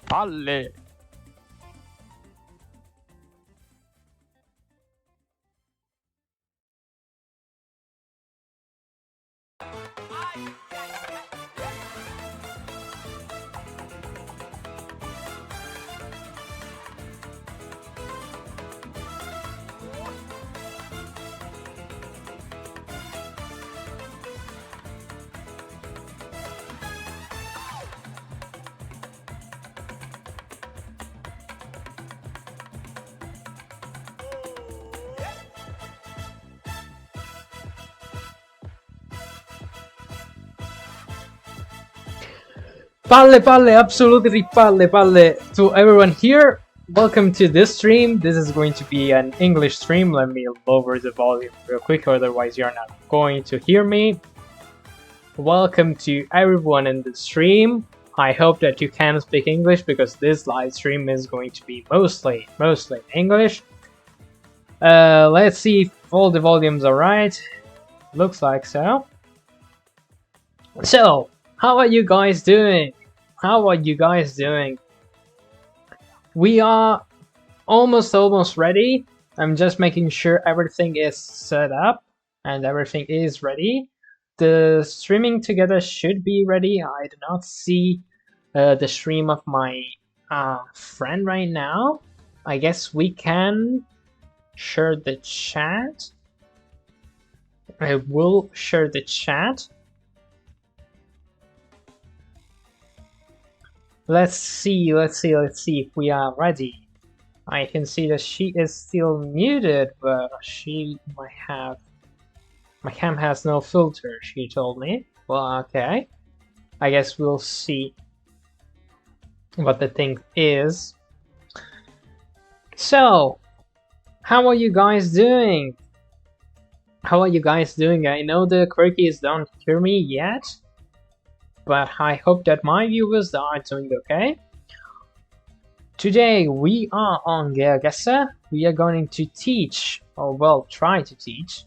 Palle. Palle, absolutely palle to everyone here. Welcome to this stream. This is going to be an English stream. Let me lower the volume real quick, otherwise you're not going to hear me. Welcome to everyone in the stream. I hope that you can speak English because this live stream is going to be mostly English. Let's see if all the volumes are right. Looks like so. So, how are you guys doing? We are almost ready. I'm just making sure everything is set up and everything is ready. The streaming together should be ready. I do not see the stream of my friend right now. I guess we can share the chat. I will share the chat. Let's see if we are ready. I can see that she is still muted, but my cam has no filter, she told me. Well, okay. I guess we'll see what the thing is. So, how are you guys doing? I know the quirkies don't hear me yet, but I hope that my viewers are doing okay. Today we are on Geoguessr. We are going to teach, or well, try to teach,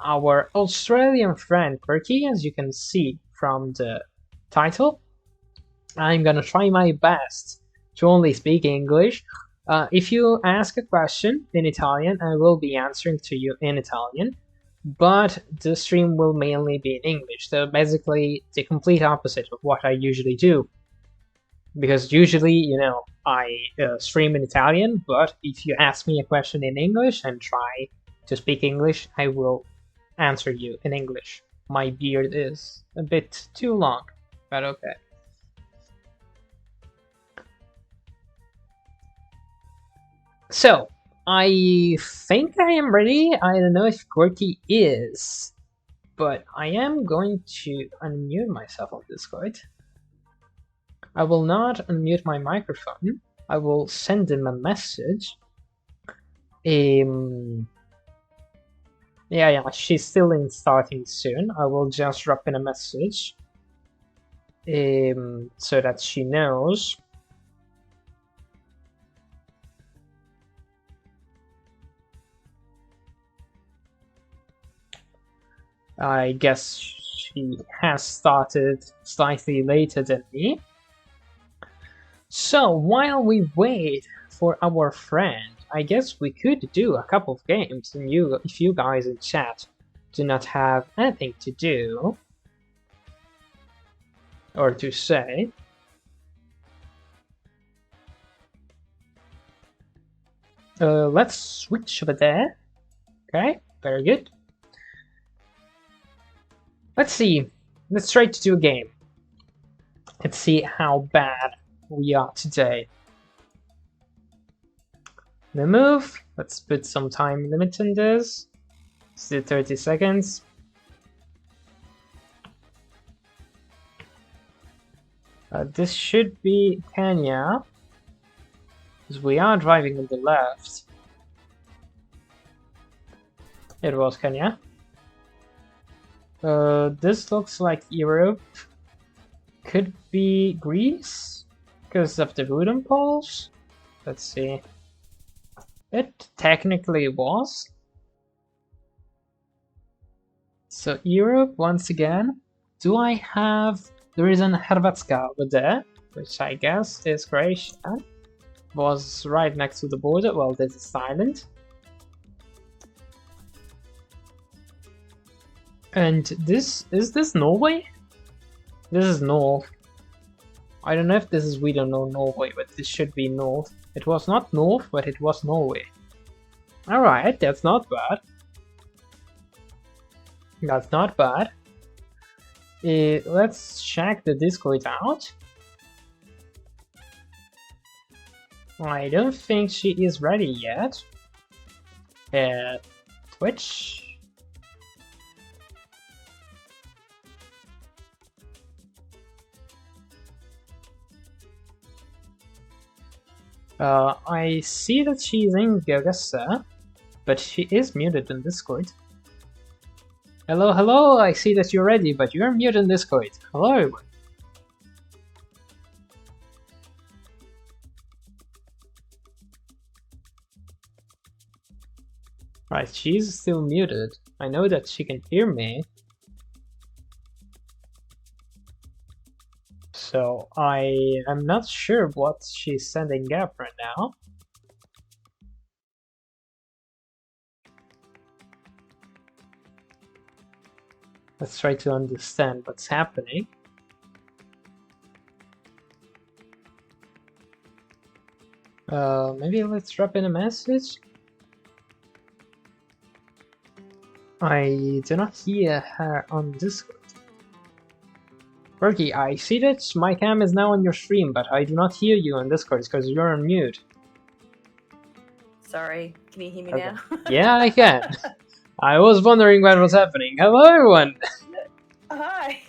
our Australian friend Quirky, as you can see from the title. I'm gonna try my best to only speak English. If you ask a question in Italian, I will be answering to you in Italian, but the stream will mainly be in English, so basically the complete opposite of what I usually do. Because usually, you know, I stream in Italian, but if you ask me a question in English and try to speak English, I will answer you in English. My beard is a bit too long, but okay. So, I think I am ready. I don't know if Quirky is, but I am going to unmute myself on Discord. I will not unmute my microphone. I will send him a message. Yeah, she's still in starting soon. I will just drop in a message so that she knows. I guess she has started slightly later than me. So while we wait for our friend, I guess we could do a couple of games, and if you guys in chat do not have anything to do or to say. Let's switch over there. Okay, very good. Let's see. Let's try to do a game. Let's see how bad we are today. The move. Let's put some time limit in this. Let's do 30 seconds. This should be Kenya, because we are driving on the left. It was Kenya. This looks like Europe. Could be Greece because of the wooden poles. Let's see. It technically was. So Europe once again. Do I have? There is an Hrvatska over there. which I guess is Croatia, was right next to the border. Well, this is Thailand. And this Norway? This is North. I don't know if this is Sweden or Norway, but this should be North. It was not North, but it was Norway. Alright, that's not bad. That's not bad. Let's check the Discord out. I don't think she is ready yet. Twitch. I see that she's in Geoguessr, but she is muted in Discord. Hello, hello, I see that you're ready, but you're muted in Discord. Hello, everyone. Right, she's still muted. I know that she can hear me. So I am not sure what she's sending up right now. Let's try to understand what's happening. Maybe let's drop in a message. I do not hear her on Discord. Berkey, I see that my cam is now on your stream, but I do not hear you on Discord because you're on mute. Sorry, can you hear me now? Yeah, I can. I was wondering what was happening. Hello, everyone. Hi.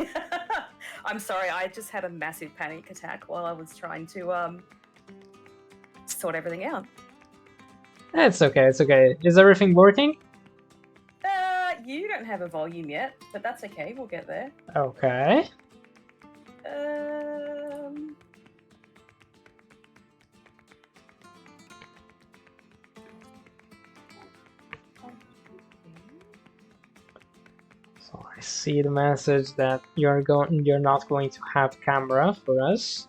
I'm sorry, I just had a massive panic attack while I was trying to sort everything out. It's okay, it's okay. Is everything working? You don't have a volume yet, but that's okay, we'll get there. Okay. So I see the message that you're not going to have camera for us.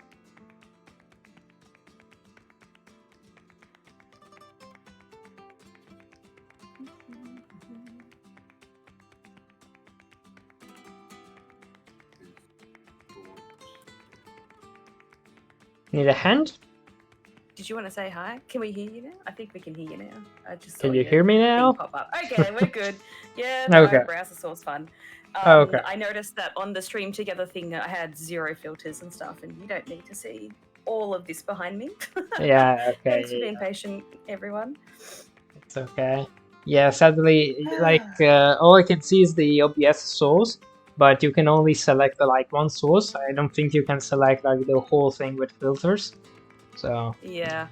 Need a hand? Did you want to say hi? Can we hear you now? I think we can hear you now. I just Can you hear me now? Pop up. Okay, we're good. Yeah, okay. No, browser source fun. Okay. I noticed that on the stream together thing, I had 0 filters and stuff, and you don't need to see all of this behind me. Yeah, okay. Thanks for being patient, everyone. It's okay. Yeah, sadly, like, all I can see is the OBS source, but you can only select like one source. I don't think you can select like the whole thing with filters. So yeah,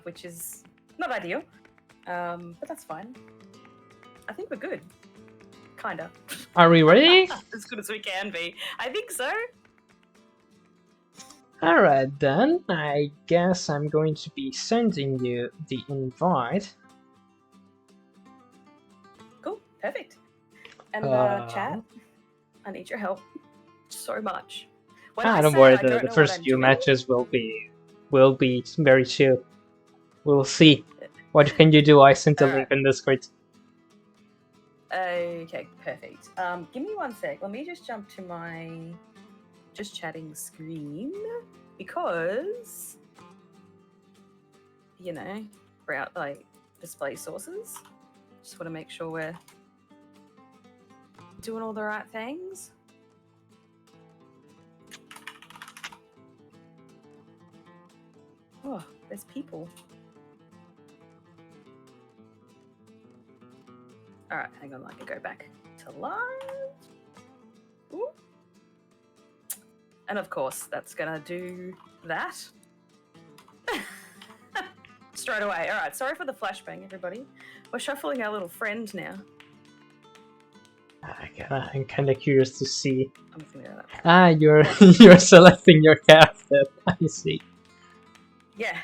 which is not ideal, but that's fine. I think we're good, kinda. Are we ready? As good as we can be. I think so. All right then. I guess I'm going to be sending you the invite. Cool, perfect. And chat, I need your help so much. Don't worry. The first few matches will be very chill. We'll see. What can you do? I sent a link in Discord. Okay, perfect. Give me 1 sec. Let me just jump to my just chatting screen because we're out like display sources. Just want to make sure we're doing all the right things. Oh, there's people. Alright, hang on, I can go back to live. Ooh. And of course, that's gonna do that. Straight away. Alright, sorry for the flashbang, everybody. We're shuffling our little friend now. I'm kind of curious to see. I'm just gonna go that. You're selecting your character. I see. Yeah,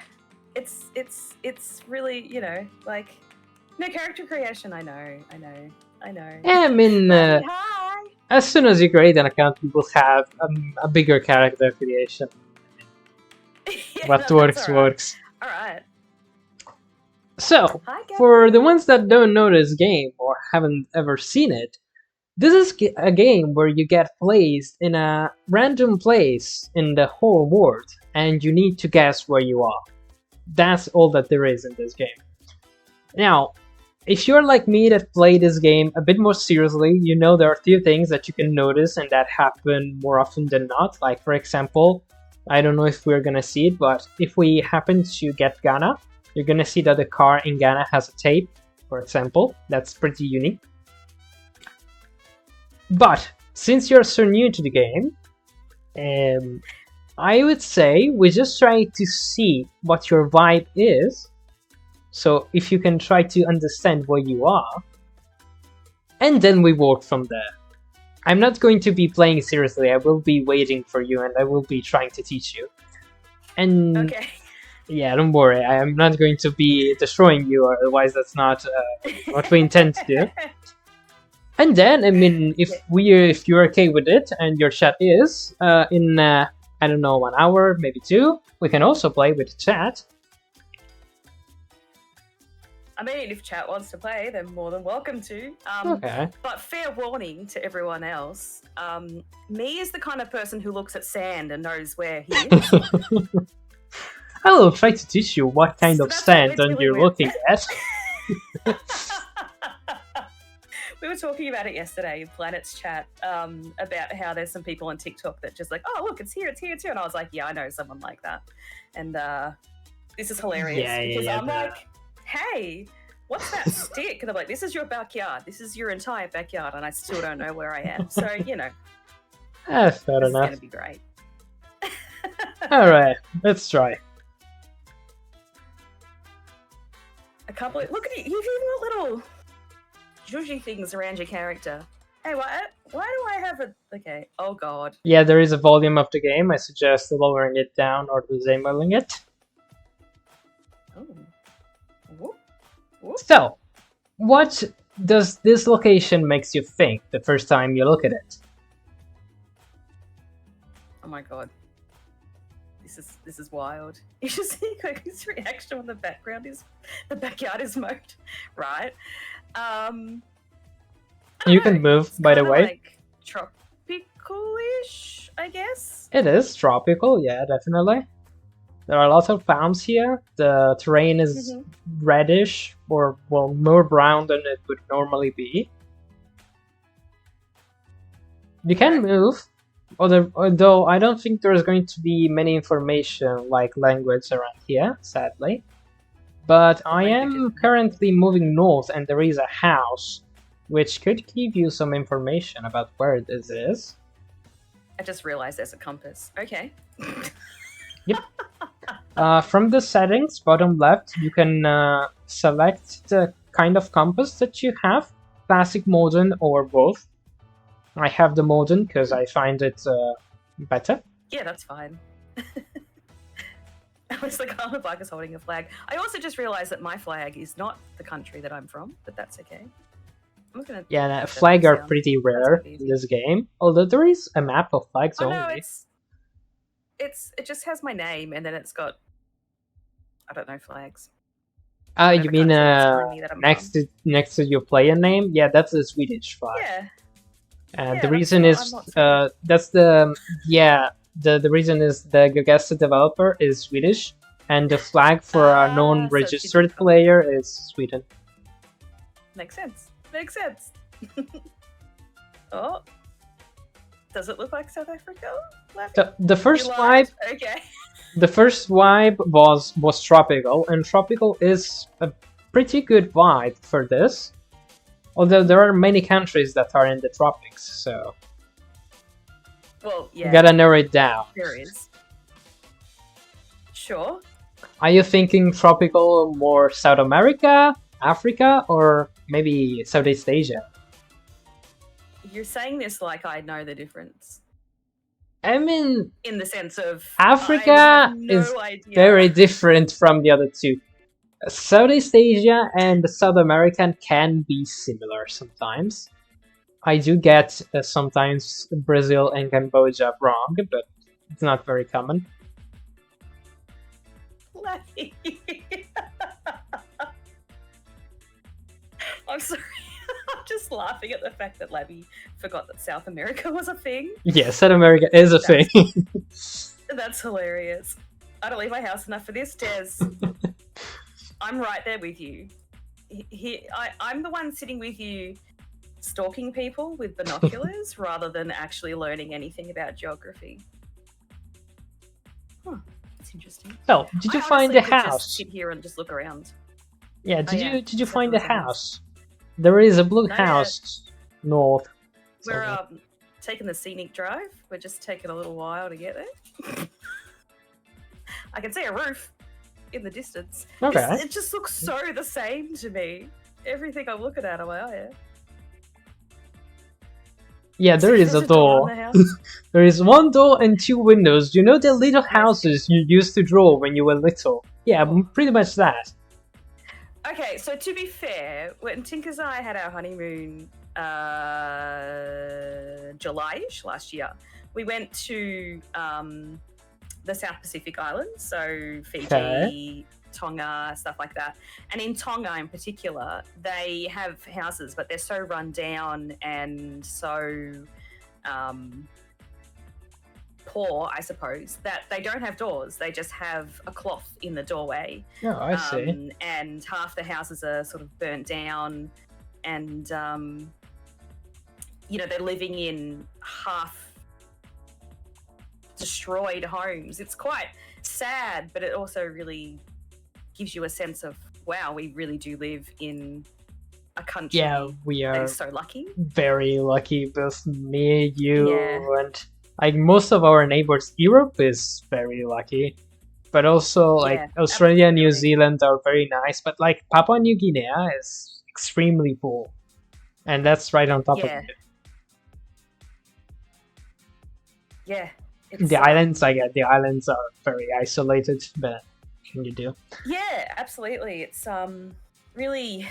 it's really, like, no character creation. I know. Yeah, I mean, Hi. as soon as you create an account, you will have a bigger character creation. Yeah, What that's works, all right. works. All right. So, Hi, Gabby. for the ones that don't know this game or haven't ever seen it, this is a game where you get placed in a random place in the whole world, and you need to guess where you are. That's all that there is in this game. Now, if you're like me that play this game a bit more seriously, you know there are a few things that you can notice and that happen more often than not. Like, for example, I don't know if we're gonna see it, but if we happen to get Ghana, you're gonna see that the car in Ghana has a tape, for example. That's pretty unique. But since you're so new to the game, I would say we just try to see what your vibe is. So if you can try to understand where you are, and then we work from there. I'm not going to be playing seriously. I will be waiting for you, and I will be trying to teach you. And Okay. yeah, don't worry. I am not going to be destroying you, otherwise that's not what we intend to do. And then, I mean, if you're okay with it, and your chat is, in I don't know, 1 hour, maybe 2, we can also play with chat. I mean, if chat wants to play, they're more than welcome to. Okay. But fair warning to everyone else, me is the kind of person who looks at sand and knows where he is. I will try to teach you what kind of sand you're looking at. We were talking about it yesterday in Planet's chat, about how there's some people on TikTok that just like, oh, look, it's here, it's here, it's here. And I was like, yeah, I know someone like that. And this is hilarious because I'm like, hey, what's that stick? And they're like, this is your backyard. This is your entire backyard. And I still don't know where I am. So, you know, fair this enough. is going to be great. All right, let's try. I can't believe, look at you. You've even got little zhuzhy things around your character. Hey, why do I have a... Okay, oh god. Yeah, there is a volume of the game. I suggest lowering it down or disabling it. Oh. Whoop. Whoop. So, what does this location makes you think the first time you look at it? Oh my god. This is wild. You should see his reaction when the backyard is mowed, right? You can move, by the way. Like tropical-ish, I guess. It is tropical, yeah, definitely. There are lots of palms here. The terrain is reddish, or, well, more brown than it would normally be. You can move, although I don't think there's going to be many information like language around here, sadly. But I am currently moving north, and there is a house, which could give you some information about where this is. I just realized there's a compass. Okay. Yep. From the settings, bottom left, you can select the kind of compass that you have, classic, modern, or both. I have the modern because I find it better. Yeah, that's fine. I was like, oh, the bike is holding a flag. I also just realized that my flag is not the country that I'm from, but that's okay. I'm gonna flags are pretty rare in this game, although there is a map of flags only. No, it just has my name, and then it's got, I don't know, flags. You mean next to your player name? Yeah, that's a Swedish flag. Yeah. The reason is that's the the reason is the Geoguessr developer is Swedish, and the flag for a non-registered player is Sweden. Makes sense. Makes sense. Oh, does it look like South Africa? The first vibe. Okay. The first vibe was tropical, and tropical is a pretty good vibe for this. Although there are many countries that are in the tropics, so... Well, yeah. You gotta narrow it down. There is. Sure. Are you thinking tropical more South America, Africa, or maybe Southeast Asia? You're saying this like I know the difference. I mean... In the sense of... Africa is very different from the other two. Southeast Asia and South American can be similar sometimes. I do get sometimes Brazil and Cambodia wrong, but it's not very common. Lappy. I'm sorry. I'm just laughing at the fact that Labby forgot that South America was a thing. Yeah, South America is a thing. That's hilarious. I don't leave my house enough for this, Des. I'm right there with you. I'm the one sitting with you stalking people with binoculars rather than actually learning anything about geography. Huh, that's interesting. So, did you find the house? Just sit here and just look around. Yeah, did you find the house? There is a blue house north. We're taking the scenic drive. We're just taking a little while to get there. I can see a roof in the distance. Okay. It just looks so the same to me. Everything I'm looking at, I'm like, oh yeah. Yeah, there is a door. There is one door and two windows. You know the little houses you used to draw when you were little? Yeah, pretty much that. Okay, so to be fair, when Tinkers and I had our honeymoon July-ish last year, we went to the South Pacific Islands, so Fiji, Tonga, stuff like that. And in Tonga in particular, they have houses, but they're so run down and so poor, I suppose, that they don't have doors. They just have a cloth in the doorway. Oh, I see. And half the houses are sort of burnt down and, you know, they're living in half destroyed homes. It's quite sad, but it also really gives you a sense of, wow, we really do live in a country we are that is so lucky. Very lucky, both me, you, and like most of our neighbors. Europe is very lucky, but also like Australia and New Zealand are very nice, but like Papua New Guinea is extremely poor, and that's right on top of it. Yeah. The islands, I get the islands are very isolated, but what can you do? Yeah, absolutely. It's really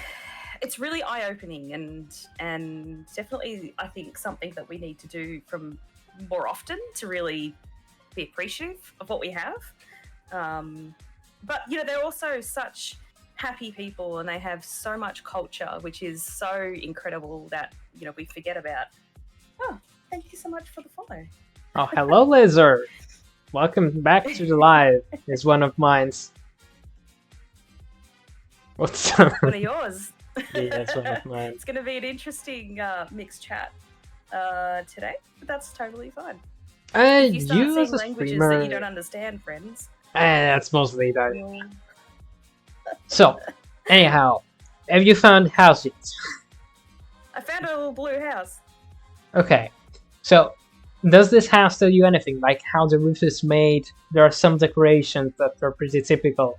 eye-opening and definitely I think something that we need to do from more often to really be appreciative of what we have. But you know, they're also such happy people and they have so much culture, which is so incredible that, you know, we forget about. Oh, thank you so much for the follow. Oh, hello, Laser. Welcome back to the live. It's one of mine's. What's one of yours? Yeah, it's one of mine. It's going to be an interesting mixed chat today, but that's totally fine. If you start saying languages that you don't understand, friends. That's mostly that. So, anyhow, have you found house yet? I found a little blue house. Okay, so does this house tell you anything? Like how the roof is made? There are some decorations that are pretty typical.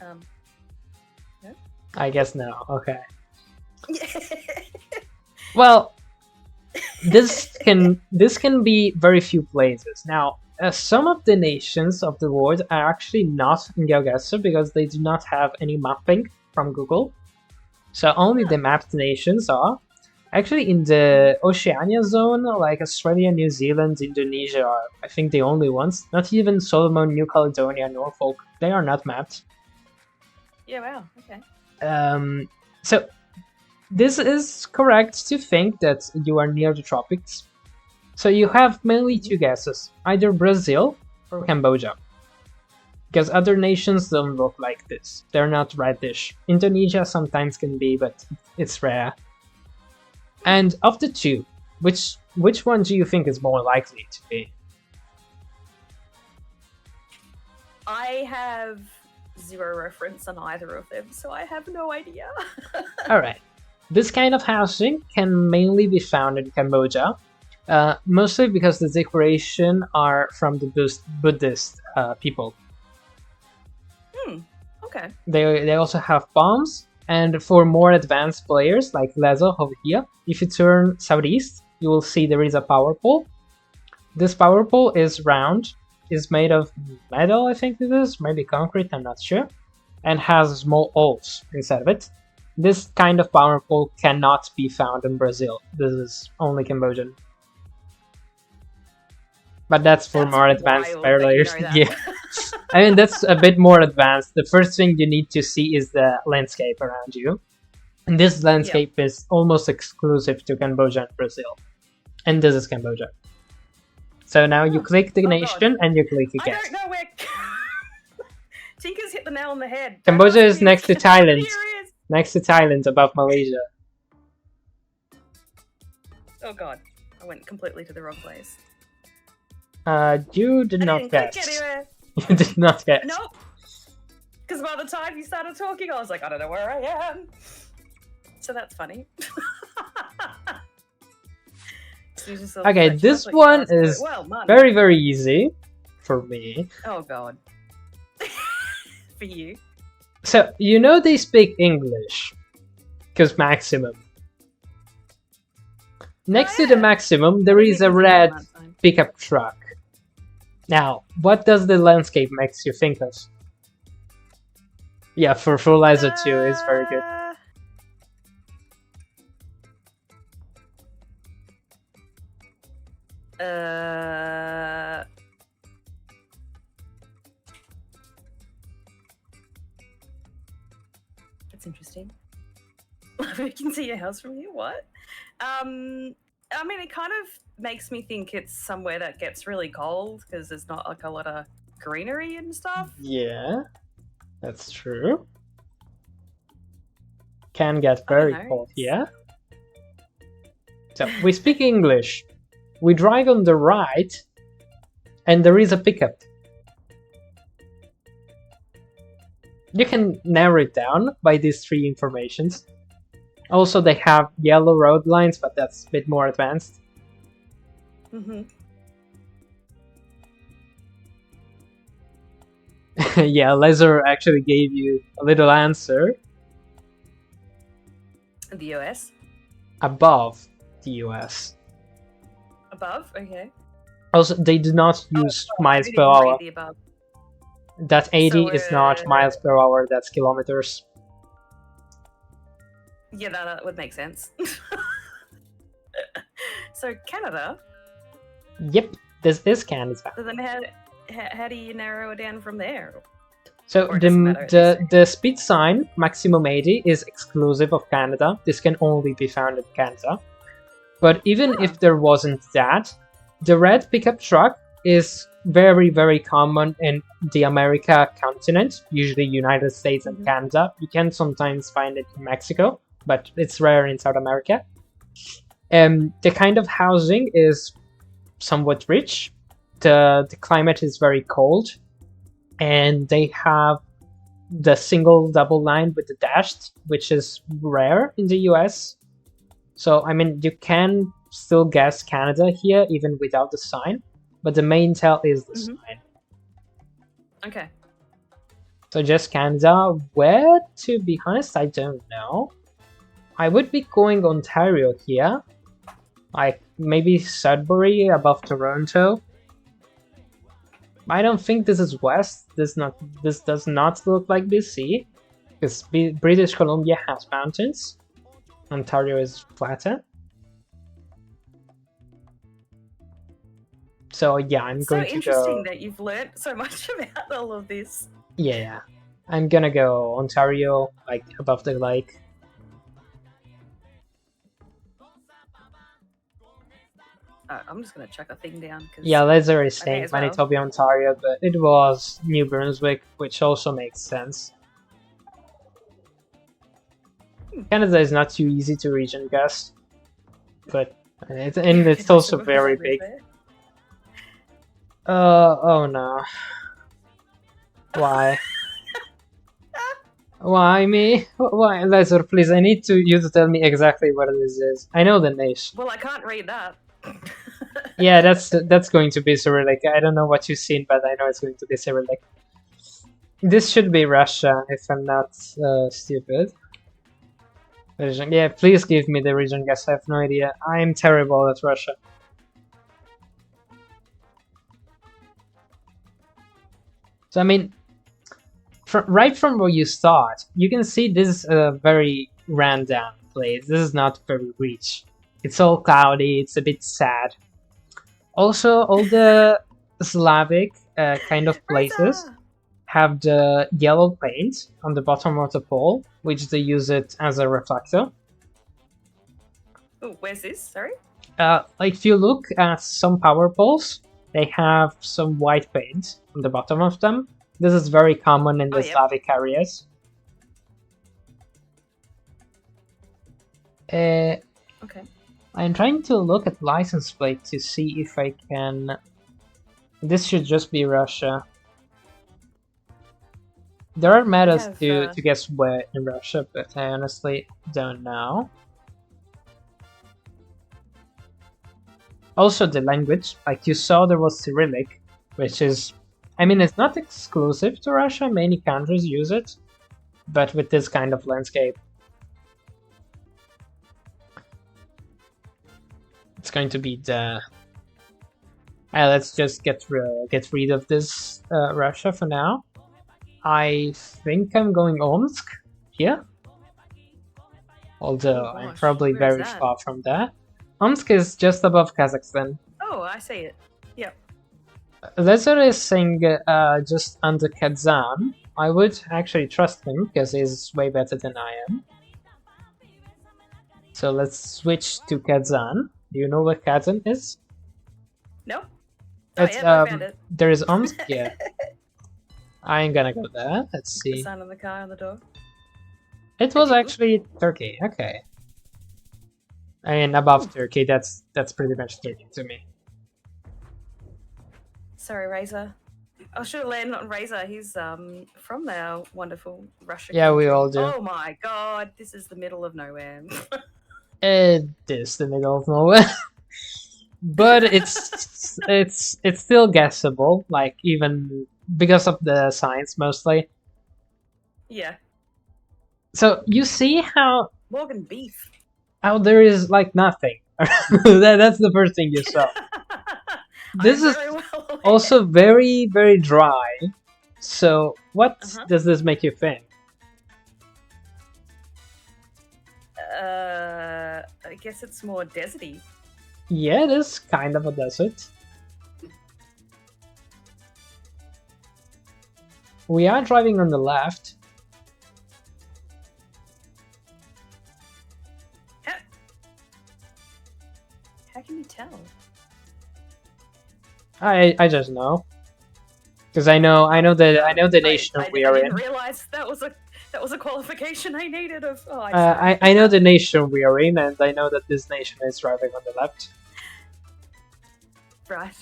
No? I guess no. Okay. Well, this can be very few places. Now, some of the nations of the world are actually not in Geoguessr because they do not have any mapping from Google. So only the mapped nations are. Actually, in the Oceania zone, like Australia, New Zealand, Indonesia are, I think, the only ones. Not even Solomon, New Caledonia, Norfolk. They are not mapped. Yeah, wow, okay. So, this is correct to think that you are near the tropics. So you have mainly two guesses, either Brazil or Cambodia. Because other nations don't look like this. They're not reddish. Indonesia sometimes can be, but it's rare. And of the two, which one do you think is more likely to be? I have zero reference on either of them, so I have no idea. Alright. This kind of housing can mainly be found in Cambodia, mostly because the decoration are from the Buddhist people. Okay. They also have palms, and for more advanced players like Lezo over here, if you turn southeast, you will see there is a power pole. This power pole is round, is made of metal, I think it is, maybe concrete, I'm not sure, and has small holes inside of it. This kind of power pole cannot be found in Brazil. This is only Cambodian. But that's for That's more advanced wild player that you layers. know that. Yeah. I mean, that's a bit more advanced. The first thing you need to see is the landscape around you. And this landscape is almost exclusive to Cambodia and Brazil. And this is Cambodia. So now you click the nation and you click again. I don't know where... Tinker's hit the nail on the head. Cambodia is next to Thailand. Next to Thailand, above Malaysia. Oh god, I went completely to the wrong place. You did not guess. You did not guess. Nope. Because by the time you started talking, I was like, I don't know where I am. So that's funny. Okay, this one is very, very easy for me. Oh god. For you. So, you know they speak English. Because maximum. Next to the maximum, there is a red pickup truck. Now, what does the landscape makes you think of? Yeah, for Full ISO 2 is very good. That's interesting. We can see your house from here. What? I mean, it kind of makes me think it's somewhere that gets really cold because there's not like a lot of greenery and stuff. Yeah, that's true. Can get very cold here. So we speak English. We drive on the right, and there is a pickup. You can narrow it down by these three informations. Also, they have yellow road lines, but that's a bit more advanced. Mm-hmm. Yeah, Leather actually gave you a little answer. The US? Above the US. Above? Okay. Also, they do not use miles per hour. That 80 is not miles per hour, that's kilometers. Yeah, that would make sense. So, Canada? Yep, this is Canada. So then how do you narrow it down from there? So the speed sign, maximum 80, is exclusive of Canada. This can only be found in Canada. But even if there wasn't that, the red pickup truck is very, very common in the America continent, usually United States and Canada. You can sometimes find it in Mexico, but it's rare in South America. The kind of housing is somewhat rich. The climate is very cold, and they have the single double line with the dashed, which is rare in the US. So, I mean, you can still guess Canada here, even without the sign, but the main tell is the sign. Okay. So just Canada. Where, to be honest, I don't know. I would be going Ontario here. Like, maybe Sudbury above Toronto. I don't think this is west. This does not look like BC, because British Columbia has mountains. Ontario is flatter. So yeah, I'm going to go... So interesting that you've learned so much about all of this. Yeah, I'm gonna go Ontario, like above the lake. I'm just gonna chuck a thing down. Yeah, Leather is saying Manitoba, Ontario, but it was New Brunswick, which also makes sense. Canada is not too easy to reach and guess, but it's also very big. Oh no. Why? Why me? Why, Leather, please, I need you to tell me exactly what this is. I know the nation. Well, I can't read that. Yeah, that's going to be Cyrillic. I don't know what you've seen, but I know it's going to be Cyrillic. This should be Russia, if I'm not stupid. Yeah, please give me the region guess. I have no idea. I'm terrible at Russia. So, I mean, right from where you start, you can see this is a very ran down place. This is not very rich. It's all cloudy, it's a bit sad. Also, all the Slavic kind of places Razer! have the yellow paint on the bottom of the pole, which they use it as a reflector. Oh, where's this? Sorry? Like if you look at some power poles, they have some white paint on the bottom of them. This is very common in the Yep. Slavic areas. Okay. I'm trying to look at license plate to see if I can... This should just be Russia. There are metas to guess where in Russia, but I honestly don't know. Also the language, like you saw there was Cyrillic, which is... I mean, it's not exclusive to Russia, many countries use it, but with this kind of landscape. It's going to be the... let's just get rid of this Russia for now. I think I'm going Omsk here. Although I'm probably very far from that. Omsk is just above Kazakhstan. Oh, I see it. Yep. Lezer is saying just under Kazan. I would actually trust him because he's way better than I am. So let's switch to Kazan. Do you know what Kazan is? No. It's, I found it. There is Omsk, yeah. I ain't gonna go there. Let's see. The sign on the car on the door. It was actually Turkey. Okay. I mean, above Turkey, that's pretty much Turkey to me. Sorry, Razer. I should have landed on Razer. He's from our wonderful Russia. Yeah, country. we all do. Oh my god, this is the middle of nowhere. It is the middle of nowhere. But it's still guessable, like even because of the signs mostly. Yeah. So you see how Morgan beef. How there is like nothing. That's the first thing you saw. This is also very, very dry. So what does this make you think? I guess it's more deserty. Yeah, it is kind of a desert. We are driving on the left. How can you tell? I just know, because I know the nation we are in. I didn't realize that was a qualification I needed. Of I know the nation we are in, and I know that this nation is driving on the left. Right.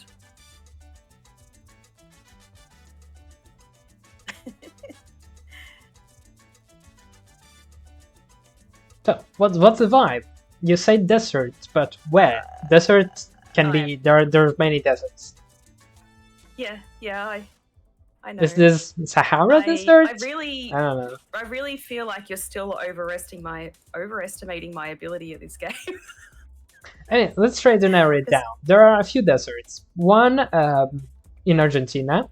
So what's the vibe? You say desert, but where? Desert can be there's many deserts. Yeah, I know. Is this Sahara desert? I don't know. I really feel like you're still overestimating my ability at this game. Anyway, let's try to narrow it down. There are a few deserts. One in Argentina,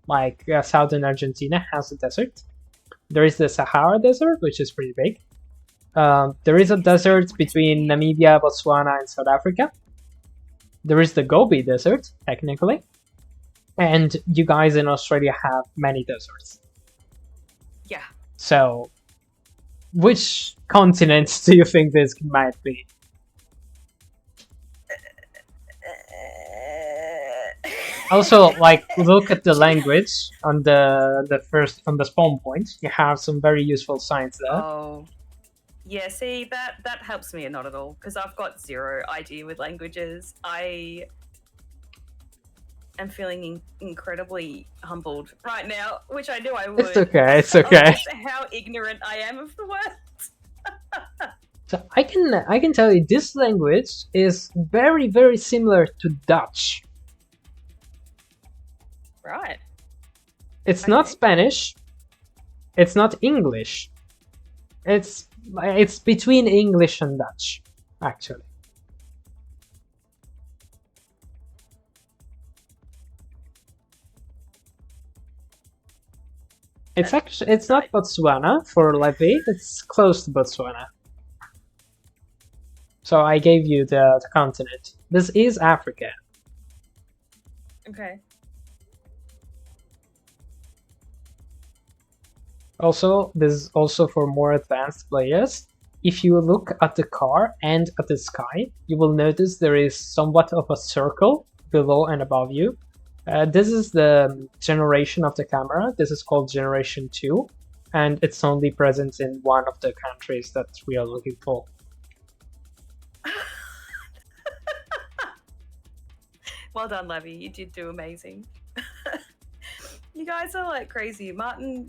like southern Argentina, has a desert. There is the Sahara Desert, which is pretty big. There is a desert between Namibia, Botswana, and South Africa. There is the Gobi Desert, technically. And you guys in Australia have many deserts. Yeah. So, which continent do you think this might be? Also, like, look at the language on the spawn point. You have some very useful signs there. Oh. Yeah, see, that helps me not at all, because I've got zero idea with languages. I am feeling incredibly humbled right now, which I knew I would. It's okay, it's okay. How ignorant I am of the words. So I can tell you this language is very, very similar to Dutch. Right. It's not Spanish. It's not English. It's between English and Dutch, actually. It's not Botswana for Levy. It's close to Botswana. So I gave you the continent. This is Africa. Okay. Also, this is also for more advanced players. If you look at the car and at the sky, you will notice there is somewhat of a circle below and above you. This is the generation of the camera. This is called generation 2, and it's only present in one of the countries that we are looking for. Well done, Levy. You did do amazing. You guys are like crazy. Martin,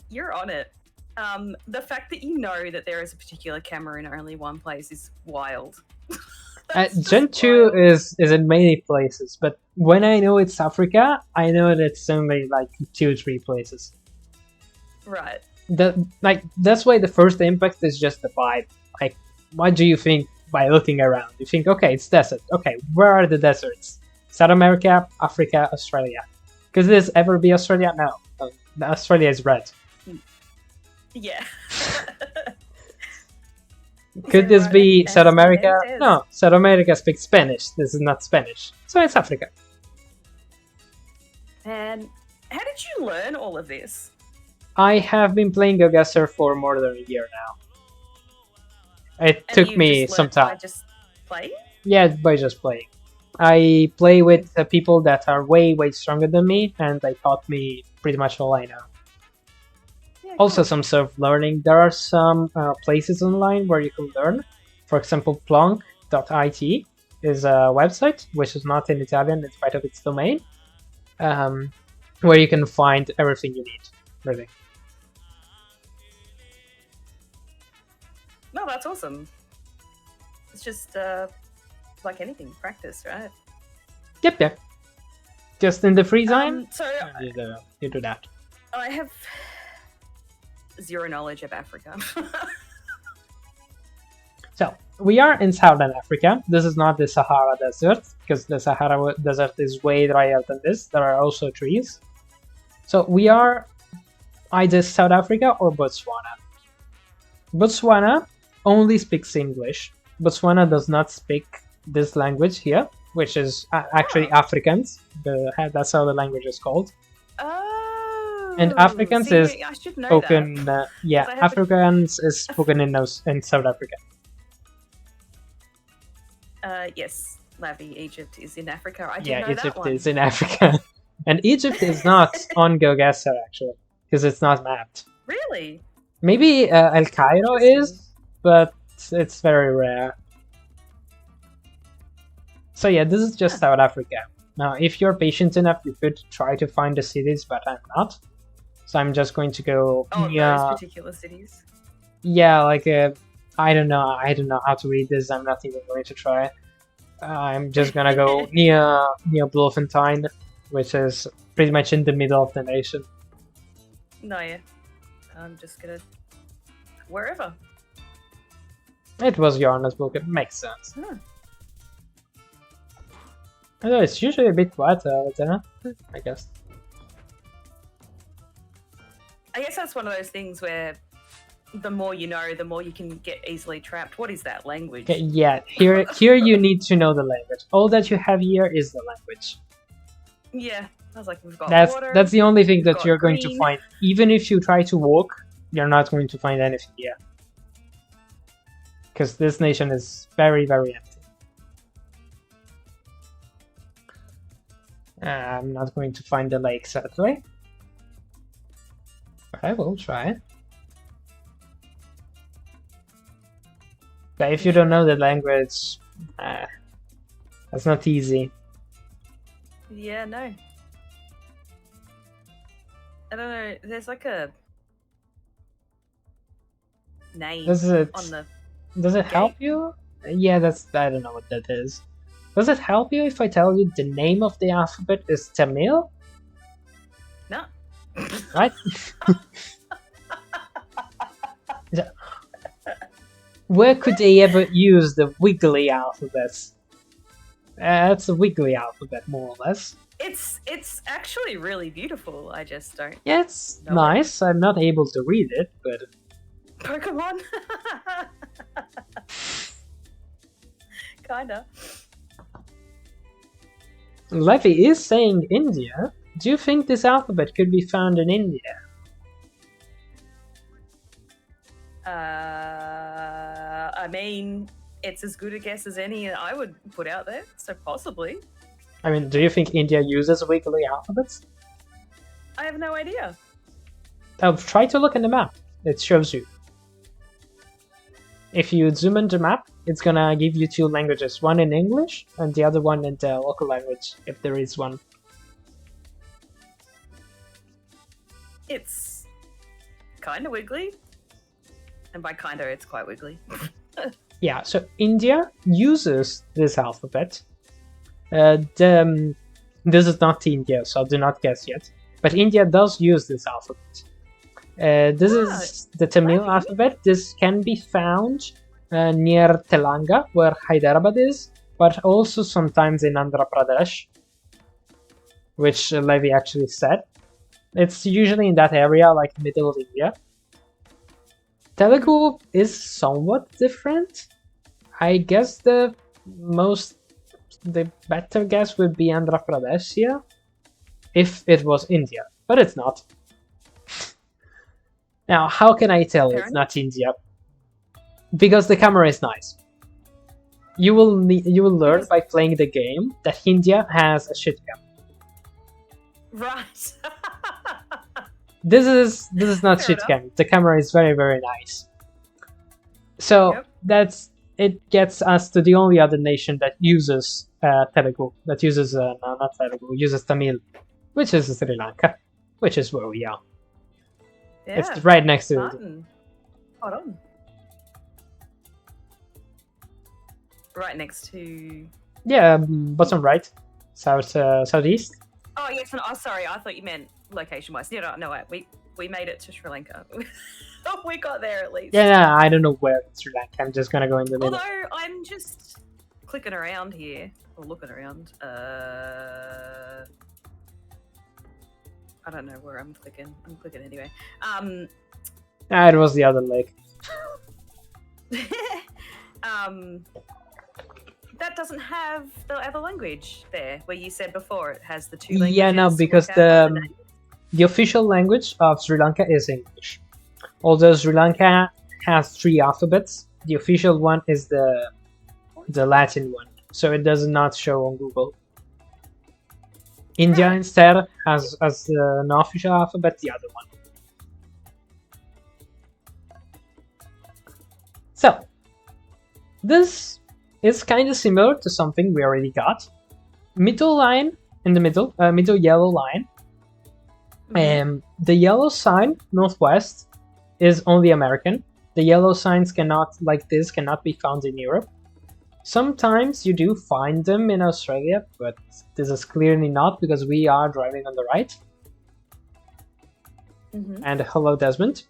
you're on it. The fact that you know that there is a particular camera in only one place is wild. Gen 2 is in many places, but when I know it's Africa, I know that it's only like 2-3 places. Right. That's why the first impact is just the vibe. Like, what do you think by looking around? You think, okay, it's desert. Okay, where are the deserts? South America, Africa, Australia. Could this ever be Australia? No. Australia is red. Yeah. Could this be South America? No, South America speaks Spanish. This is not Spanish. So it's Africa. And how did you learn all of this? I have been playing Geoguessr for more than a year now. It took me some time. By just playing? Yeah, by just playing. I play with people that are way, way stronger than me, and they taught me pretty much all I know. Yeah, also, cool. Some self-learning. There are some places online where you can learn. For example, plonk.it is a website, which is not in Italian in spite of its domain, where you can find everything you need, really. No, that's awesome. It's just like anything, practice, right? Yep. Just in the free time, so you do that. I have zero knowledge of Africa. So, we are in Southern Africa. This is not the Sahara Desert, because the Sahara Desert is way drier than this. There are also trees. So, we are either South Africa or Botswana. Botswana only speaks English. Botswana does not speak this language here, which is actually Afrikaans. That's how the language is called. Oh, and Afrikaans is spoken. Afrikaans is spoken in South Africa. Yes, Lavi, Egypt is in Africa. I didn't know Egypt that one. is in Africa, and Egypt is not on Geoguessr actually, because it's not mapped. Really? Maybe El Cairo is, but it's very rare. So yeah, this is just South Africa. Now, if you're patient enough, you could try to find the cities, but I'm not. So I'm just going to go. Those particular cities. Yeah, like I don't know how to read this. I'm not even going to try. I'm just gonna go near Bloemfontein, which is pretty much in the middle of the nation. No, yeah. I'm just gonna wherever. It was Johannesburg. It makes sense. Although it's usually a bit quieter over there, I guess. I guess that's one of those things where the more you know, the more you can get easily trapped. What is that language? Yeah, here you need to know the language. All that you have here is the language. Yeah, I was like, we've got water. That's the only thing that you're going to find. Even if you try to walk, you're not going to find anything here. Because this nation is very, very empty. I'm not going to find the lake, sadly. But I will try. But if you don't know the language, that's not easy. Yeah, no. I don't know. There's like a name on the. Does it help you? Yeah, I don't know what that is. Does it help you if I tell you the name of the alphabet is Tamil? No. Right? Where could they ever use the wiggly alphabet? It's a wiggly alphabet, more or less. It's actually really beautiful. I just don't. Yeah, it's nice. I'm not able to read it, but. Pokemon. Kinda. Levy is saying India. Do you think this alphabet could be found in India? I mean, it's as good a guess as any I would put out there, so possibly. I mean, do you think India uses wiggly alphabets? I have no idea. Try to look in the map. It shows you. If you zoom in the map, it's gonna give you two languages, one in English and the other one in the local language, if there is one. It's kind of wiggly. And by kind of, it's quite wiggly. Yeah, so India uses this alphabet. This is not India, so do not guess yet. But India does use this alphabet. This is the Tamil alphabet. This can be found near Telanga, where Hyderabad is, but also sometimes in Andhra Pradesh, which Levi actually said. It's usually in that area, like middle of India. Telugu is somewhat different. I guess the better guess would be Andhra Pradesh here, if it was India, but it's not. Now, how can I tell it's not India? Because the camera is nice. You will learn by playing the game that India has a shit cam. Right. This is not shit cam. The camera is very, very nice. So it gets us to the only other nation that uses Telugu, that uses not Telugu, uses Tamil, which is Sri Lanka, which is where we are. Yeah, it's right next to it. Hold on. Right next to. Yeah, bottom right, southeast. Oh yes, oh sorry, I thought you meant location-wise. No, we made it to Sri Lanka. We got there at least. Yeah, I don't know where in Sri Lanka. I'm just gonna go in the middle. Although I'm just clicking around here or looking around. I don't know where I'm clicking. I'm clicking anyway. It was the other lake. That doesn't have the other language there, where you said before it has the two languages. Yeah, no, because the official language of Sri Lanka is English. Although Sri Lanka has 3 alphabets, the official one is the Latin one, so it does not show on Google. India instead has as an official alphabet the other one. So, this is kind of similar to something we already got. Middle line in the middle, middle yellow line. The yellow sign northwest is only American. The yellow signs cannot be found in Europe. Sometimes you do find them in Australia, but this is clearly not because we are driving on the right. And hello, Desmond.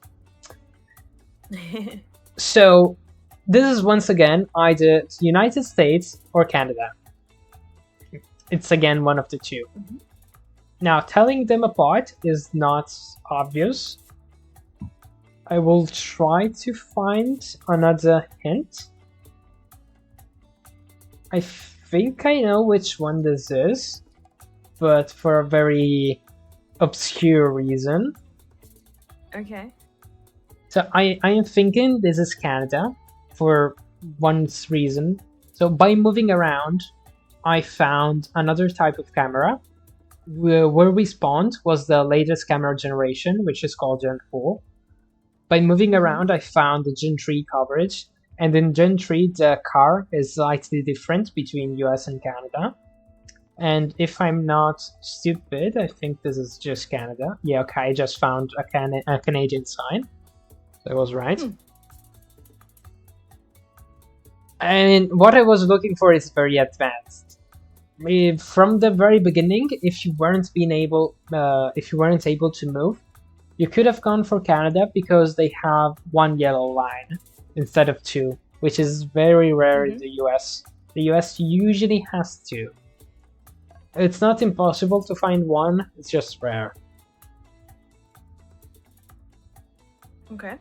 So this is once again either the United States or Canada. It's again one of the two. Now, telling them apart is not obvious. I will try to find another hint. I think I know which one this is, but for a very obscure reason. Okay. So I am thinking this is Canada for one reason. So by moving around, I found another type of camera. Where we spawned was the latest camera generation, which is called Gen 4. By moving around, I found the Gen 3 coverage. And in Gen 3, the car is slightly different between US and Canada. And if I'm not stupid, I think this is just Canada. Yeah, okay, I just found a Canadian sign. That was right. And what I was looking for is very advanced. From the very beginning, if you weren't able to move, you could have gone for Canada because they have 1 yellow line instead of 2, which is very rare in the US. The US usually has 2. It's not impossible to find 1, it's just rare. Okay.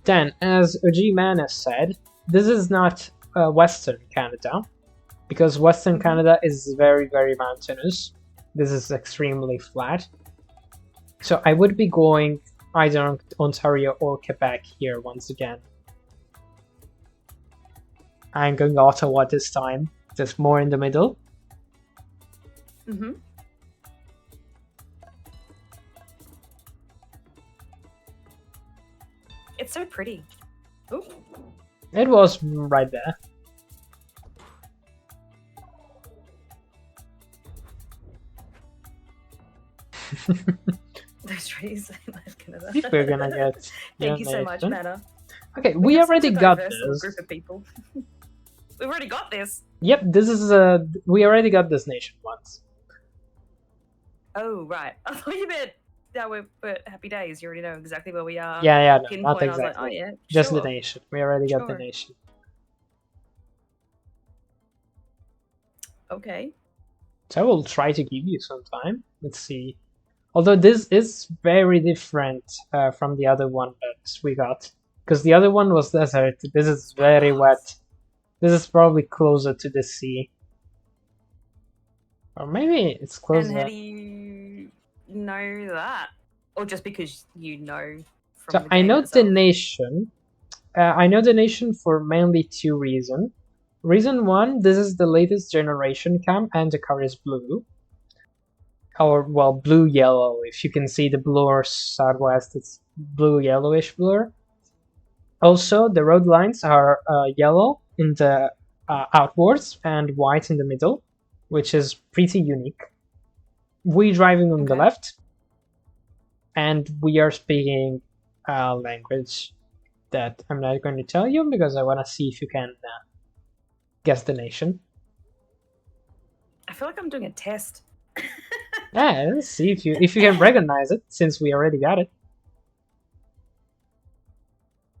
Then, as OG Man has said, this is not Western Canada. because Western Canada is very, very mountainous. This is extremely flat. So I would be going either Ontario or Quebec here once again. I'm going Ottawa this time, just more in the middle. Mm-hmm. It's so pretty. Ooh. It was right there. Those trees. Canada. We're gonna get. Thank you so much, Manna. Okay, we already got this. Group of people. We've already got this. Yep, this is we already got this nation once. Oh right, I thought you meant that we're Happy Days. You already know exactly where we are. Yeah, no, not exactly. I was like, oh yeah, just sure. the nation. We already got the nation. Okay. So I will try to give you some time. Let's see. Although this is very different from the other one that we got, because the other one was desert. This is very wet. This is probably closer to the sea. Or maybe it's closer. And how do you know that? Or just because you know from so the game I know itself? the nation. I know the nation for mainly two reasons. Reason one, this is the latest generation cam and the car is blue. Or, well, blue-yellow. If you can see the blur southwest, it's blue-yellowish blur. Also, the road lines are yellow in the outwards and white in the middle, which is pretty unique. We're driving on the left, and we are speaking a language that I'm not going to tell you because I want to see if you can guess the nation. I feel like I'm doing a test. Yeah, let's see if you can recognize it, since we already got it.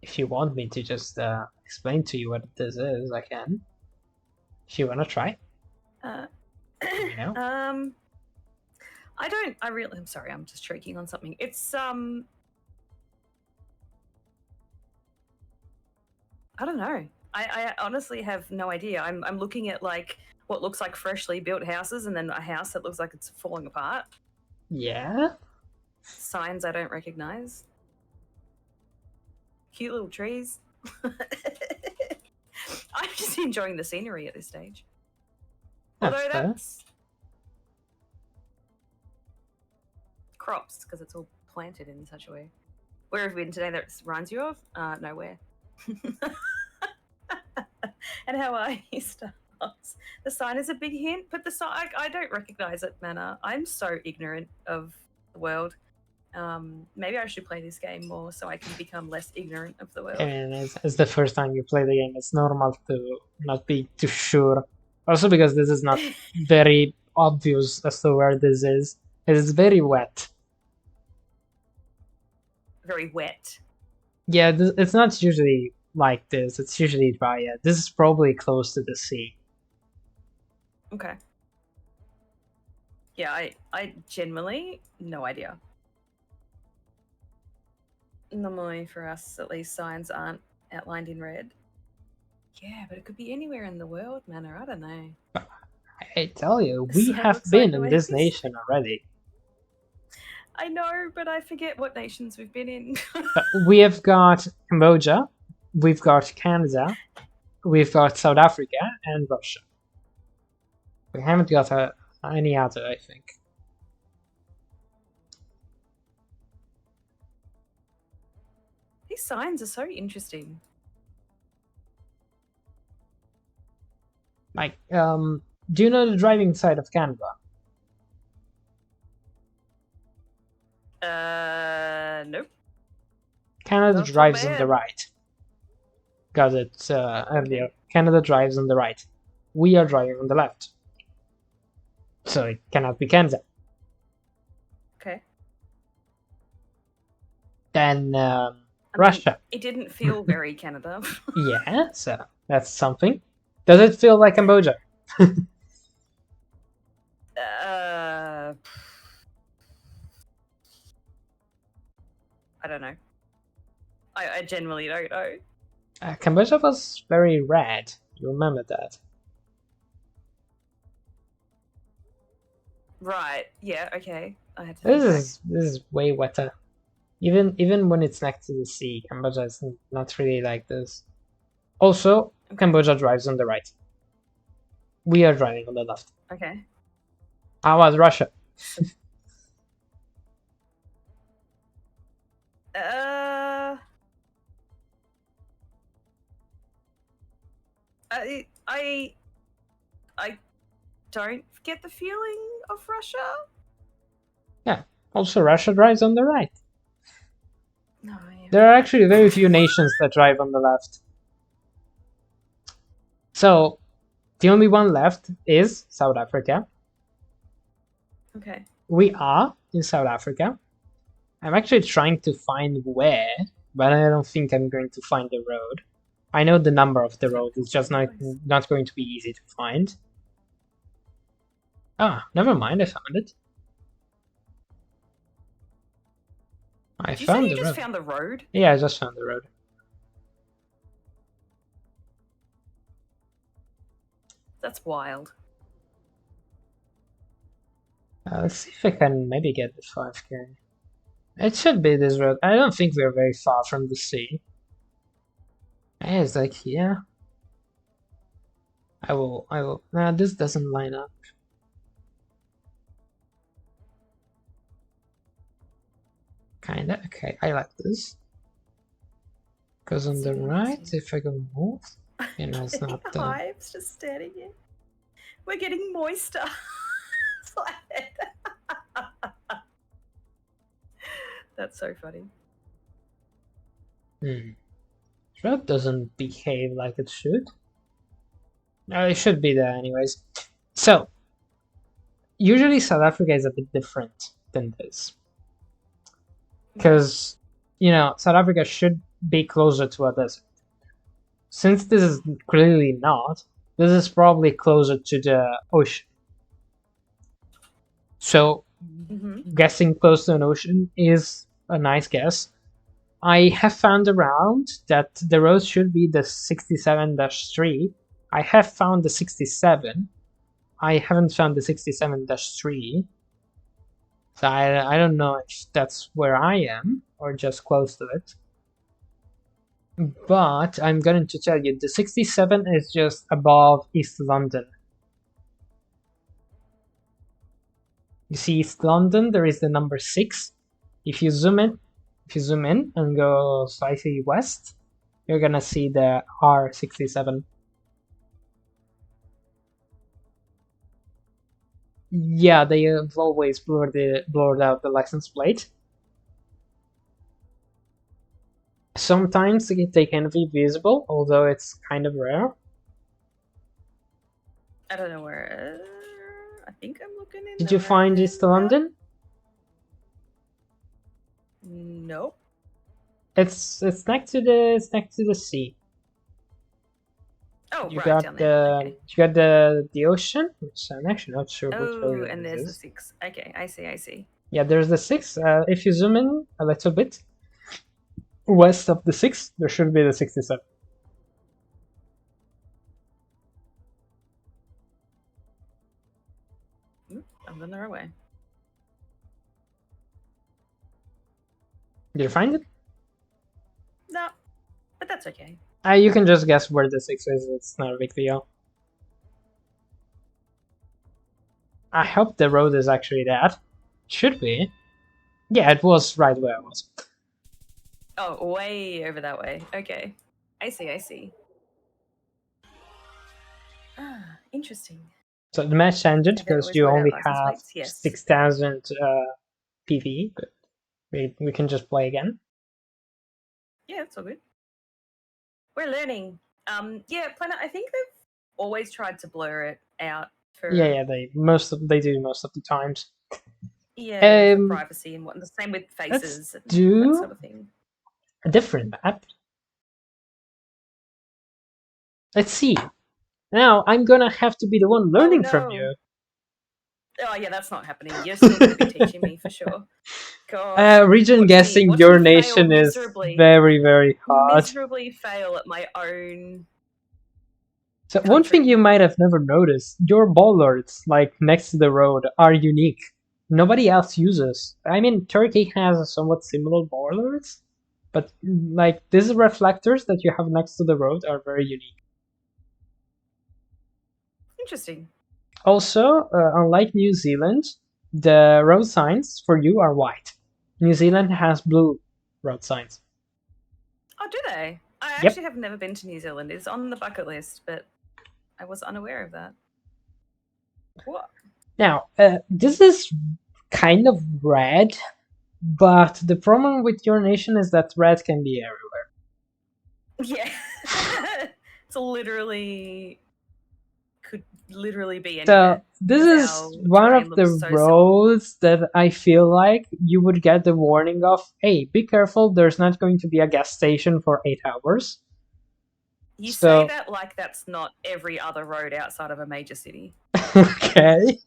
If you want me to just explain to you what this is, I can. If you want to try. You know? I'm sorry, I'm just choking on something. It's I don't know. I honestly have no idea. I'm looking at like what looks like freshly built houses and then a house that looks like it's falling apart. Yeah? Signs I don't recognize. Cute little trees. I'm just enjoying the scenery at this stage. Although that's crops, because it's all planted in such a way. Where have we been today that reminds you of? Nowhere. And how are you, Stars? The sign is a big hint, but the sign, I don't recognize it, Manna. I'm so ignorant of the world. Maybe I should play this game more so I can become less ignorant of the world. And it's the first time you play the game. It's normal to not be too sure. Also because this is not very obvious as to where this is. It is very wet. Very wet? Yeah, it's not usually like this. It's usually dry. Yeah, this is probably close to the sea. Okay. Yeah, I genuinely no idea. Normally for us, at least, signs aren't outlined in red. Yeah, but it could be anywhere in the world, Manna. I don't know. I tell you, we have been in this nation already. I know, but I forget what nations we've been in. We have got Cambodia, we've got Canada, we've got South Africa, and Russia. We haven't got any other, I think. These signs are so interesting. Like, do you know the driving side of Canada? Nope. Canada drives on the right. Got it earlier. Okay. Canada drives on the right. We are driving on the left. So it cannot be Canada. Okay. Then Russia. It didn't feel very Canada. Yeah, so that's something. Does it feel like Cambodia? I don't know. I genuinely don't know. Cambodia was very red. You remember that? Right. Yeah. Okay. I had to This think back. is way wetter. Even when it's next to the sea, Cambodia is not really like this. Also, Okay. Cambodia drives on the right. We are driving on the left. Okay. How was Russia? Uh, I don't get the feeling of Russia. Yeah. Also, Russia drives on the right. No. Yeah, There are actually very few nations that drive on the left. So, the only one left is South Africa. Okay. We are in South Africa. I'm actually trying to find where, but I don't think I'm going to find the road. I know the number of the road. It's just not going to be easy to find. Ah, never mind. I found it. Did you say you just found the road? Yeah, I just found the road. That's wild. Let's see if I can maybe get the 5K. It should be this road. I don't think we're very far from the sea. It's like here. I will. Nah, this doesn't line up. Kinda. Okay, I like this. Goes on the right. If I go north, you know, it's not the hives just standing here. We're getting moister. That's so funny. Road doesn't behave like it should. No, it should be there anyways. So, usually South Africa is a bit different than this. Because, you know, South Africa should be closer to a desert. Since this is clearly not, this is probably closer to the ocean. So, guessing close to an ocean is a nice guess. I have found around that the road should be the 67-3. I have found the 67. I haven't found the 67-3. So I don't know if that's where I am or just close to it. But I'm going to tell you, the 67 is just above East London. You see East London, there is the number 6. If you zoom in and go slightly west, you're gonna see the R67. Yeah, they have always blurred out the license plate. Sometimes they can be visible, although it's kind of rare. I don't know where. I think I'm looking in. Did you find East London? Nope. It's next to the sea. Oh, you right, got down there. Okay. You got the ocean, which I'm actually not sure which way. And there's the 6. Okay, I see. Yeah, there's the 6. If you zoom in a little bit west of the 6, there should be the 67. I'm going the wrong way. Did you find it? No, but that's okay. You can just guess where the 6 is. It's not a big deal. I hope the road is actually that. Should be. Yeah, it was right where I was. Oh, way over that way. Okay. I see. Ah, interesting. So the match ended because you only have 6,000 PV, but we can just play again. Yeah, it's all good. We're learning. Yeah, Planet, I think they've always tried to blur it out for... Yeah, they do most of the times. Yeah, for privacy and the same with faces and that sort of thing. A different map. Let's see. Now I'm gonna have to be the one learning from you. Oh yeah, that's not happening. You're still gonna be teaching me for sure. God. Region guessing your nation is very, very hard. Miserably fail at my own So one thing country. you might have never noticed, your bollards, like next to the road, are unique. Nobody else uses. I mean, Turkey has somewhat similar bollards, but like these reflectors that you have next to the road are very unique. Interesting. Also, unlike New Zealand, the road signs for you are white. New Zealand has blue road signs. Oh, do they? I Yep. actually have never been to New Zealand. It's on the bucket list, but I was unaware of that. What? Now, this is kind of red, but the problem with your nation is that red can be everywhere. Yeah. It's literally could literally be So anywhere. this 'cause is our one terrain of the looks so similar. roads that I feel like you would get the warning of, hey, be careful, there's not going to be a gas station for 8 hours. You say So, that like that's not every other road outside of a major city. okay.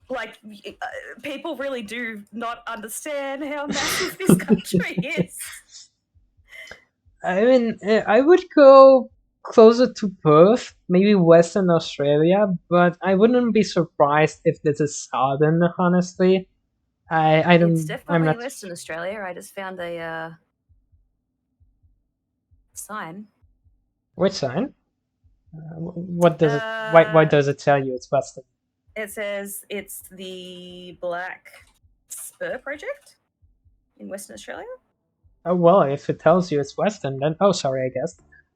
Like, people really do not understand how massive this country is. I mean, I would go closer to Perth, maybe Western Australia, but I wouldn't be surprised if this is Southern, honestly. It's I'm definitely not. Western Australia. I just found a sign. Which sign? What does it? Why does it tell you it's Western? It says it's the Black Spur Project in Western Australia. Oh well, if it tells you it's Western, then oh sorry,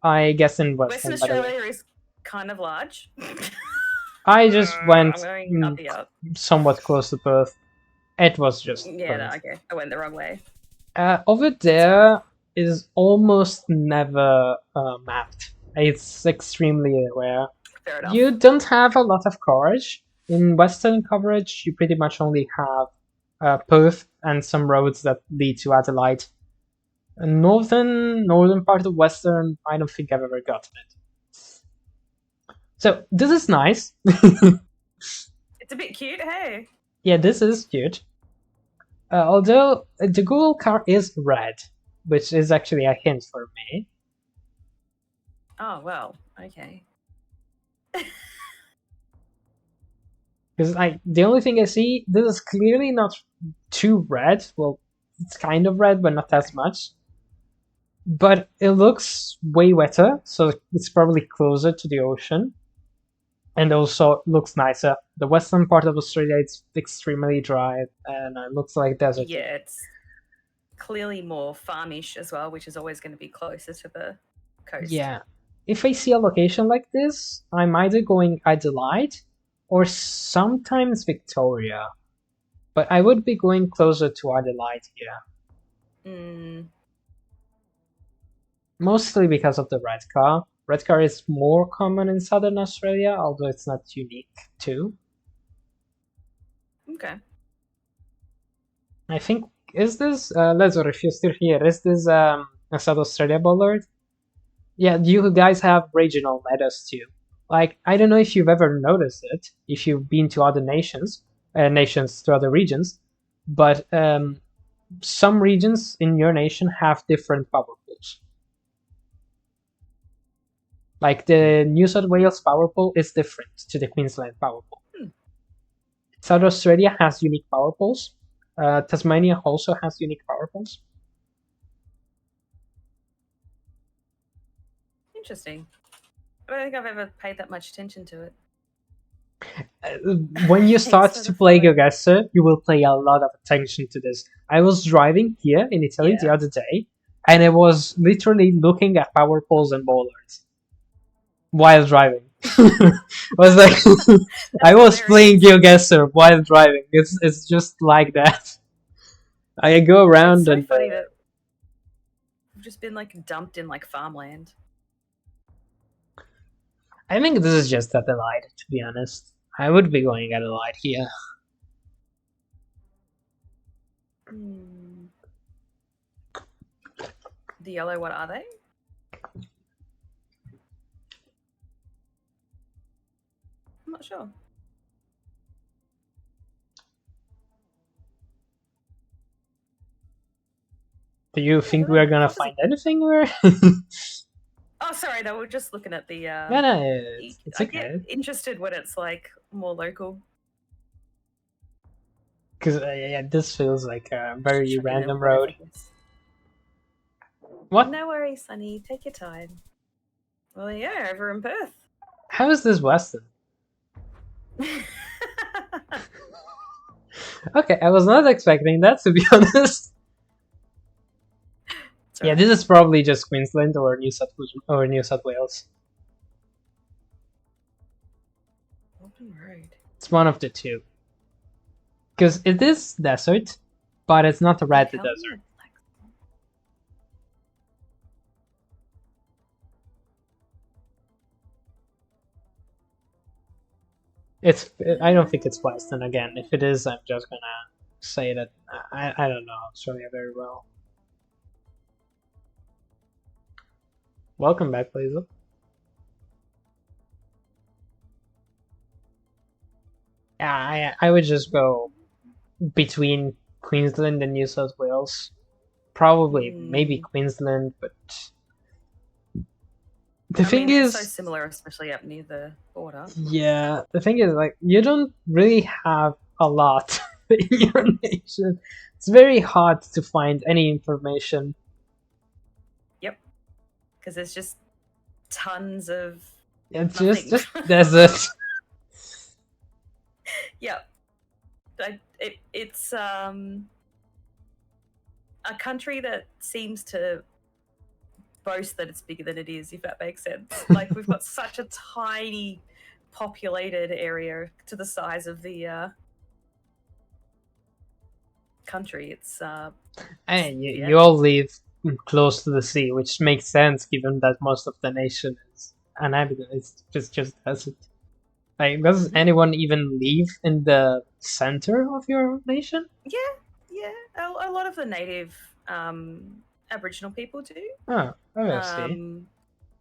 I guess in Western Western. By the way, Australia is kind of large. I just I'm went going up the up. somewhat close to Perth. It was just Yeah, no, Perth. okay. I went the wrong way. Over there is almost never mapped. It's extremely rare. Fair enough. You don't have a lot of coverage. In Western coverage, you pretty much only have Perth and some roads that lead to Adelaide. Northern part of Western, I don't think I've ever gotten it. So this is nice. It's a bit cute, hey? Yeah, this is cute. Although the Google car is red, which is actually a hint for me. Oh, well, okay. Because the only thing I see, this is clearly not too red. Well, it's kind of red, but not as much. But it looks way wetter, so it's probably closer to the ocean. And also looks nicer. The western part of Australia it's extremely dry and it looks like desert. Yeah, it's clearly more farmish as well, which is always going to be closer to the coast. Yeah. If I see a location like this, I'm either going Adelaide or sometimes Victoria. But I would be going closer to Adelaide here. Mm. Mostly because of the red car. Red car is more common in southern Australia, although it's not unique too. Okay. I think, is this, Lesor, if you're still here, is this a South Australia bollard? Yeah, you guys have regional meadows too. Like, I don't know if you've ever noticed it, if you've been to other nations to other regions, but some regions in your nation have different power pools. Like the New South Wales power pool is different to the Queensland power pool. South Australia has unique power pools. Tasmania also has unique power pools. Interesting. I don't think I've ever paid that much attention to it. When you start to play Geoguessr, you will pay a lot of attention to this. I was driving here in Italy the other day, and I was literally looking at power poles and bollards while driving. was like I was playing Geoguessr while driving. It's just like that. I go around It's so and funny that we've just been like dumped in like farmland. I think this is just Adelaide, to be honest. I would be going Adelaide here. The yellow, what are they? I'm not sure. Do you think we're gonna find anything? Or Oh, sorry, no, we're just looking at the. No, it's I get okay. interested when it's like more local. Because yeah, this feels like a very Show you random whatever road. this. What? No worries, Sunny. Take your time. Well, yeah, over in Perth. How is this Western? Okay, I was not expecting that, to be honest. Yeah, Right. this is probably just Queensland or New South Wales. Open road. It's one of the two. Because it is desert, but it's not a red desert. I don't think it's Western again. If it is, I'm just gonna say that I don't know Australia very well. Welcome back, Blazer. Yeah, I would just go between Queensland and New South Wales. Probably, maybe Queensland, but the thing they're is, so similar, especially up near the border. yeah, the thing is, like, you don't really have a lot in your nation. It's very hard to find any information. Yep, because there's just tons of. It's nothing. just desert. Yep, it's a country that seems to boast that it's bigger than it is, if that makes sense. Like, we've got such a tiny populated area to the size of the country. It's And you all live close to the sea, which makes sense given that most of the nation is uninhabited. It's just desert. Like, does anyone even live in the center of your nation? Yeah. A lot of the native Aboriginal people do. Oh, I see. And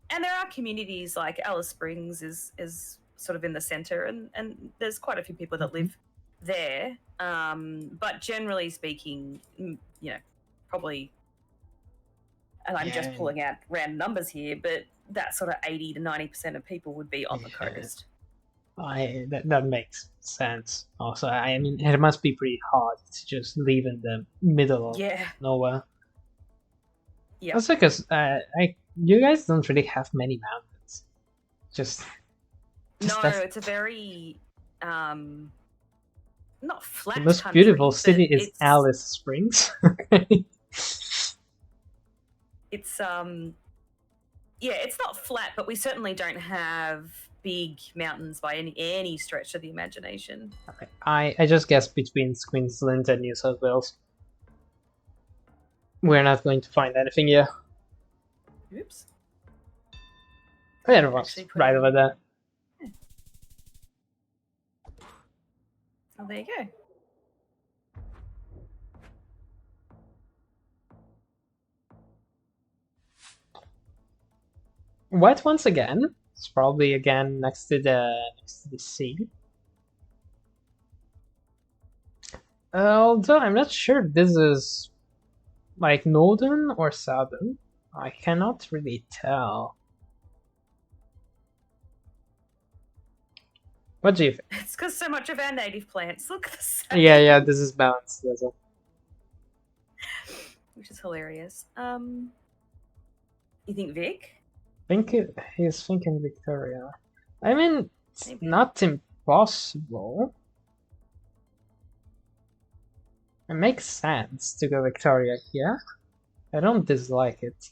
there are communities like Alice Springs is sort of in the center, and there's quite a few people that live there. But generally speaking, probably, and I'm just pulling out random numbers here, but that sort of 80 to 90% of people would be on the coast. That makes sense. Also, I mean, it must be pretty hard to just live in the middle of nowhere. Yeah. Also, because you guys don't really have many mountains. Just no, it's a very not flat. The most country, beautiful city is Alice Springs. It's it's not flat, but we certainly don't have big mountains by any stretch of the imagination. Okay. I just guessed between Queensland and New South Wales. We're not going to find anything here. Oops. Oh, yeah, it was right over there. Oh, there you go. What once again? It's probably again next to the sea. Although I'm not sure if this is like northern or southern. I cannot really tell. What do you think? It's because so much of our native plants look the same. Yeah, this is balanced. Which is hilarious. You think Vic? He's thinking Victoria. I mean, it's not impossible. It makes sense to go Victoria here. I don't dislike it.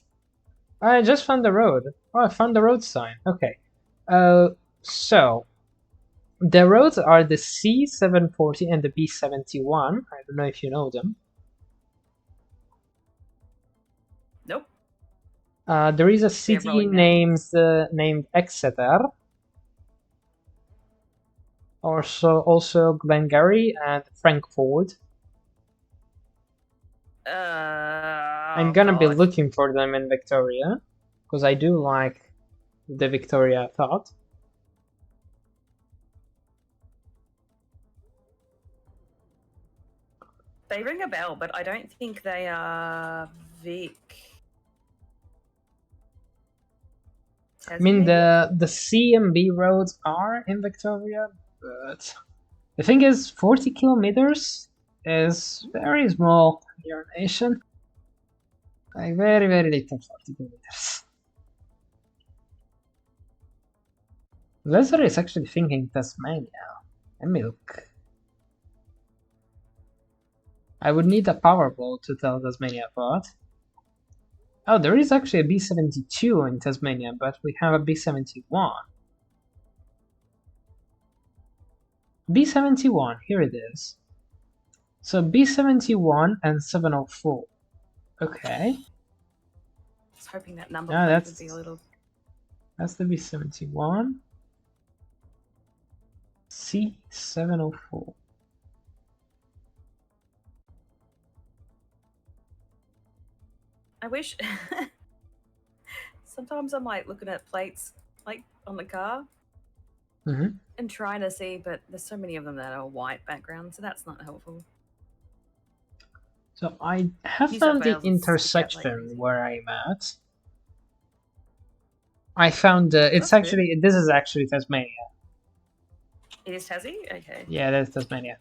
I just found the road. Oh, I found the road sign. Okay. So the roads are the C740 and the B71. I don't know if you know them. Nope. There is a city named Exeter. Also Glengarry and Frankfurt. I'm gonna be looking for them in Victoria, because I do like the Victoria thought. They ring a bell, but I don't think they are Vic. I mean, the C and B roads are in Victoria, but the thing is, 40 kilometers is very small in your nation. Like, very, very little 40 kilometers. Lesser is actually thinking Tasmania. Let me look. I would need a Powerball to tell Tasmania apart. Oh, there is actually a B-72 in Tasmania, but we have a B-71. B-71, here it is. So B-71 and 704. Okay. I was hoping that number plate would be a little... That's the B-71. C704. I wish... Sometimes I'm like looking at plates like on the car and trying to see, but there's so many of them that are white background, so that's not helpful. So I have found the intersection where I'm at. I found it's actually good. This is actually Tasmania. It is Tassie? Okay. Yeah, that's Tasmania.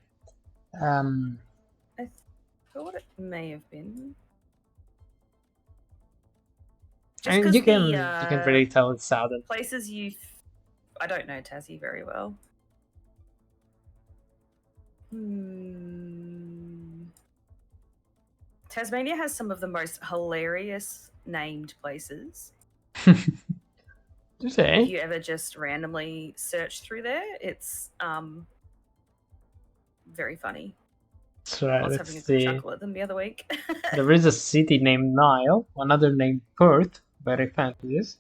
I thought it may have been. And you can really tell it's southern. Places I don't know Tassie very well. Tasmania has some of the most hilarious named places. If you ever just randomly search through there, it's very funny. That's right. I was having a good chuckle at them the other week. There is a city named Nile, another named Perth, very fancy this.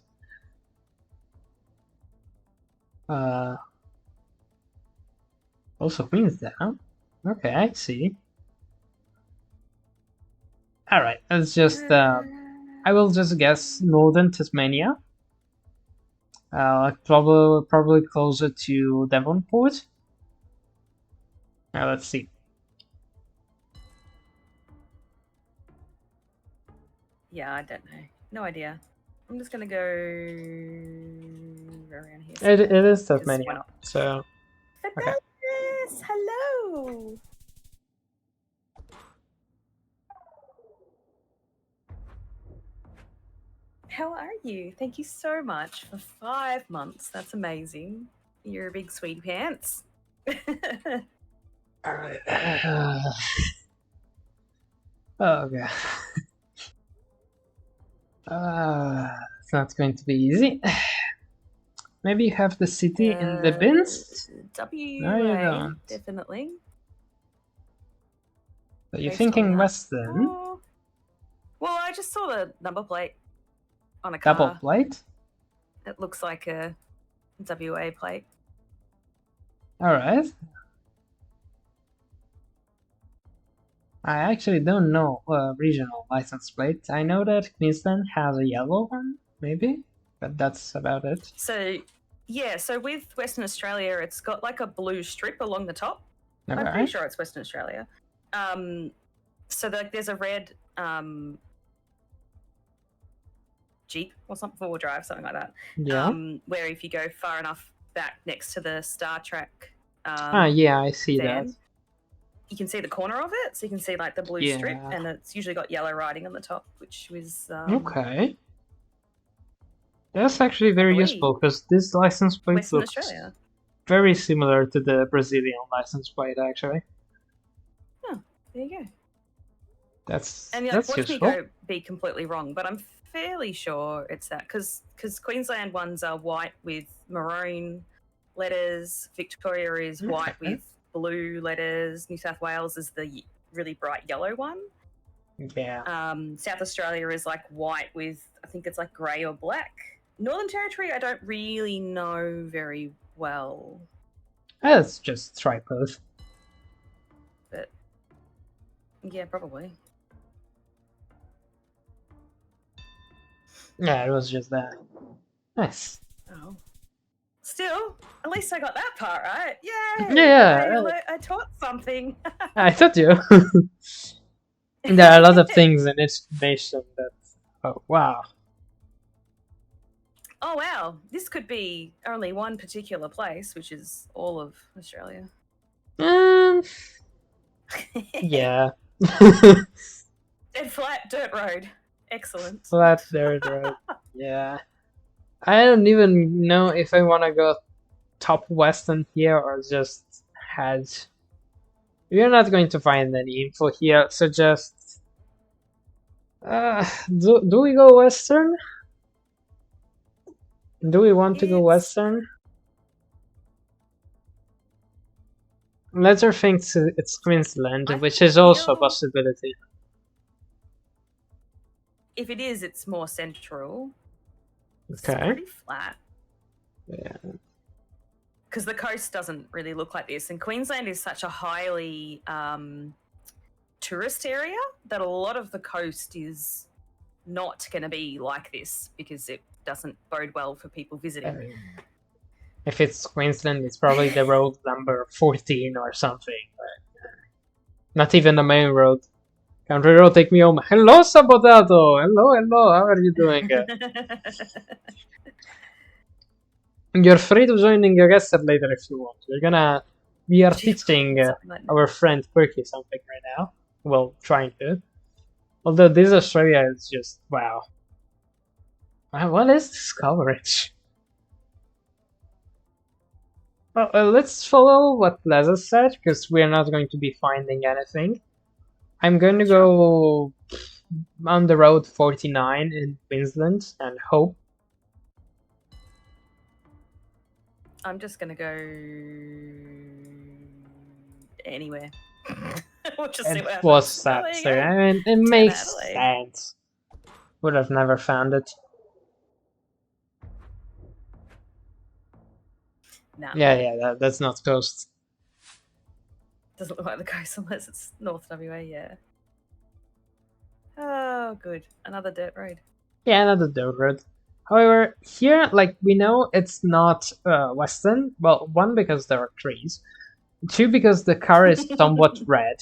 Also Queenstown. Okay, I see. Alright, let's just I will just guess northern Tasmania. Probably closer to Devonport. Now let's see. Yeah, I don't know. No idea. I'm just gonna go around here. It is Tasmania. So. Okay. Hello. How are you? Thank you so much for 5 months. That's amazing. You're a big sweetie pants. Alright. Oh god. It's not going to be easy. Maybe you have the city in the bins? WA, no, you don't. Definitely. But you're thinking Western? Oh. Well, I just saw the number plate on a car. Double plate? It looks like a WA plate. Alright. I actually don't know regional license plate. I know that Queensland has a yellow one, maybe, but that's about it. So, yeah, so with Western Australia, it's got like a blue strip along the top. All I'm right. pretty sure it's Western Australia. So there's a red Jeep or something, 4-wheel drive, something like that. Yeah. Where if you go far enough back next to the Star Trek yeah, I see van, that. you can see the corner of it, so you can see like the blue strip, and it's usually got yellow writing on the top, which was okay. That's actually very useful because this license plate Western looks Australia. very similar to the Brazilian license plate, actually. Oh, there you go. That's and that's watch useful. me go be completely wrong, but I'm fairly sure it's that because Queensland ones are white with maroon letters, Victoria is white with blue letters, New South Wales is the really bright yellow one. Yeah. South Australia is like white with, I think it's like grey or black. Northern Territory, I don't really know very well. Let's just try both. But yeah, probably. Yeah, it was just that. Nice. Oh. Still, at least I got that part right. Yay! Yeah. I taught something. I told you. There are a lot of things in this nation that. Oh, wow. Oh wow, this could be only one particular place, which is all of Australia. Yeah. Dead flat dirt road. Excellent. Flat dirt road. Yeah. I don't even know if I want to go top western here or just head. We're not going to find any info here, so just do we go western? Do we want to go western? Letter thinks it's Queensland, which is also a possibility. If it is, it's more central. Okay. It's pretty flat. Yeah. Because the coast doesn't really look like this, and Queensland is such a highly tourist area that a lot of the coast is not going to be like this because it doesn't bode well for people visiting. If it's Queensland, it's probably the road number 14 or something. But not even the main road. Country road, take me home. Hello, Sabotato! Hello, hello, how are you doing? You're free to joining Geoguessr later if you want. We are teaching our friend Perky something right now. Well, trying to. Although this Australia is just, wow. What is this coverage? Well, let's follow what Leza said, because we're not going to be finding anything. I'm going to go on the road 49 in Queensland and hope. I'm just going to go anywhere. We'll just see what happens. Was that? So, I mean, it makes sense. Would have never found it. No. Yeah, that's not coast. Doesn't look like the coast unless it's North WA, yeah. Oh, good. Another dirt road. Yeah, another dirt road. However, here, like, we know it's not western. Well, one, because there are trees. Two, because the car is somewhat red,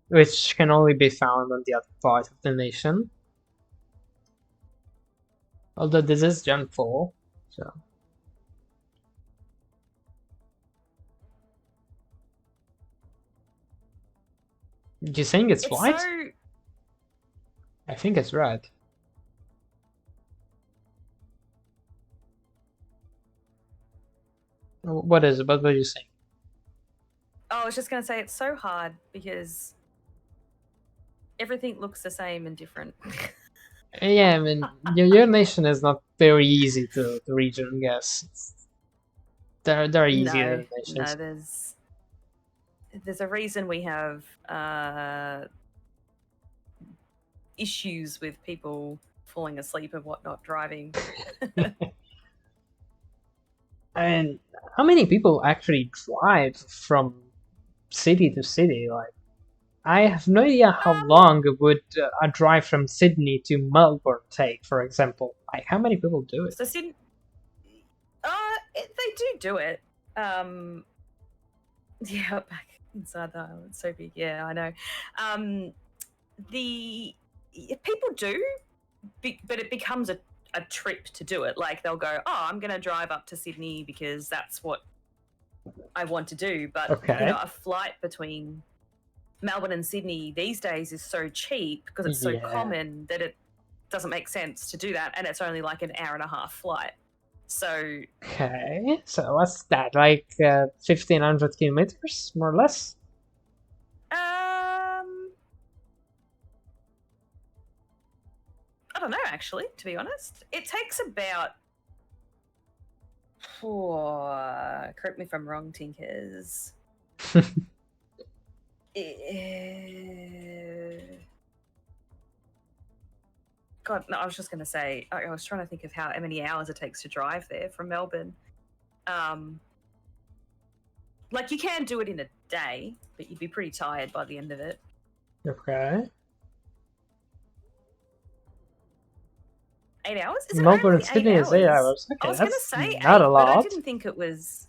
which can only be found on the other part of the nation. Although this is Gen 4, so... Do you think it's white? I think it's red. What is it? What were you saying? Oh, I was just going to say it's so hard because everything looks the same and different. Yeah, I mean, your nation is not very easy to region guess. There are easier nations. No, there's a reason we have issues with people falling asleep and whatnot driving. And how many people actually drive from city to city? Like, I have no idea how long would a drive from Sydney to Melbourne take, for example. Like, how many people do it? So Sydney, they do it. Yeah, back inside the island, it's so big. Yeah, I know. The people do, but it becomes a trip to do it. Like they'll go, oh, I'm going to drive up to Sydney because that's what I want to do. But you know, a flight between Melbourne and Sydney these days is so cheap because it's so common that it doesn't make sense to do that, and it's only like an hour and a half flight. So okay, so what's that, like 1,500 kilometers, more or less? I don't know, actually, to be honest. It takes about... correct me if I'm wrong, Tinkers. God, no, I was just going to say, I was trying to think of how many hours it takes to drive there from Melbourne. Like, you can do it in a day, but you'd be pretty tired by the end of it. Okay. 8 hours? Is Melbourne and Sydney is 8 hours. Okay, I was going to say not 8, a lot. but I didn't think it was...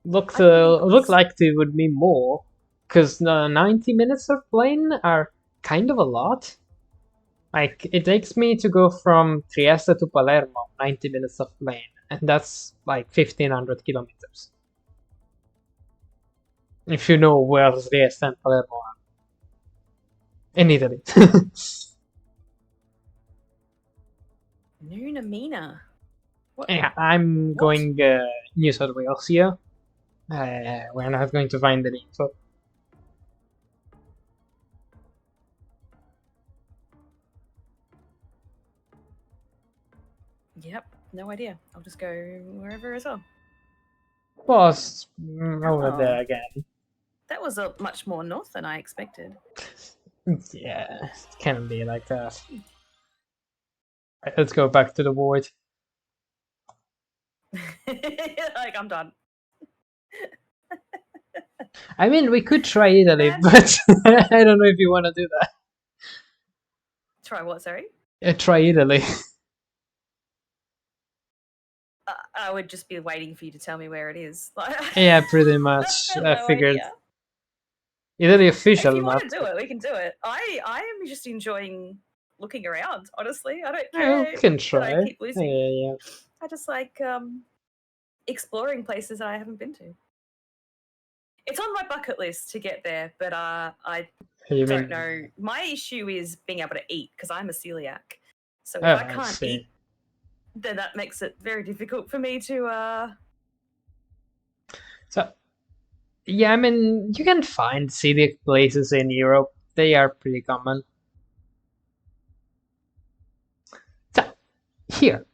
Looked like it would be more, because 90 minutes of plane are kind of a lot. Like, it takes me to go from Trieste to Palermo, 90 minutes of plane, and that's like 1500 kilometers. If you know where Trieste and Palermo are. In Italy. Nunamina. What? Yeah, I'm going New South Wales here. We're not going to find the info. Yep, no idea. I'll just go wherever as well. Was over Oh. there again. That was much more north than I expected. Yeah, it can be like that. Right, let's go back to the void. Like, I'm done. I mean, we could try Italy, That's- but I don't know if you want to do that. Try what, sorry? Try Italy. I would just be waiting for you to tell me where it is. Yeah, pretty much. I have I no figured. idea. Italy If official you map. want to do it, we can do it. I am just enjoying looking around, honestly. I don't Yeah, care we can that try. I keep Yeah, losing. yeah. I just like exploring places that I haven't been to. It's on my bucket list to get there, but I You don't mean? know. My issue is being able to eat because I'm a celiac. So if Oh, I can't see. eat, then that makes it very difficult for me to So, yeah, I mean, you can find scenic places in Europe. They are pretty common. So, here,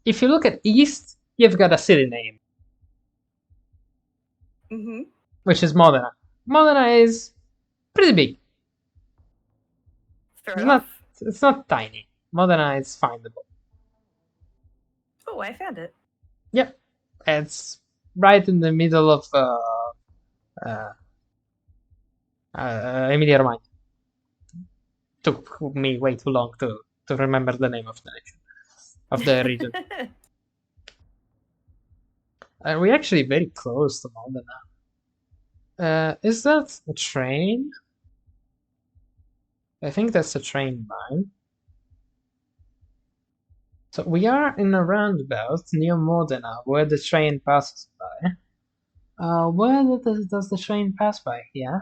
if you look at east, you've got a city name, which is Modena. Modena is pretty big. Fair enough. It's not tiny. Modena is findable. Oh, I found it. Yep, it's right in the middle of Emilia Romagna. Took me way too long to remember the name of the nation, of the region. We're actually very close to Modena. Is that a train? I think that's a train line. So we are in a roundabout near Modena, where the train passes by. Where does the train pass by? Yeah.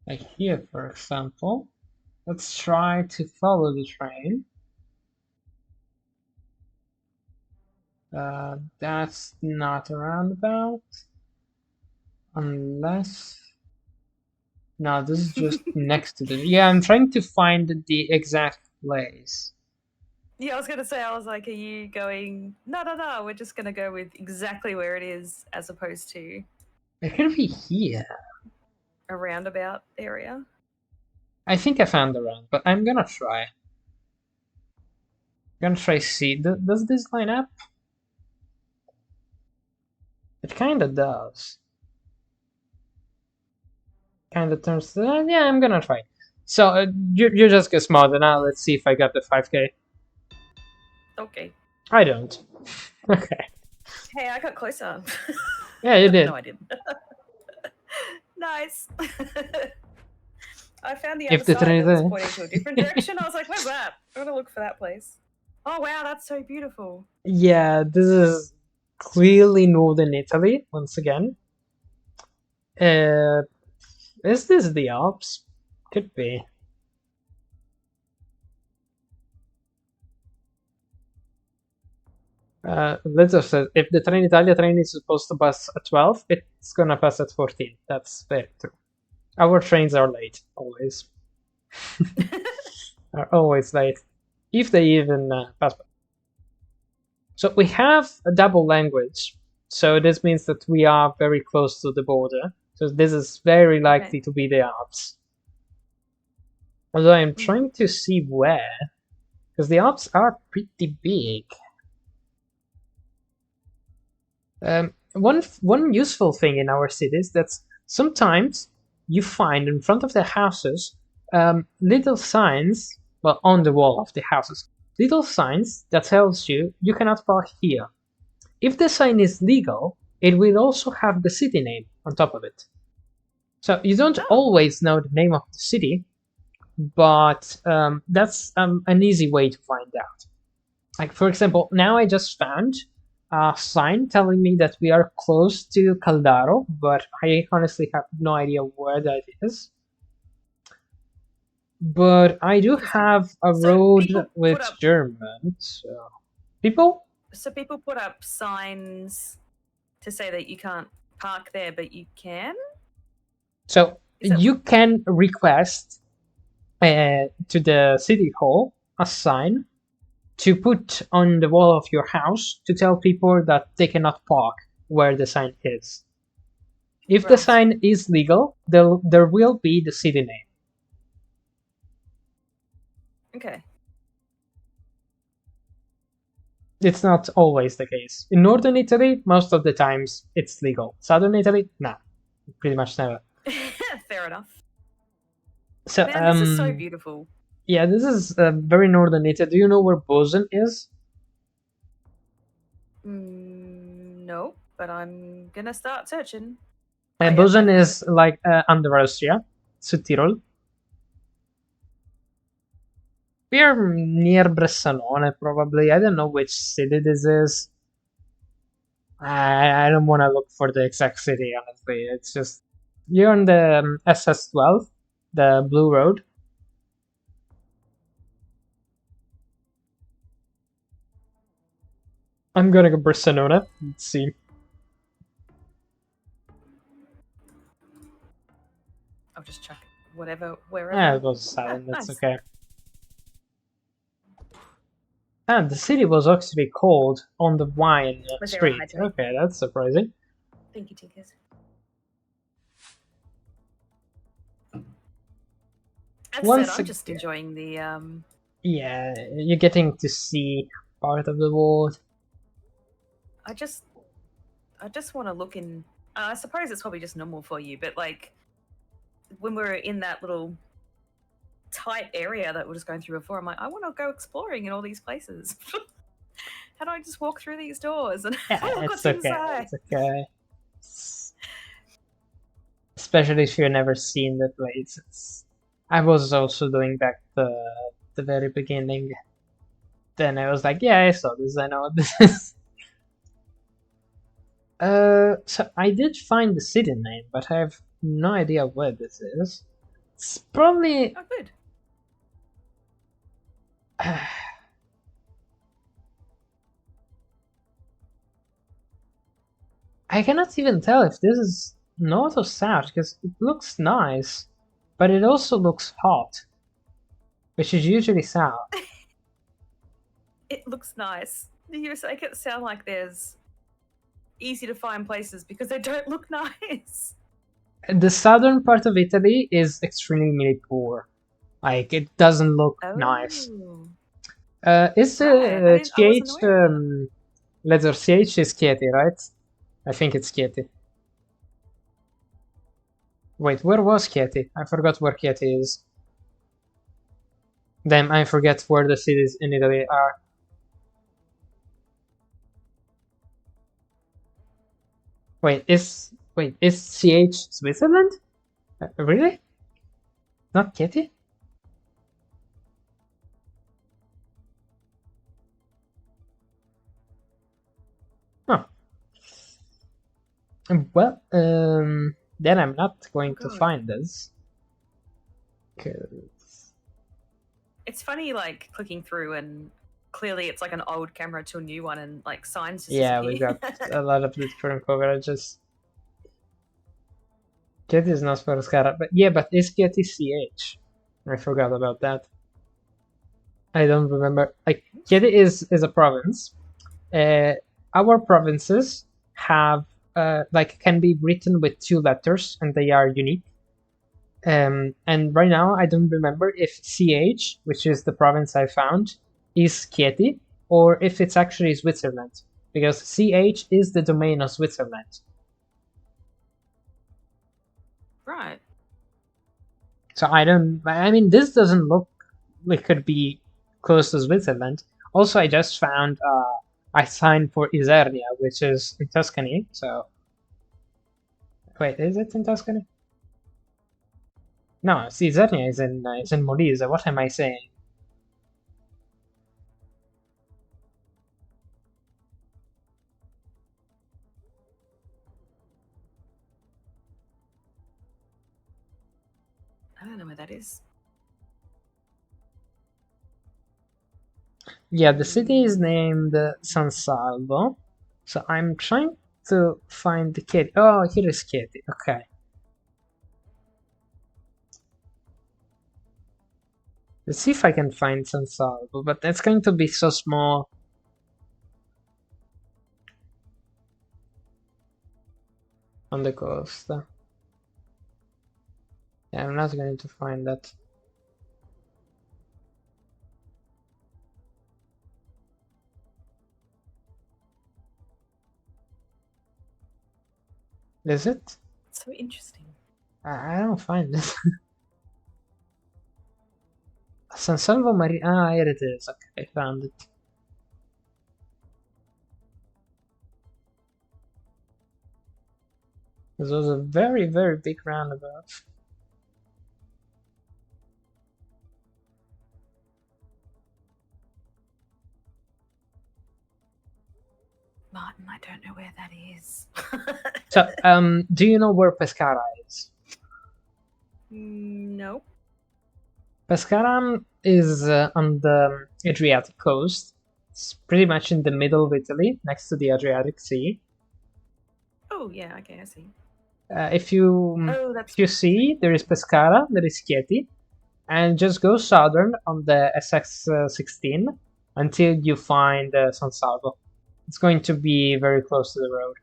Like here, for example. Let's try to follow the train. That's not a roundabout. Unless... No, this is just next to the... Yeah, I'm trying to find the exact place. Yeah, I was going to say, I was like, are you going, no, we're just going to go with exactly where it is as opposed to It could be here. a roundabout area. I think I found the round, but I'm gonna try. I'm gonna try see. Does this line up? It kinda does. Kinda turns to that. Yeah, I'm gonna try. So you just get smarter now. Let's see if I got the 5K. Okay. I don't. Okay. Hey, I got closer. Yeah, you did. No, I didn't. Nice. I found the If other the side train that was is pointing to a different direction. I was like, where's that? I'm going to look for that place. Oh, wow, that's so beautiful. Yeah, this is clearly northern Italy once again. Is this the Alps? Could be. Let's just say if the Trenitalia train is supposed to pass at 12, it's gonna pass at 14. That's very true. Our trains are late, always. Are always late, if they even pass by. So we have a double language, so this means that we are very close to the border. So this is very likely to be the Alps. Although I'm trying to see where, because the Alps are pretty big. One useful thing in our cities that's sometimes you find in front of the houses little signs, well, on the wall of the houses, little signs that tells you you cannot park here. If the sign is legal, it will also have the city name on top of it. So you don't Oh. always know the name of the city, but that's an easy way to find out. Like, for example, now I just found a sign telling me that we are close to Caldaro, but I honestly have no idea where that is. But I do Interesting. have a So road people with put up- German, so people? So people put up signs to say that you can't park there, but you can? So Is that you can request to the city hall a sign to put on the wall of your house to tell people that they cannot park where the sign is. If the Right. sign is legal, there will be the city name. Okay. It's not always the case. In northern Italy, most of the times it's legal. Southern Italy, nah, pretty much never. Fair enough. So, Man, this is so beautiful. yeah, this is very northern Italy. Do you know where Bozen is? No, but I'm gonna start searching. Bozen is like under Austria, Südtirol. We are near Bressanone, probably. I don't know which city this is. I don't want to look for the exact city, honestly. It's just you're on the SS12, the blue road. I'm gonna go Bressanone. Let's see. I'll just check wherever. It was silent. That's nice. okay. And the city was actually called on the wine street. Okay, that's surprising. Thank you, Tinkers. As said, I'm just enjoying the Yeah, you're getting to see part of the world. I just want to look in. I suppose it's probably just normal for you, but like when we're in that little tight area that we're just going through before, I'm like, I want to go exploring in all these places. How do I just walk through these doors and Yeah, look it's what's okay. inside? It's okay. Especially if you've never seen the place. I was also doing back the very beginning. Then I was like, yeah, I saw this. I know what this is. So I did find the city name, but I have no idea where this is. It's probably. Oh, good. I cannot even tell if this is north or south because it looks nice, but it also looks hot, which is usually south. It looks nice. You make it sound like there's easy to find places because they don't look nice. The southern part of Italy is extremely poor. Like, it doesn't look nice. Is CH, letter CH is Chieti, right? I think it's Chieti. Wait, where was Chieti? I forgot where Chieti is. Damn, I forget where the cities in Italy are. Wait, is CH Switzerland? Really? Not Chieti? Oh. Well, then I'm not going to find this. It's funny, like clicking through, and clearly it's like an old camera to a new one, and like signs. Yeah, we got a lot of different coverages. Chieti is not Pescara, but yeah, but is Chieti CH? I forgot about that. I don't remember. Like Chieti is a province. Our provinces have like can be written with 2 letters, and they are unique. And right now, I don't remember if CH, which is the province I found, is Chieti, or if it's actually Switzerland, because CH is the domain of Switzerland. Right. So I mean, this doesn't look like it could be close to Switzerland. Also, I just found a sign for Isernia, which is in Tuscany, so... Wait, is it in Tuscany? No, Caesarea is in Molise. What am I saying? I don't know where that is. Yeah, the city is named San Salvo. So I'm trying to find the Chieti. Oh, here is Chieti. Okay. Let's see if I can find San Salvo, but it's going to be so small. On the coast. Yeah, I'm not going to find that. Is it? So interesting. I don't find it. San Salvo Maria. Ah, here it is. Okay, I found it. This was a very, very big roundabout. Martin, I don't know where that is. So, do you know where Pescara is? No. Pescara is on the Adriatic coast. It's pretty much in the middle of Italy, next to the Adriatic Sea. Oh yeah, okay, I see. If you see, there is Pescara, there is Chieti, and just go southern on the SX16 until you find San Salvo. It's going to be very close to the road.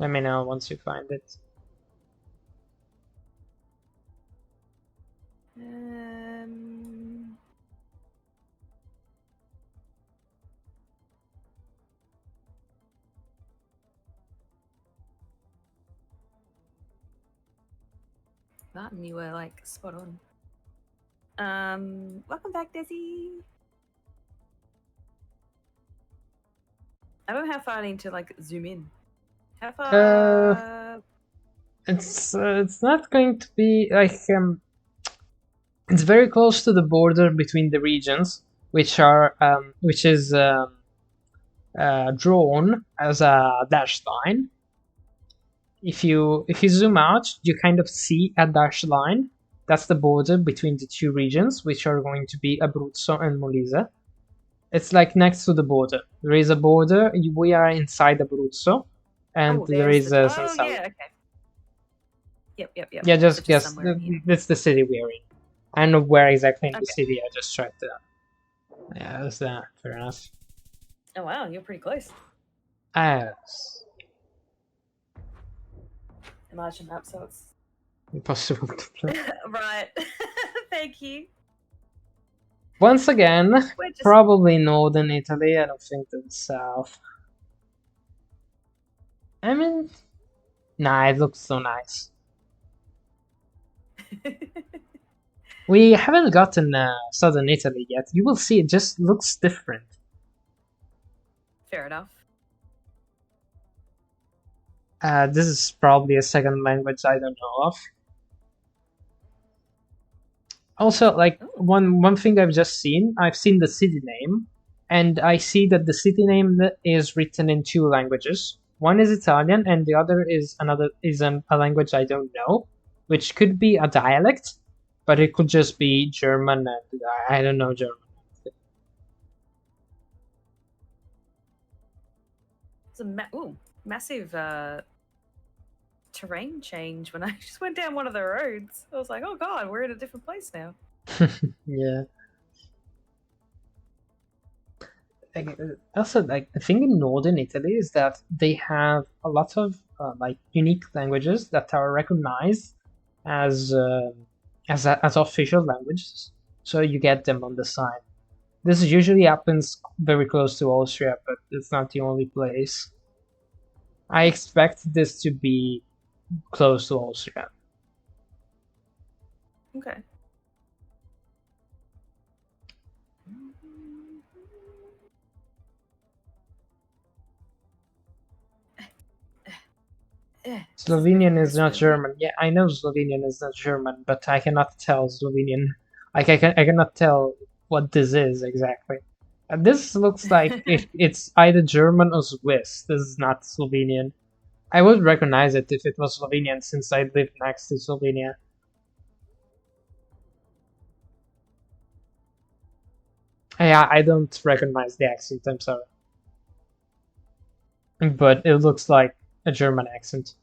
Let me know once you find it. Martin, you were like spot on. Welcome back, Desi. I don't know how far I need to like zoom in. How far? It's not going to be like it's very close to the border between the regions, which is drawn as a dashed line. If you zoom out, you kind of see a dashed line. That's the border between the two regions, which are going to be Abruzzo and Molise. It's like next to the border. There is a border. We are inside Abruzzo, and there is San Salvo. Yeah, okay. Yep. Yeah, just guess. Somewhere in here. That's the city we are in. I don't know where exactly in the city. I just checked it out. Yeah, that's that. Fair enough. Oh wow, you're pretty close. Yes. Enlarge the map so it's Impossible to play. right. Thank you. Once again, probably northern Italy. I don't think to the south. I mean, nah, it looks so nice. We haven't gotten southern Italy yet. You will see, it just looks different. Fair enough. This is probably a second language I don't know of. Also, like one thing I've seen the city name, and I see that the city name is written in two languages. One is Italian, and the other is a language I don't know, which could be a dialect, but it could just be German, and I don't know German. It's a massive terrain change when I just went down one of the roads. I was like, oh god, we're in a different place now. Yeah. Also, like the thing in northern Italy is that they have a lot of like unique languages that are recognized as official languages, so you get them on the sign. This usually happens very close to Austria, but it's not the only place. I expect this to be close to Austria. Okay. Slovenian is It's not really German. Yeah, I know Slovenian is not German, but I cannot tell Slovenian. I cannot tell what this is exactly. This looks like it's either German or Swiss. This is not Slovenian. I would recognize it if it was Slovenian, since I live next to Slovenia. Yeah, I don't recognize the accent, I'm sorry. But it looks like a German accent.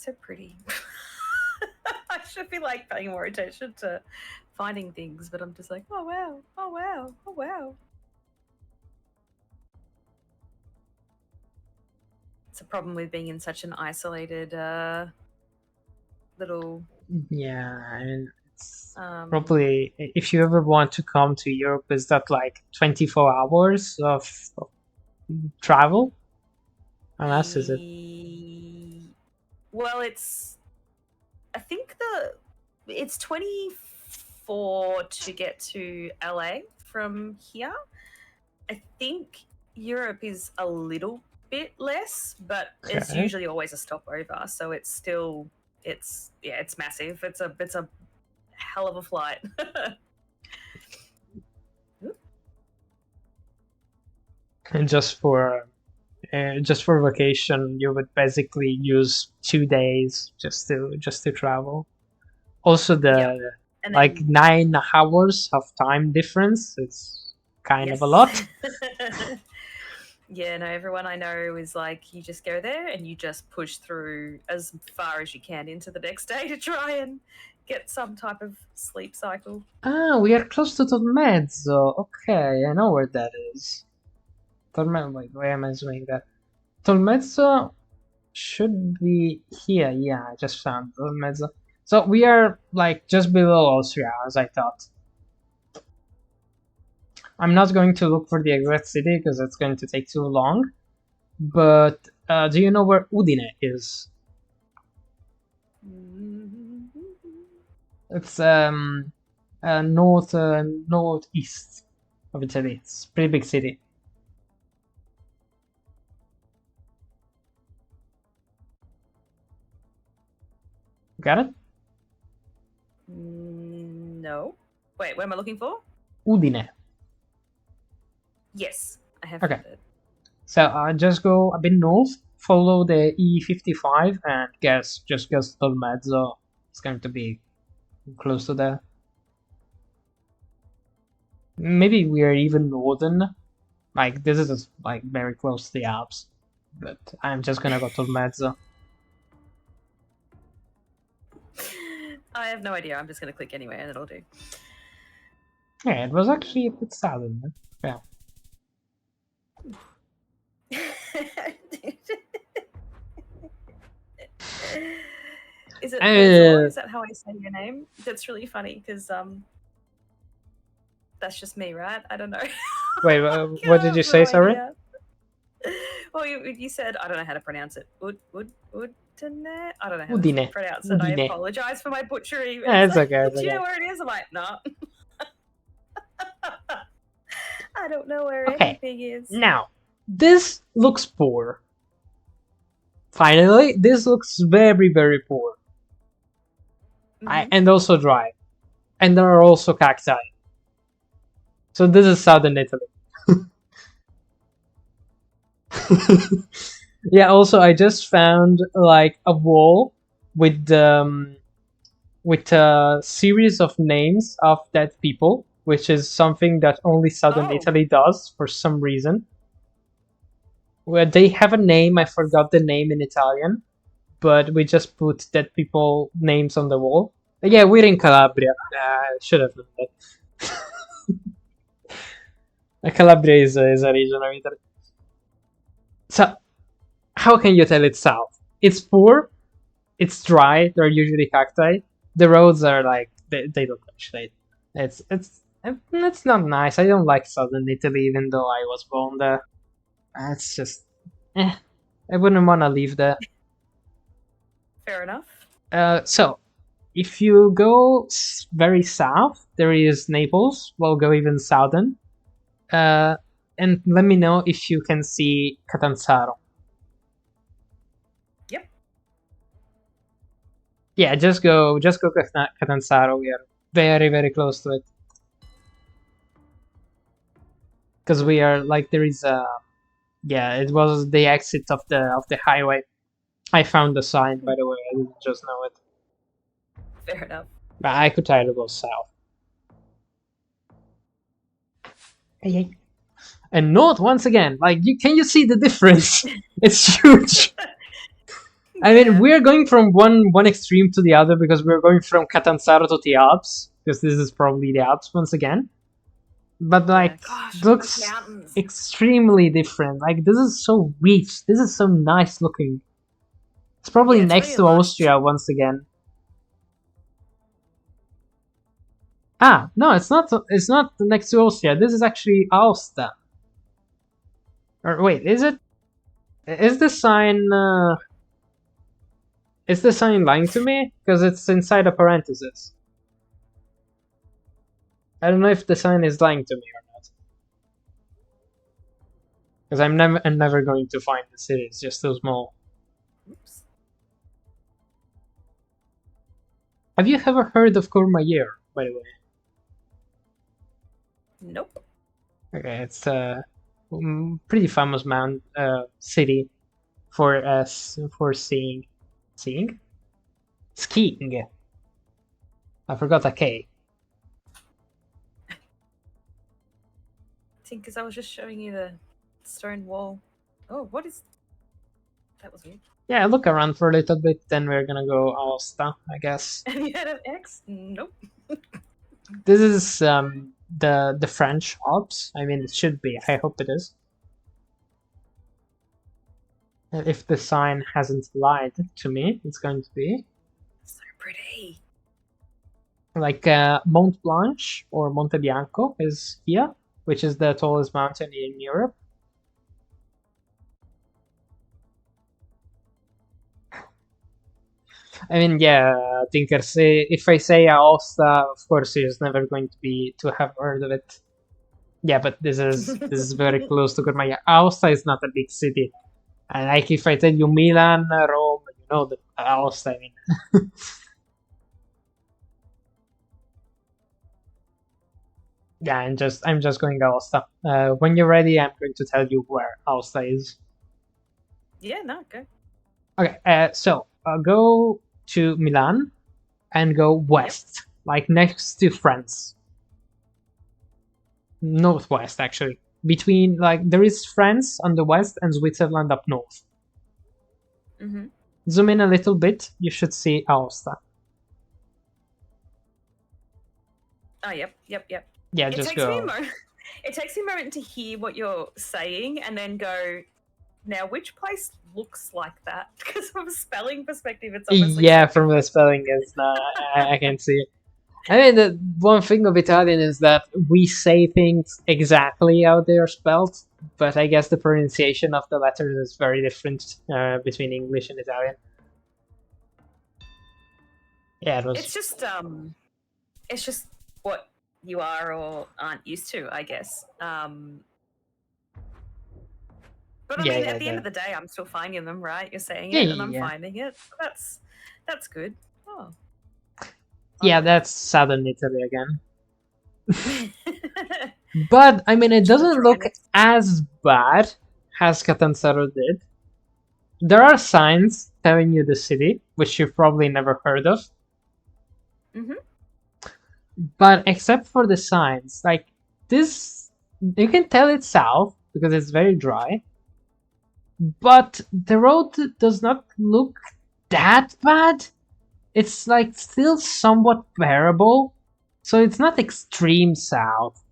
so pretty. I should be like paying more attention to finding things, but I'm just like, oh wow, oh wow, oh wow. It's a problem with being in such an isolated little. Yeah, I mean, it's probably, if you ever want to come to Europe, is that like 24 hours of travel? How else is it? Well, I think it's 24 to get to LA from here. I think Europe is a little bit less, but it's Okay. usually always a stopover. So it's still it's massive. It's a hell of a flight. And just for vacation, you would basically use 2 days just to travel. Also, the And like then, 9 hours of time difference. It's kind of a lot. Yeah, no, everyone I know is like, you just go there and you just push through as far as you can into the next day to try and get some type of sleep cycle. Ah, we are close to Tolmezzo. Okay, I know where that is. Tolmezzo, wait, why am I doing that? Tolmezzo should be here. Yeah, I just found Tolmezzo. So we are like just below Austria, as I thought. I'm not going to look for the exact city because it's going to take too long. But do you know where Udine is? It's northeast of Italy. It's a pretty big city. Got it? No. Wait, what am I looking for? Udine. Yes, I have. Okay. So just go a bit north, follow the E55, and just guess Tolmezzo. It's going to be close to there. Maybe we are even northern. Like this is like very close to the Alps. But I'm just gonna go Tolmezzo. I have no idea. I'm just going to click anywhere and it'll do. Yeah, it was actually a bit southern. Yeah. Is it Is that how I say your name? That's really funny because that's just me, right? I don't know. Wait, what did you say? Sorry. Well, you said, I don't know how to pronounce it. Udine? I don't know how Udine. to pronounce it. Udine. I apologize for my butchery. Yeah, it's okay. Do you know where it is? I'm like, no. I don't know where anything is. Now, this looks poor. Finally, this looks very, very poor. And also dry. And there are also cacti. So this is southern Italy. Yeah, also I just found like a wall with a series of names of dead people, which is something that only southern Italy does for some reason. Where they have a name, I forgot the name in Italian, but we just put dead people names on the wall. Yeah, we're in Calabria. I should have known that. Calabria is a region of Italy. So, how can you tell it's south? It's poor, it's dry, there are usually cacti. The roads are like, they look like shit. It's not nice. I don't like southern Italy, even though I was born there. It's just, I wouldn't want to live there. Fair enough. So, if you go very south, there is Naples. We'll go even southern. and let me know if you can see Catanzaro. Yep. Yeah, just go Catanzaro. We are very, very close to it. Because we are like there is a yeah, it was the exit of the highway. I found the sign, by the way. I didn't just know it. Fair enough. But I could try to go south. Hey. And north once again. Like, can you see the difference? It's huge. I mean, we're going from one extreme to the other because we're going from Catanzaro to the Alps, because this is probably the Alps once again. But like, looks extremely different. Like, this is so rich. This is so nice looking. It's probably next to Austria once again. Ah, no, it's not. It's not next to Austria. This is actually Aosta. Or wait, is it? Is the sign? Is the sign lying to me? Because it's inside a parenthesis. I don't know if the sign is lying to me or not. Because I'm never going to find the city. It's just so small. Oops. Have you ever heard of Courmayeur, by the way? Nope. Okay, it's a pretty famous city for skiing. I forgot a K. I think because I was just showing you the stone wall. Oh, what is... That was weird. Yeah, look around for a little bit, then we're gonna go Aosta, I guess. And you had an X? Nope. This is the French Alps. I mean, it should be. I hope it is. If the sign hasn't lied to me, it's going to be. So pretty. Like Mont Blanc or Monte Bianco is here, which is the tallest mountain in Europe. I mean, yeah, Tinker. If I say Aosta, of course, he's never going to have heard of it. Yeah, but this is very close to Courmayeur. Aosta is not a big city. And like if I tell you Milan, Rome, you know the Aosta. I mean. Yeah, I'm just going Aosta. When you're ready, I'm going to tell you where Aosta is. Yeah, no, go. Okay, so go to Milan and go west, like next to France. Northwest, actually. Between, like, there is France on the west and Switzerland up north. Mm-hmm. Zoom in a little bit, you should see Aosta. Oh, yep. Yeah, just go. It takes me a moment to hear what you're saying and then go, now which place looks like that? Because from a spelling perspective, it's almost like from the spelling, it's not. I can see it. I mean, the one thing of Italian is that we say things exactly how they are spelled, but I guess the pronunciation of the letters is very different between English and Italian. Yeah, it was. It's just what you are or aren't used to, I guess. But I mean, at the end of the day, I'm still finding them, right? You're saying it, and I'm finding it. That's good. Oh. Yeah, that's southern Italy again. But I mean, it doesn't look as bad as Catanzaro did. There are signs telling you the city, which you've probably never heard of. Mm-hmm. But except for the signs, like this, you can tell it's south because it's very dry. But the road does not look that bad. It's like still somewhat bearable, so it's not extreme south.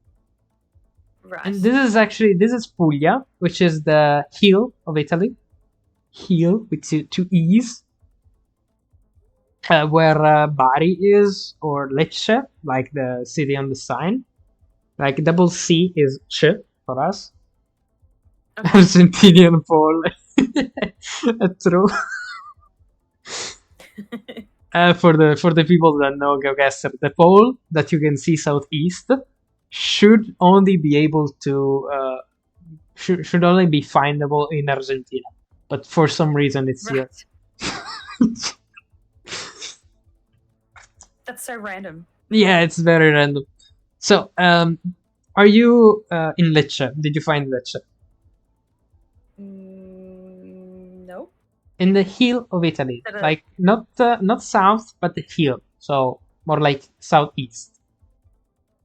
Right. And this is Puglia, which is the heel of Italy. Heel with two E's. Where Bari is, or Lecce, like the city on the sign. Like double C is Ch for us. Okay. Argentinian pole. True. For the people that know Geoguessr, the pole that you can see southeast should only be able to should only be findable in Argentina, but for some reason it's here. Right. That's so random. Yeah, it's very random. So, are you in Lecce? Did you find Lecce? Nope. In the hill of Italy, Is it a- like not south, but the hill. So more like southeast,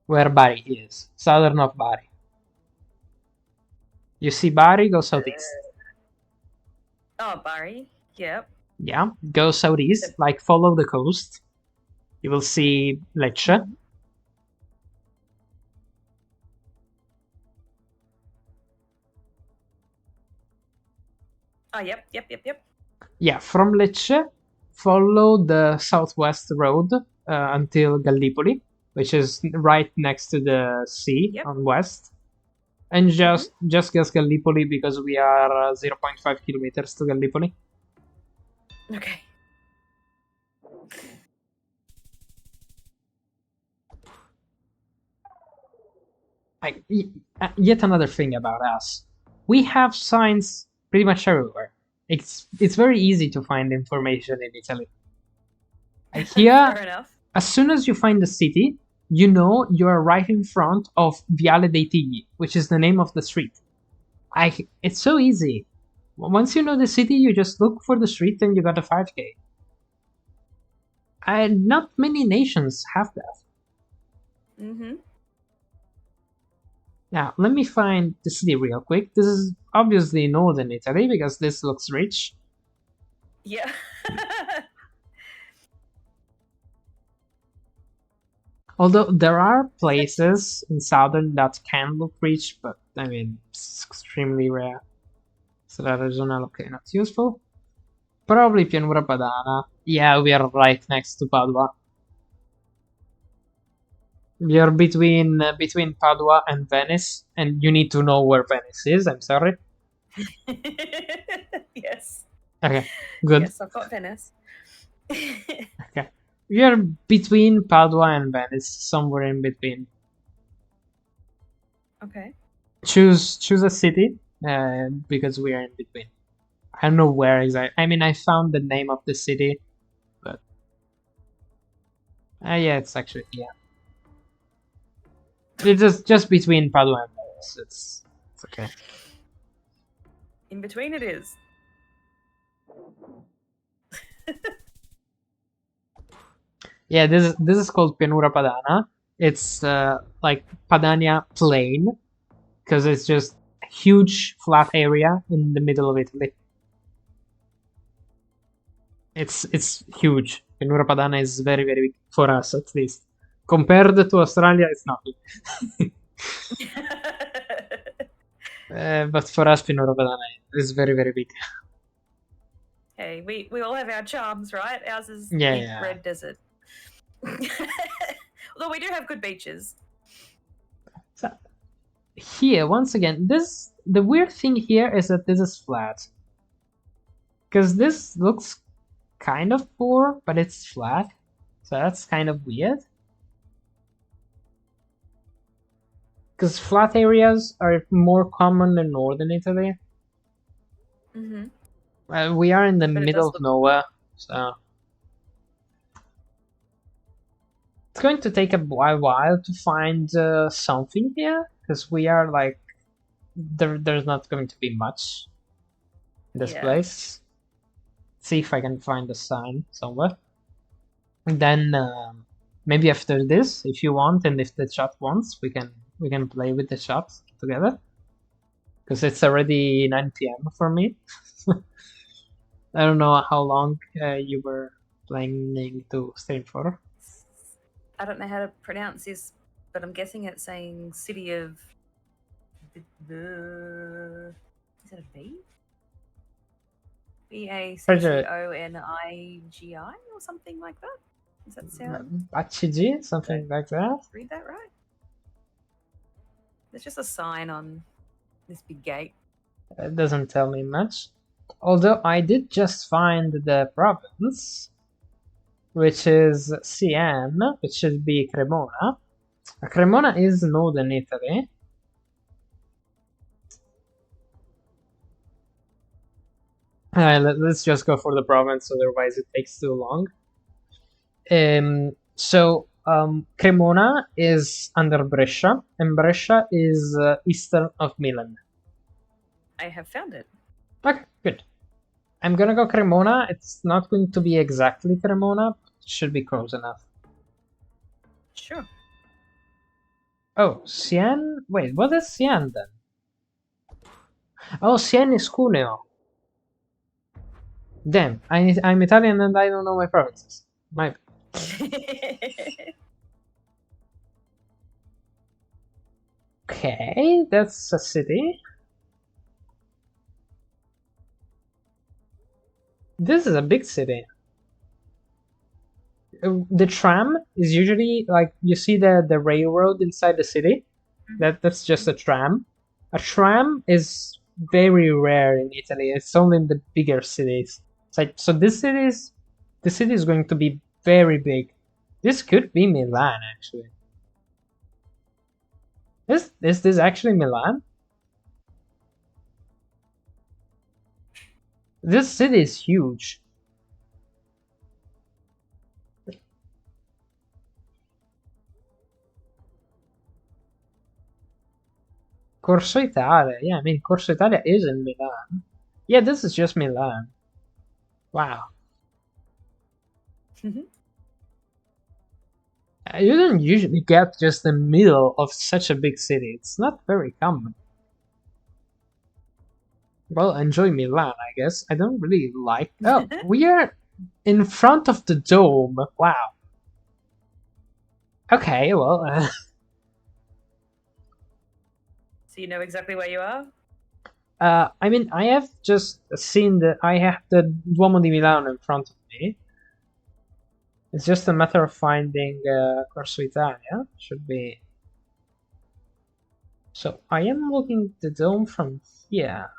where Bari is, southern of Bari. You see Bari, go southeast. Oh, Bari. Yep. Yeah, go southeast, like follow the coast. You will see Lecce. Oh, yep. Yeah, from Lecce, follow the southwest road until Gallipoli, which is right next to the sea Yep. on west. And just guess Gallipoli because we are 0.5 kilometers to Gallipoli. Okay. Yet another thing about us. We have signs pretty much everywhere. It's very easy to find information in Italy. Here, Fair enough. as soon as you find the city, you know you are right in front of Viale dei Tigli, which is the name of the street. It's so easy. Once you know the city, you just look for the street and you got a 5K. And not many nations have that. Now, let me find the city real quick. This is obviously northern Italy because this looks rich. Yeah. Although there are places in southern that can look rich, but I mean, it's extremely rare. Sarà regionale, okay, not useful. Probably Pianura Padana. Yeah, we are right next to Padua. We are between Padua and Venice, and you need to know where Venice is. I'm sorry. Yes. Okay, good. Yes, I've got Venice. Okay, we are between Padua and Venice, somewhere in between. Okay. Choose a city, because we are in between. I don't know where exactly. I mean, I found the name of the city, but yeah, it's actually it's just between Padua and Venice. It's okay. In between it is. Yeah, this is called Pianura Padana. It's like Padania Plain because it's just a huge flat area in the middle of Italy. It's huge. Pianura Padana is very big for us at least. Compared to Australia, it's nothing. But for us, Pianura Padana is very big. Hey, we all have our charms, right? Ours is Yeah. red desert. Although we do have good beaches. So here, once again, the weird thing here is that this is flat. Because this looks kind of poor, but it's flat. So that's kind of weird. Because flat areas are more common in northern Italy. We are in the middle of nowhere, so it's going to take a while to find something here, because we are like there's not going to be much in this place. Let's see if I can find a sign somewhere. And then maybe after this, if you want, and if the chat wants, we can play with the chat together. Because it's already 9 p.m. for me. I don't know how long you were planning to stream for. I don't know how to pronounce this, but I'm guessing it's saying city of the. Is it a B? BACCONIGI or something like that? Does that sound? Bachiji, something like that. Read that right? There's just a sign on this big gate. It doesn't tell me much. Although I did just find the province, which is CN, which should be Cremona. Cremona is northern Italy. Let's just go for the province, otherwise it takes too long. Cremona is under Brescia, and Brescia is eastern of Milan. I have found it. Okay, good. I'm gonna go Cremona. It's not going to be exactly Cremona, but it should be close enough. Sure. Oh, Sienne? Wait, what is Sienne then? Oh, Sienne is Cuneo. Damn, I'm Italian and I don't know my provinces. My Okay, that's a city. This is a big city. The tram is usually like you see the railroad inside the city. That's just a tram. A tram is very rare in Italy. It's only in the bigger cities. It's like, so the city is going to be very big. This could be Milan actually. Is this actually Milan? This city is huge. Corso Italia. Yeah, I mean, Corso Italia is in Milan. Yeah, this is just Milan. Wow. You don't usually get just the middle of such a big city. It's not very common. Well, enjoy Milan, I guess. I don't really like... Oh, we are in front of the dome. Wow. Okay, well... So you know exactly where you are? I mean, I have just seen I have the Duomo di Milano in front of me. It's just a matter of finding Corso Italia. Should be... So, I am looking at the dome from here.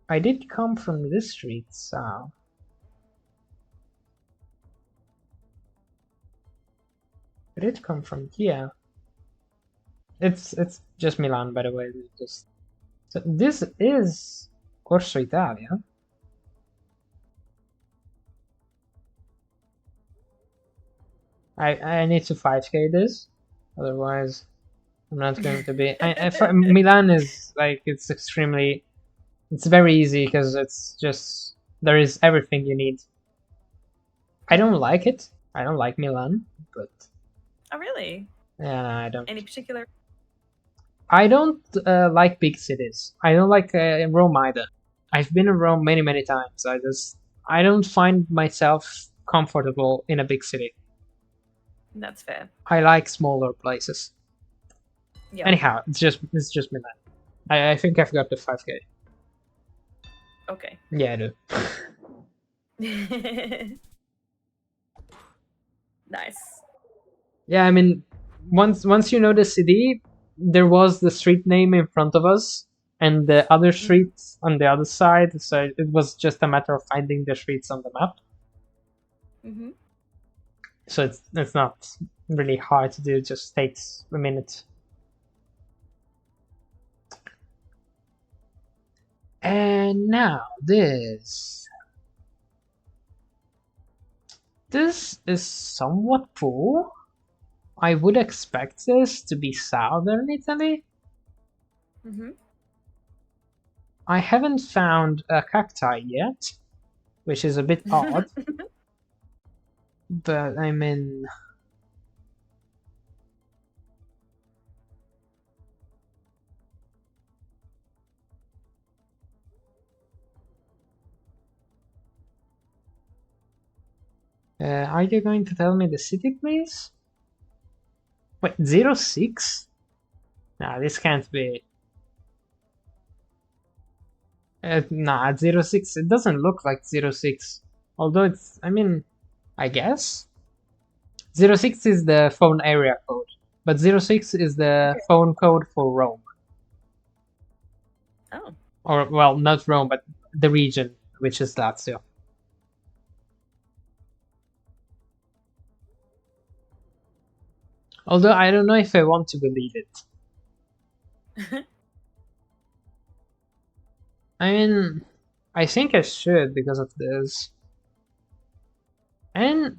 I did come from this street, so... I did come from here. It's just Milan, by the way. So this is Corso Italia. I need to 5k this, otherwise I'm not going to be. Milan is like it's very easy because it's just there is everything you need. I don't like it. I don't like Milan, but. Oh really? Yeah, no, I don't. Any particular? I don't like big cities. I don't like Rome either. I've been in Rome many times. I don't find myself comfortable in a big city. That's fair. I like smaller places. Yeah. Anyhow, it's just Milan. I think I've got the 5k. Okay. Yeah, I do. Nice. Yeah, I mean, once you know the city, there was the street name in front of us and the other streets on the other side, so it was just a matter of finding the streets on the map. So it's not really hard to do, it just takes a minute. And now this is somewhat poor. I would expect this to be southern Italy. I haven't found a cacti yet, which is a bit odd. But I mean... are you going to tell me the city, please? Wait, 06? Nah, this can't be... nah, 06, it doesn't look like 06. Although it's, I mean, I guess? 06 is the phone area code, but 06 is the phone code for Rome. Oh. Or, well, not Rome, but the region, which is Lazio. Although I don't know if I want to believe it. I mean, I think I should because of this. And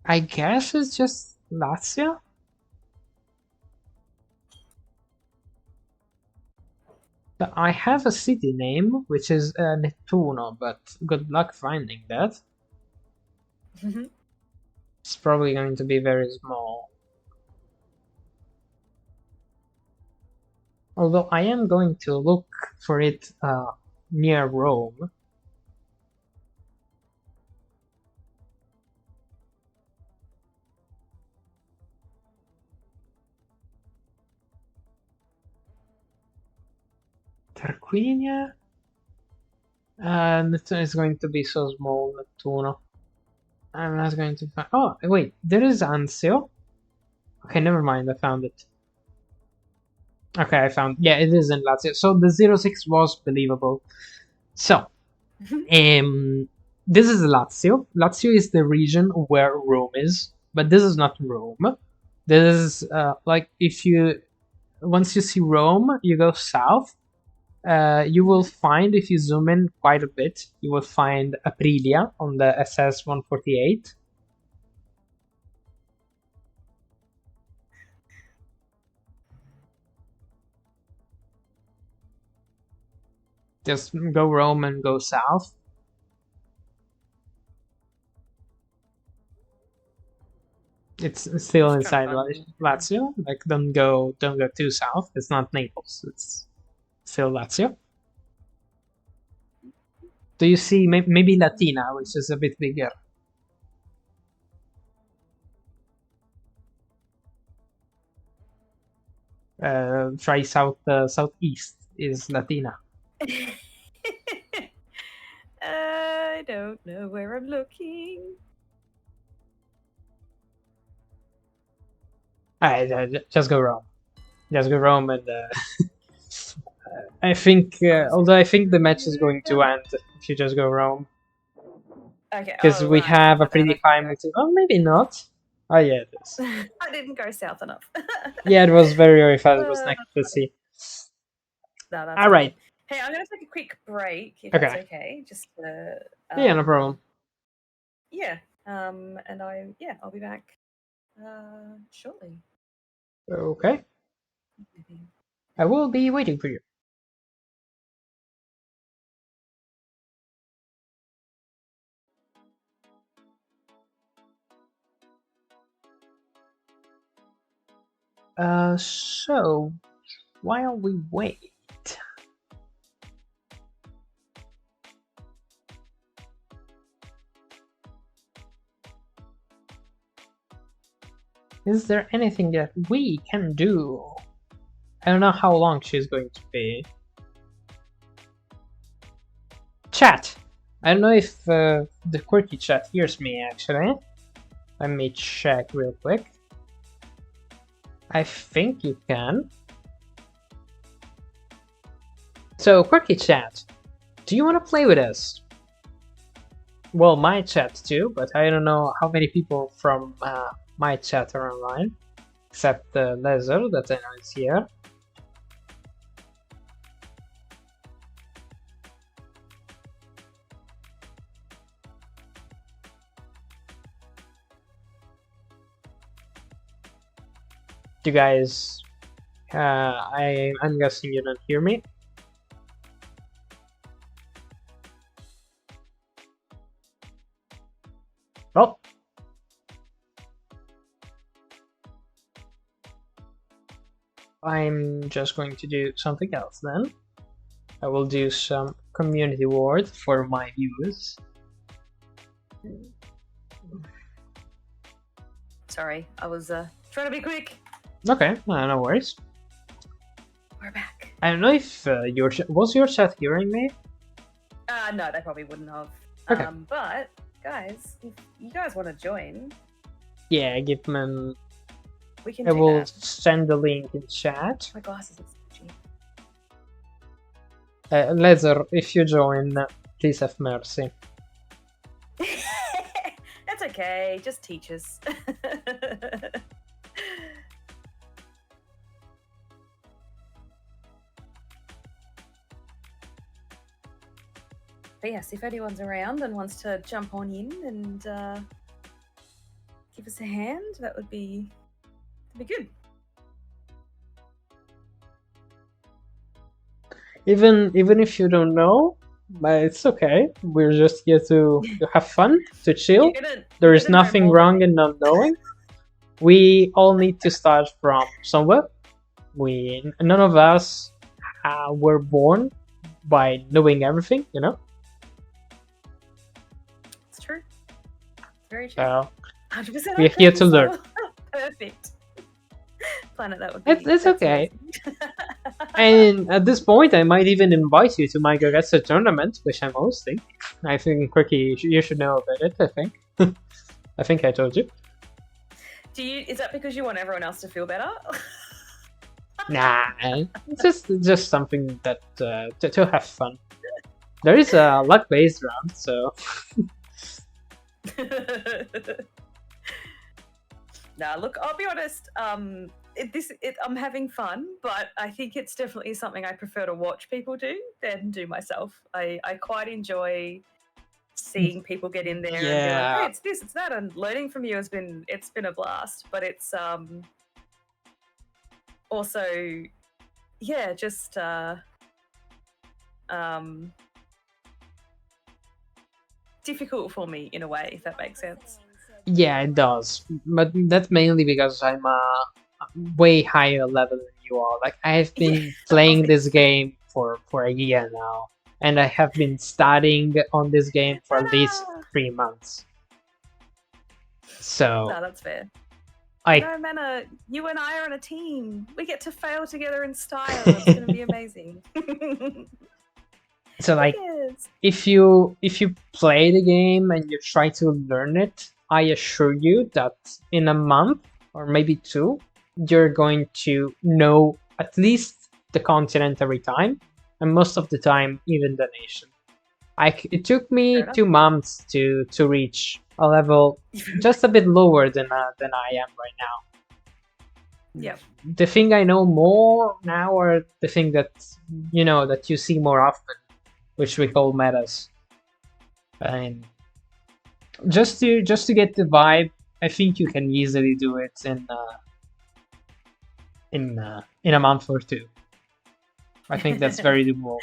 I guess it's just Lazio. But I have a city name, which is Nettuno, but good luck finding that. It's probably going to be very small. Although I am going to look for it near Rome. Tarquinia? Nettuno is going to be so small, Nettuno. I'm not going to find... Oh, wait, there is Anzio. Okay, never mind, I found it. Okay, I found... Yeah, it is in Lazio. So the 06 was believable. So, this is Lazio. Lazio is the region where Rome is, but this is not Rome. This is, like, if you... Once you see Rome, you go south. You will find, if you zoom in quite a bit, you will find Aprilia on the SS 148. Just go Rome and go south. It's still inside Lazio. Like, don't go too south. It's not Naples. It's still Lazio. Do you see maybe Latina, which is a bit bigger? Try southeast is Latina. I don't know where I'm looking. Alright, just go Rome. Just go Rome, and I think, although I think the match is going to end if you just go Rome. Okay. Because we have a pretty high multi. Oh, maybe not. Oh yeah, it is. I didn't go south enough. Yeah, it was very fast. It was next to the sea. No, that's all right. Okay. Hey, I'm gonna take a quick break if that's okay. Just yeah, no problem. Yeah. And I'll be back shortly. Okay. I will be waiting for you. So while we wait, is there anything that we can do? I don't know how long she's going to be. Chat! I don't know if the quirky chat hears me actually. Let me check real quick. I think you can. So, quirky chat, do you want to play with us? Well, my chat too, but I don't know how many people from my chat are online, except Lezer that I know is here. You guys, I'm guessing you don't hear me. Oh. I'm just going to do something else then. I will do some community ward for my viewers. Sorry, I was trying to be quick. Okay, no worries. We're back. I don't know if was your chat hearing me? No, they probably wouldn't have. Okay. But guys, if you guys want to join, yeah, give them. We can. I will send the link in chat. My glasses are smudgy. Lezer, if you join, please have mercy. That's okay. Just teach us. But yes, if anyone's around and wants to jump on in and give us a hand, that'd be good. Even if you don't know, but it's okay. We're just here to have fun, to chill. There is nothing wrong in not knowing. We all need to start from somewhere. None of us were born by knowing everything, you know. It's true. It's very true. So 100%. we're here to learn. Perfect. Planet, that would be. It's okay. And at this point, I might even invite you to my Geoguessr tournament, which I'm hosting. I think, Quirky, you should know about it. I think. I think I told you. Is that because you want everyone else to feel better? Nah, it's just something that to have fun. There is a luck-based round, so. Nah, look, I'll be honest. I'm having fun, but I think it's definitely something I prefer to watch people do than do myself. I quite enjoy seeing people get in there and be like, hey, it's this, it's that, and learning from you has been a blast. But it's also, yeah, just difficult for me in a way, if that makes sense. Yeah, it does, but that's mainly because I'm way higher level than you are. Like, I have been playing this game for a year now, and I have been studying on this game for at least 3 months. So no, that's fair. No, Manna, you and I are on a team. We get to fail together in style. It's going to be amazing. So, like, if you play the game and you try to learn it, I assure you that in a month or maybe 2, you're going to know at least the continent every time, and most of the time even the nation. It took me 2 months to reach a level just a bit lower than I am right now. Yeah. The thing I know more now are the thing that that you see more often, which we call metas. And just to get the vibe, I think you can easily do it in a month or 2. I think that's very doable.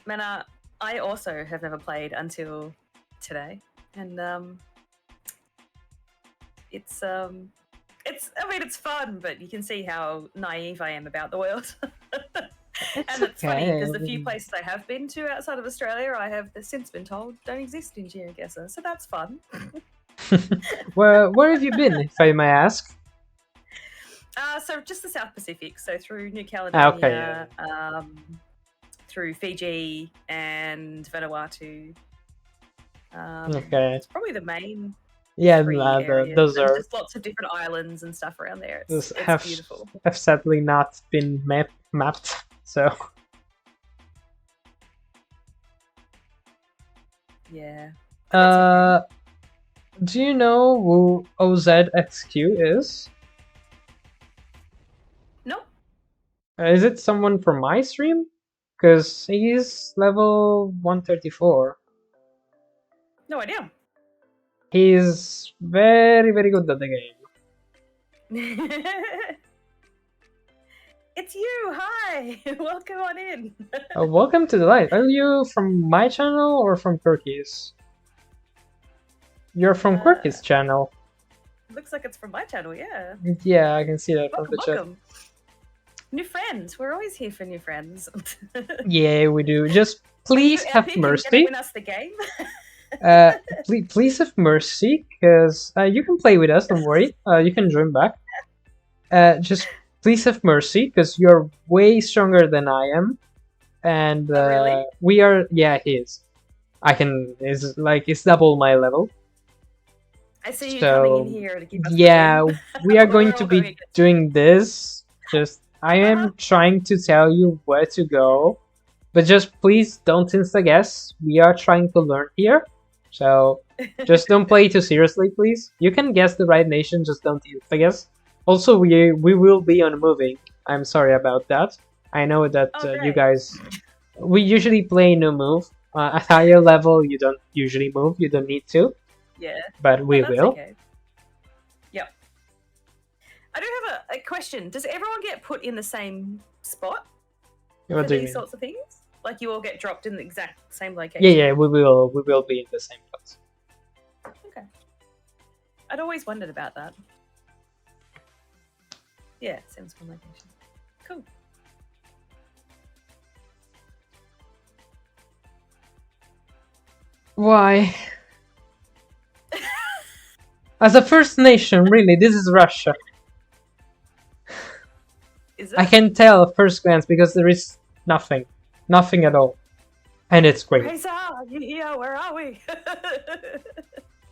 Manna, I also have never played until today, and it's fun, but you can see how naive I am about the world. And it's funny because the few places I have been to outside of Australia, I have since been told don't exist in Geoguessr, so that's fun. Where have you been, if I may ask? So just the South Pacific, so through New Caledonia, through Fiji and Vanuatu. It's probably the main. Yeah, those are just lots of different islands and stuff around there. It's beautiful. Have sadly not been mapped, so. Yeah. Do you know who OZXQ is? No. Is it someone from my stream? Because he's level 134. No idea. He's very, very good at the game. It's you! Hi! Welcome on in! Welcome to the live. Are you from my channel or from Quirky's? You're from Quirky's channel. Looks like it's from my channel, yeah. Yeah, I can see that from the chat. New friends. We're always here for new friends. Yeah, we do. Just please have mercy. Win us the game. Please have mercy, because you can play with us. Don't worry. You can join back. Just please have mercy, because you're way stronger than I am, and really? we are. Yeah, he is. It's double my level. I see you coming in here to give us we are going to be doing this. Just I am trying to tell you where to go, but just please don't insta-guess. We are trying to learn here, so just don't play too seriously, please. You can guess the right nation, just don't insta-guess. Also, we will be on moving. I'm sorry about that. I know that Oh, you great. guys, we usually play no move. At higher level, you don't usually move. You don't need to, Yeah. but we That's will. okay. Yep. I do have a question. Does everyone get put in the same spot What for do you these mean? sorts of things? Like you all get dropped in the exact same location? Yeah, we will be in the same place. Okay. I'd always wondered about that. Yeah, same one location. Cool. Why? As a First Nation, really, this is Russia. Is it? I can tell at first glance because there is nothing at all, and it's great. Razor, yeah, where are we?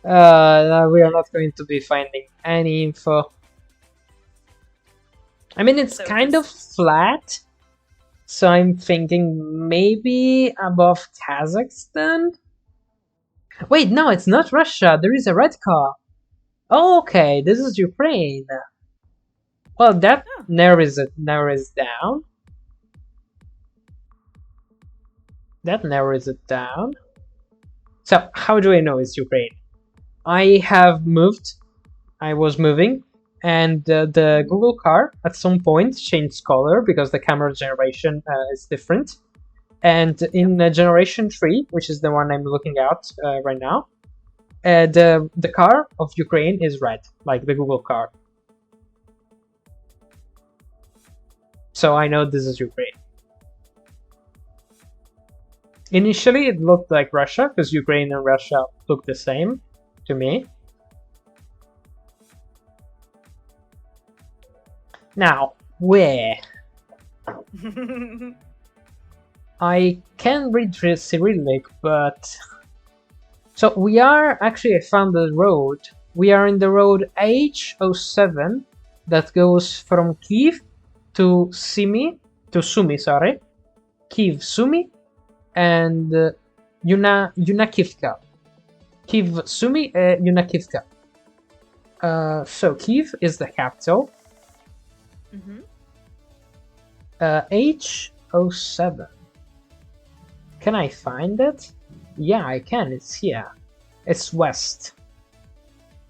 No, we are not going to be finding any info. I mean, it's So kind of flat, so I'm thinking maybe above Kazakhstan? Wait, no, it's not Russia. There is a red car. Oh, okay, this is Ukraine. Well, that narrows down. That narrows it down. So, how do I know it's Ukraine? I have moved. I was moving, and the Google car at some point changed color because the camera generation is different. And in generation 3, which is the one I'm looking at right now, the car of Ukraine is red, like the Google car. So I know this is Ukraine. Initially, it looked like Russia, because Ukraine and Russia look the same to me. Now, where? I can read Cyrillic, but... So we are, actually I found the road. We are in the road H07 that goes from Kiev to Sumy, Kiev, Sumy, and Yunakivka. Kiev, Sumy, Yunakivka. So Kiev is the capital. H07. Can I find it? Yeah, I can. It's here. It's west.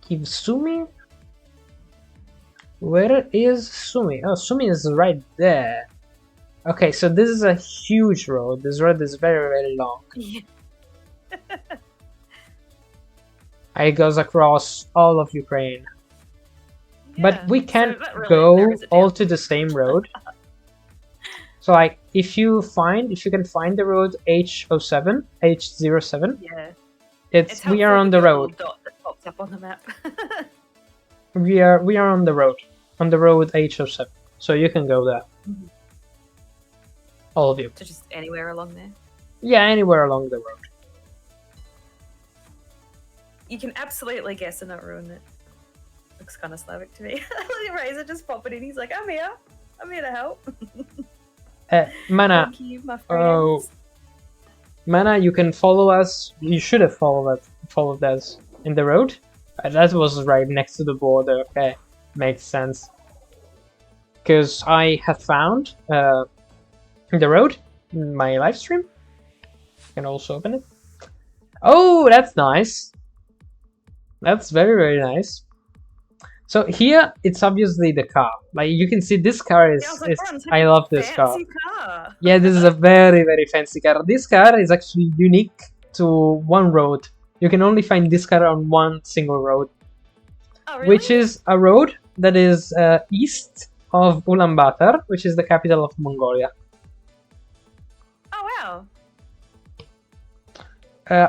Kiev, Sumy. Where is Sumy? Oh, Sumy is right there. Okay, so this is a huge road. This road is very, very long. Yeah. It goes across all of Ukraine. Yeah, but we can't so really go all to the same road. So like, if you can find the road H07, H07, yeah, we are on the road. Dot that pops up on the map. we are on the road H07, so you can go there. All of you. So just anywhere along there. Yeah, anywhere along the road. You can absolutely guess and not ruin it. Looks kind of Slavic to me. Razor just popping in. He's like, I'm here to help. Mana, Thank you, my friends. Mana, you can follow us. You should have followed us in the road. That was right next to the border. Okay, makes sense. Because I have found the road in my live stream. You can also open it. Oh, that's nice. That's very, very nice. So here, it's obviously the car. Like, you can see this car is... I love this car. Yeah, this is a very, very fancy car. This car is actually unique to one road. You can only find this car on one single road. Oh, really? Which is a road that is east of Ulaanbaatar, which is the capital of Mongolia. Oh, wow.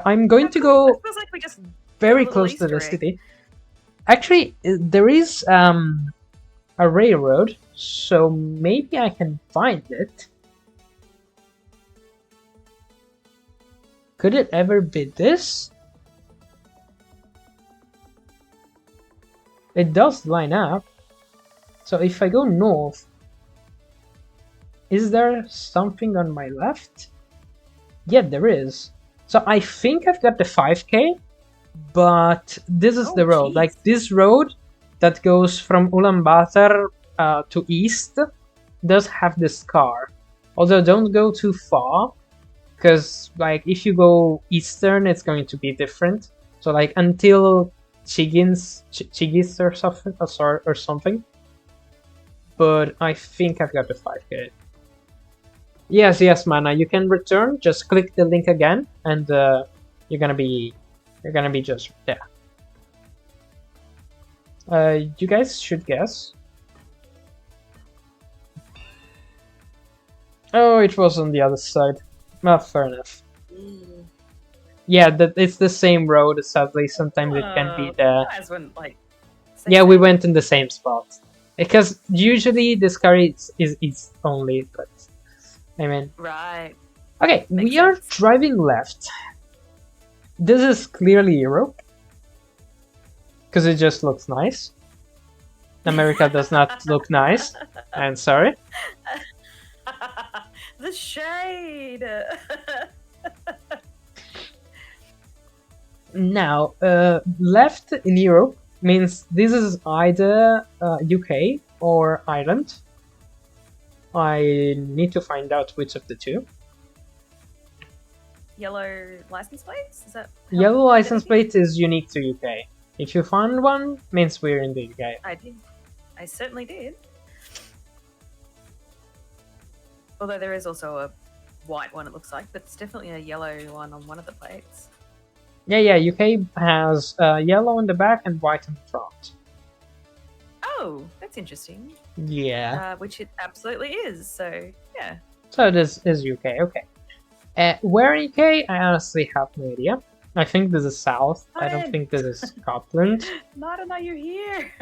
I'm going to go like we just very close to the city. Actually, there is a railroad, so maybe I can find it. Could it ever be this? It does line up. So if I go north, is there something on my left? Yeah, there is. So I think I've got the 5K, but this is the road. Geez. Like this road that goes from Ulaanbaatar to east does have this car. Although don't go too far, because like if you go eastern, it's going to be different. So like until Chigis or something, or something. But I think I've got the 5k. Yes, Mana. You can return. Just click the link again, and you're gonna be just there. You guys should guess. Oh, it was on the other side. Well, fair enough. Yeah, it's the same road. Sadly, sometimes it can be the. You guys wouldn't like. Yeah, we went in the same spot because usually this car is east only, but I mean. Right. Okay, we are driving left. This is clearly Europe because it just looks nice. America does not look nice. I'm sorry. The shade. Now, left in Europe means this is either UK or Ireland. I need to find out which of the two. Yellow license plates? Is that yellow license plate is unique to UK. If you find one, means we're in the UK. I did. I certainly did. Although there is also a white one, it looks like, but it's definitely a yellow one on one of the plates. Yeah, UK has yellow in the back and white in the front. Oh, that's interesting. Yeah. Which it absolutely is, so yeah. So this is UK, okay. Where in UK? I honestly have no idea. I think this is south. I don't think this is Scotland. Not know you're here.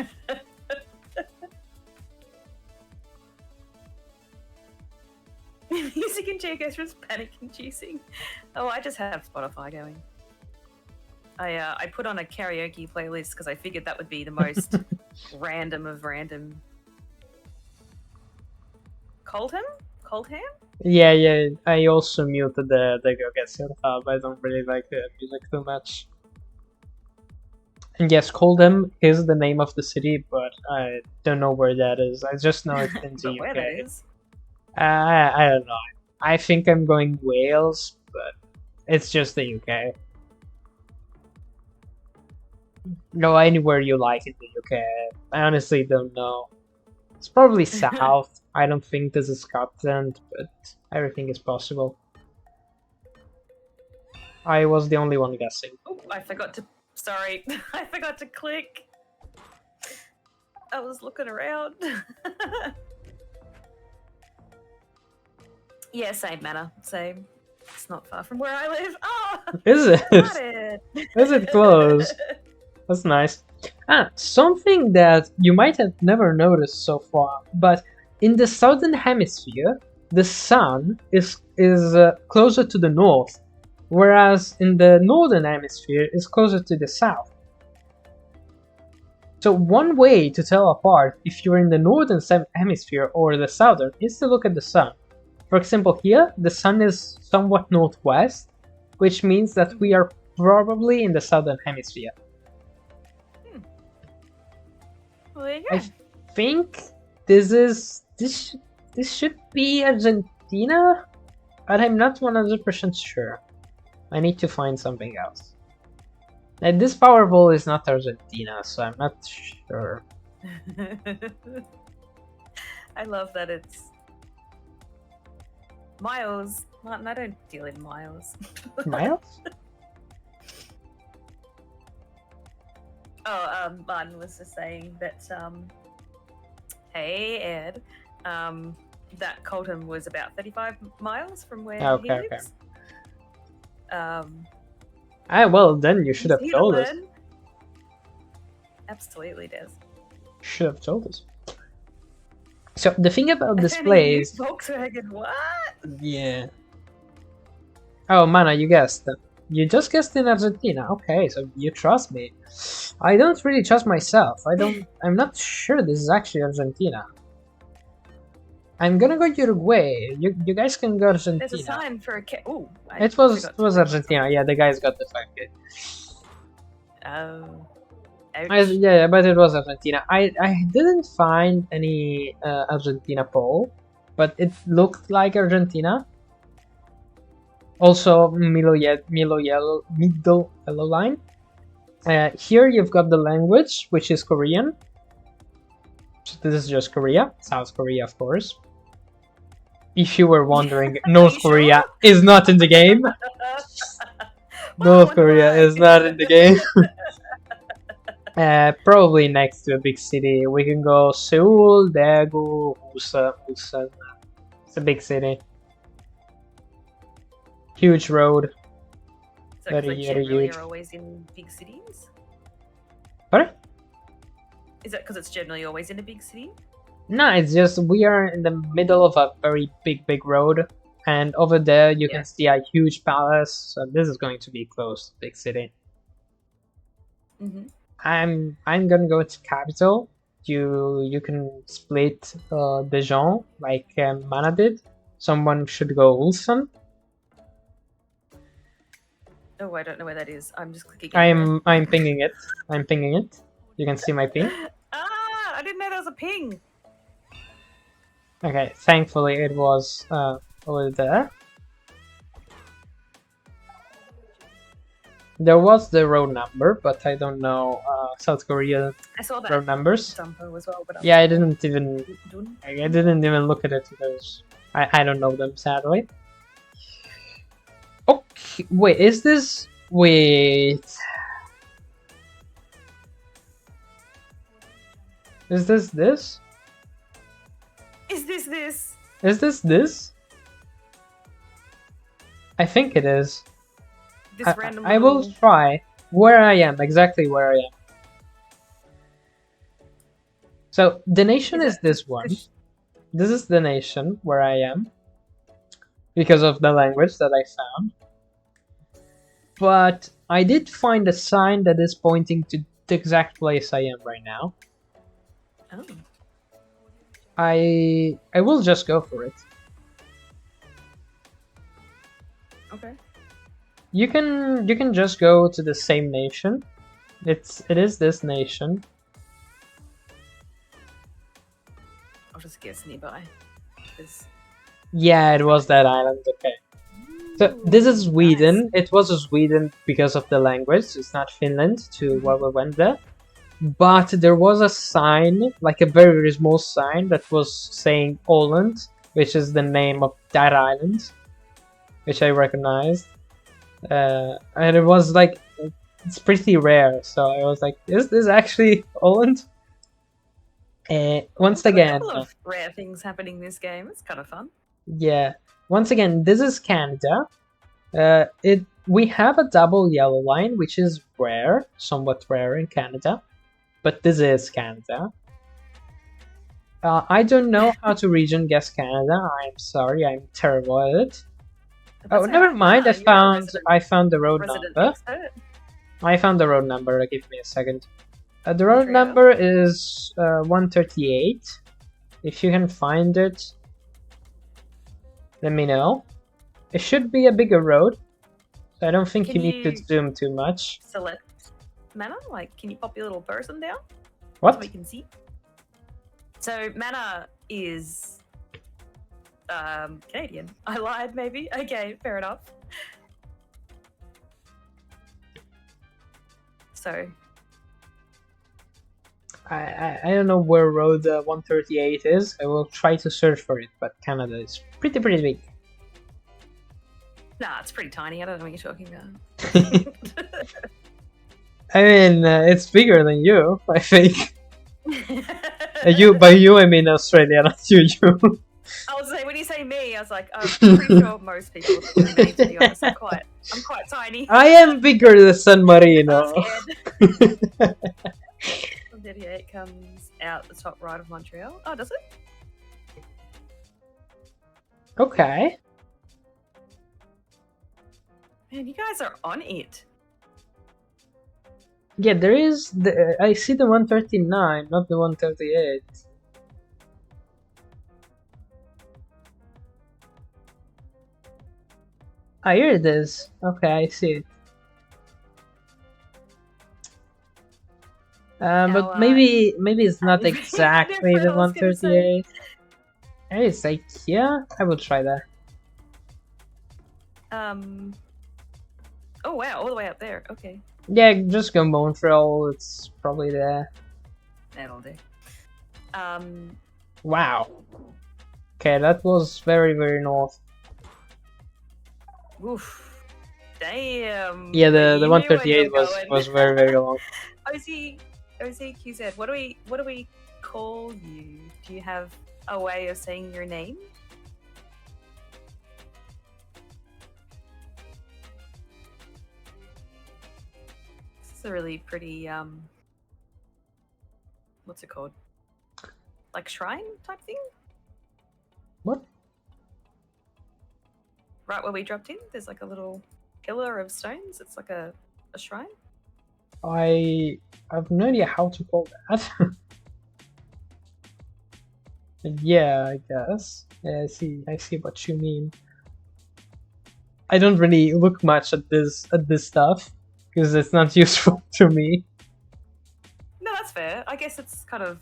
Music in Geoguessr is panic-inducing. Oh, I just have Spotify going. I put on a karaoke playlist because I figured that would be the most random of random. Coldham? Yeah. I also muted the Geoguessr tab. I don't really like the music too much. And yes, Coldham is the name of the city, but I don't know where that is. I just know it's in the UK. Where that is? I don't know. I think I'm going Wales, but it's just the UK. Go anywhere you like in the UK. I honestly don't know. It's probably south. I don't think this is Scotland, but everything is possible. I was the only one guessing. Oh, I forgot to. Sorry, I forgot to click. I was looking around. Yeah, same manner. Same. It's not far from where I live. Oh! Is it? Got it. Is it close? That's nice. Something that you might have never noticed so far, but in the southern hemisphere, the sun is closer to the north, whereas in the northern hemisphere, it's closer to the south. So one way to tell apart if you're in the northern hemisphere or the southern is to look at the sun. For example, here, the sun is somewhat northwest, which means that we are probably in the southern hemisphere. Well, there you go. I think this should be Argentina, but I'm not 100% sure. I need to find something else. And this Powerball is not Argentina, so I'm not sure. I love that it's miles. Martin, I don't deal in miles. Miles? Martin was just saying that, hey, Ed, that Colton was about 35 miles from where he lives. Well, then you should have told us. Absolutely, Des. Should have told us. So the thing about this place... Volkswagen, what? Yeah. Oh, Mana, you guessed. You just guessed in Argentina. Okay, so you trust me. I don't really trust myself. I'm not sure this is actually Argentina. I'm gonna go Uruguay. You guys can go Argentina. There's a sign for a cat. Ooh. It was Argentina. Yeah, the guys got the 5K. Oh. Yeah, but it was Argentina. I didn't find any Argentina poll, but it looked like Argentina. Also, middle yellow line. Here you've got the language, which is Korean. So this is just Korea, South Korea, of course. If you were wondering, North Korea is not in the game. North Korea is not in the game. Probably next to a big city. We can go Seoul, Daegu, Busan. It's a big city. Huge road. So they generally are always in big cities? Sorry? Is that because it's generally always in a big city? No, it's just we are in the middle of a very big road, and over there you can see a huge palace. So this is going to be close to big city. Mm-hmm. I'm gonna go to capital. You can split Dijon like Mana did. Someone should go Ulsan. Oh, I don't know where that is. I'm just clicking. I'm pinging it. I'm pinging it. You can see my ping. Ah, I didn't know there was a ping. Okay, thankfully it was over there. There was the road number, but I don't know South Korea road numbers. As well, but yeah, I didn't even look at it because I don't know them, sadly. Okay, wait, is this... Wait... Is this this? Is this this? Is this this? I think it is. This random I will try where I am, exactly where I am. So the nation is this one. This is the nation where I am, because of the language that I found. But I did find a sign that is pointing to the exact place I am right now. Oh. I will just go for it. Okay. You can just go to the same nation. It is this nation. I'll just guess nearby. Yeah, it was that island. Okay. So this is Sweden. Nice. It was Sweden because of the language. It's not Finland to where we went there. But there was a sign, like a very small sign, that was saying Åland, which is the name of that island, which I recognized. And it was like, it's pretty rare. So I was like, is this actually Åland? Once again, a couple of rare things happening in this game. It's kind of fun. Yeah. Once again, this is Canada. We have a double yellow line, which is rare, somewhat rare in Canada. But this is Canada. I don't know how to region guess Canada. I'm sorry, I'm terrible at it. Oh, never mind. I found the road number. Expert. I found the road number. Give me a second. The road number is 138. If you can find it, let me know. It should be a bigger road. So I don't think you need to zoom too much. Select Mana? Like, can you pop your little person down? What? So we can see. So Mana is Canadian. I lied, maybe. Okay, fair enough. So I don't know where road 138 is. I will try to search for it, but Canada is pretty big. Nah, it's pretty tiny. I don't know what you're talking about. I mean, it's bigger than you, I think. By you, I mean Australia, not you. I was saying, when you say me, I was like, I'm pretty sure most people are me, to be honest. I'm quite tiny. I am bigger than San Marino. Yeah, it comes out the top right of Montreal. Oh, does it? Okay. Man, you guys are on it. Yeah, there is. I see the 139, not the 138. Ah, here it is. Okay, I see it. But maybe it's not exactly the 138. Hey, it's IKEA. I will try that. Oh wow, all the way up there. Okay, Yeah, just go Montreal. It's probably there. that'll do. Wow. Okay, that was very, very north. Oof. Damn. Yeah, But the you knew where you 138 were going. was very, very long. OZQZ. What do we call you? Do you have a way of saying your name? This is a really pretty what's it called? Like shrine type thing? What? Right where we dropped in, there's like a little pillar of stones. It's like a shrine. I have no idea how to call that. Yeah, I guess. Yeah, I see what you mean. I don't really look much at this stuff because it's not useful to me. No, that's fair. I guess it's kind of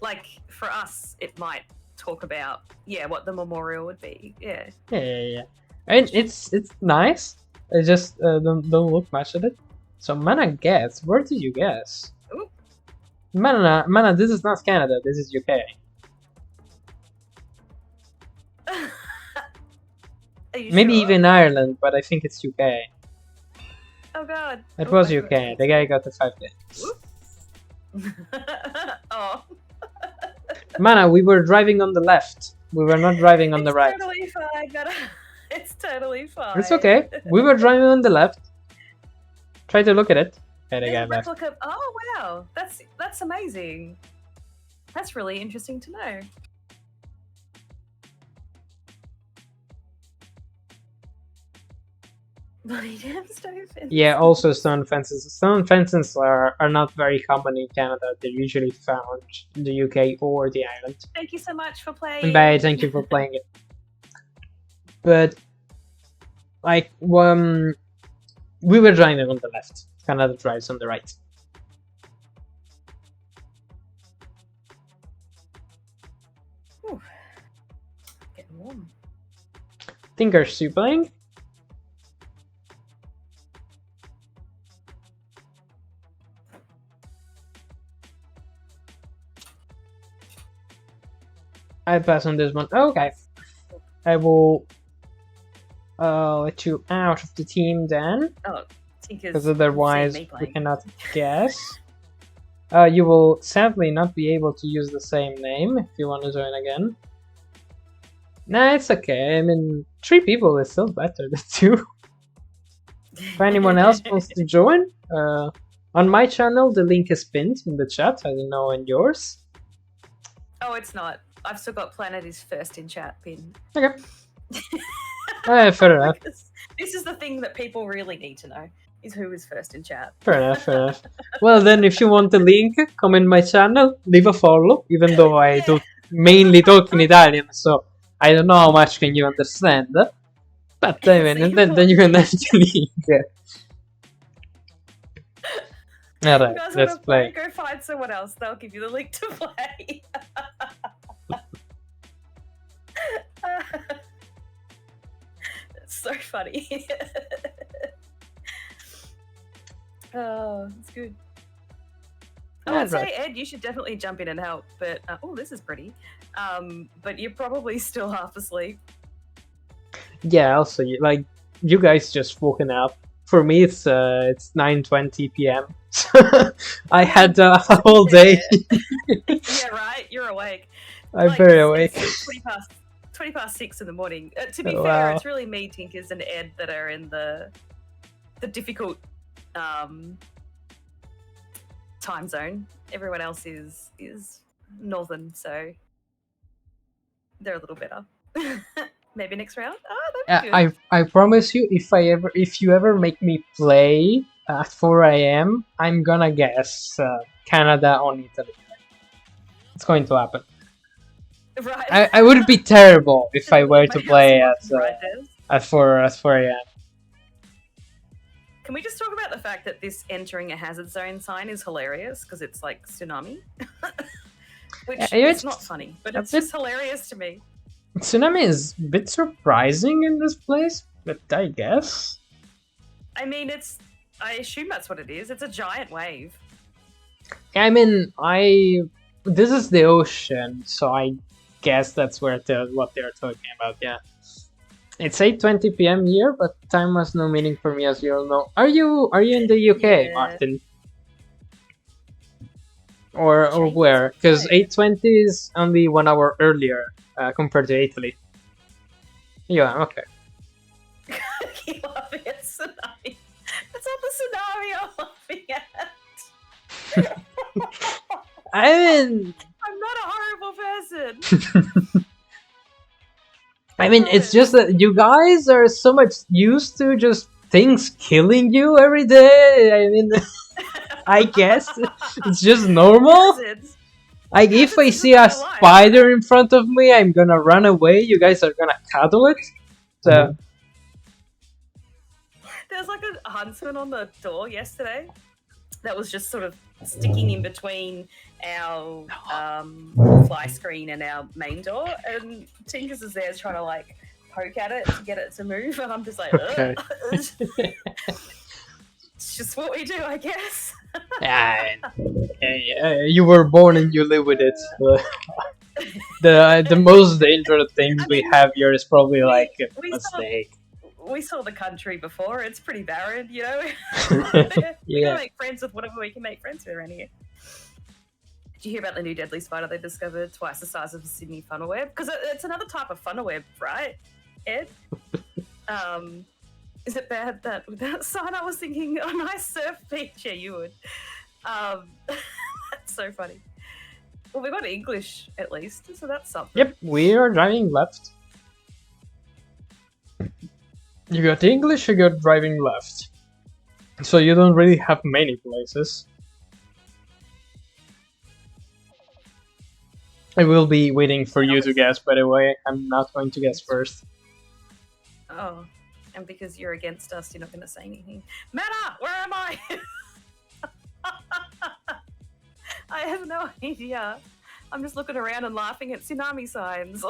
like for us, it might talk about what the memorial would be. Yeah. Yeah. And it's nice. I just don't look much at it. So Mana guess. Where did you guess? Ooh. Mana, this is not Canada. This is UK. Maybe sure? even Ireland, but I think it's UK. Oh god. It was UK. The guy got the 5 days. Oh. Mana, we were driving on the left. We were not driving on the right. It's totally fine. It's totally fine. It's okay. We were driving on the left. Try to look at it. Okay, the guy left. Oh wow, that's amazing. That's really interesting to know. Bloody damn stone fences. Yeah, also stone fences. Stone fences are not very common in Canada. They're usually found in the UK or the island. Thank you so much for playing. Bye, thank you for playing it. But like we were driving on the left. Canada drives on the right. Ooh. Getting warm. Tinkers, you playing? I pass on this one. Okay. I will let you out of the team then. Oh, because otherwise we cannot guess. You will sadly not be able to use the same name if you want to join again. Nah, it's okay. I mean, 3 people is still better than 2. If anyone else wants to join, on my channel the link is pinned in the chat. I don't know on yours. Oh, it's not. I've still got Planet is first in chat pinned. Okay. Fair enough. This is the thing that people really need to know, is who is first in chat. Fair enough, fair enough. Well then, if you want the link, come in my channel, leave a follow, even though I do mainly talk in Italian, so I don't know how much can you understand. But I mean, then you can have the link. Alright, let's play. Go find someone else, they'll give you the link to play. It's so funny. Oh, it's good. I would say, Ed, you should definitely jump in and help, but oh, this is pretty. But you're probably still half asleep. Yeah, also, like, you guys just woken up. For me, it's 9:20 p.m. I had a whole day. Yeah, right. You're awake. I'm very awake. It's 20 past 6 in the morning. To be fair, it's really me, Tinkers, and Ed that are in the difficult time zone. Everyone else is northern, so they're a little better. Maybe next round. Oh, that'd be good. I promise you, if you ever make me play at 4 a.m., I'm gonna guess Canada on Italy. It's going to happen. Right. I would be terrible if I were to play at 4 a.m. Can we just talk about the fact that this entering a hazard zone sign is hilarious because it's like tsunami? which It's is not funny, but a it's bit- just hilarious to me. Tsunami is a bit surprising in this place, but I guess. I mean, I assume that's what it is. It's a giant wave. I mean, this is the ocean, so I guess that's what they're talking about. Yeah, it's 8:20 p.m. here, but time has no meaning for me, as you all know. Are you in the UK, Yeah. Martin? Or Changes where? of Because time. 8:20 is only 1 hour earlier compared to Italy. Yeah, okay. Keep laughing at tsunami. That's not the tsunami I'm laughing at. I mean, I'm not a horrible person. I mean, it's just that you guys are so much used to just things killing you every day. I mean, I guess it's just normal. Hazards. Like, if I Hazards is see a part of life. spider in front of me, I'm gonna run away. You guys are gonna cuddle it. So, There's like a huntsman on the door yesterday that was just sort of sticking in between our fly screen and our main door, and Tinkers is there trying to like poke at it to get it to move, and I'm just like, okay. it's just what we do, I guess. You were born and you live with it. The most dangerous things we have here is probably like a snake. We saw the country before. It's pretty barren, you know. We Yeah. gotta make friends with whatever we can make friends with around here. Did you hear about the new deadly spider they discovered, twice the size of a Sydney funnel web? Because it's another type of funnel web, right, Ed? Is it bad that with that sign I was thinking a nice surf beach? Yeah, you would. That's so funny. Well, we got English at least, so that's something. Yep, we are driving left. You got English, you got driving left. So you don't really have many places. I will be waiting for you to guess, by the way. I'm not going to guess first. Oh, and because you're against us, you're not going to say anything. Mana, where am I? I have no idea. I'm just looking around and laughing at tsunami signs.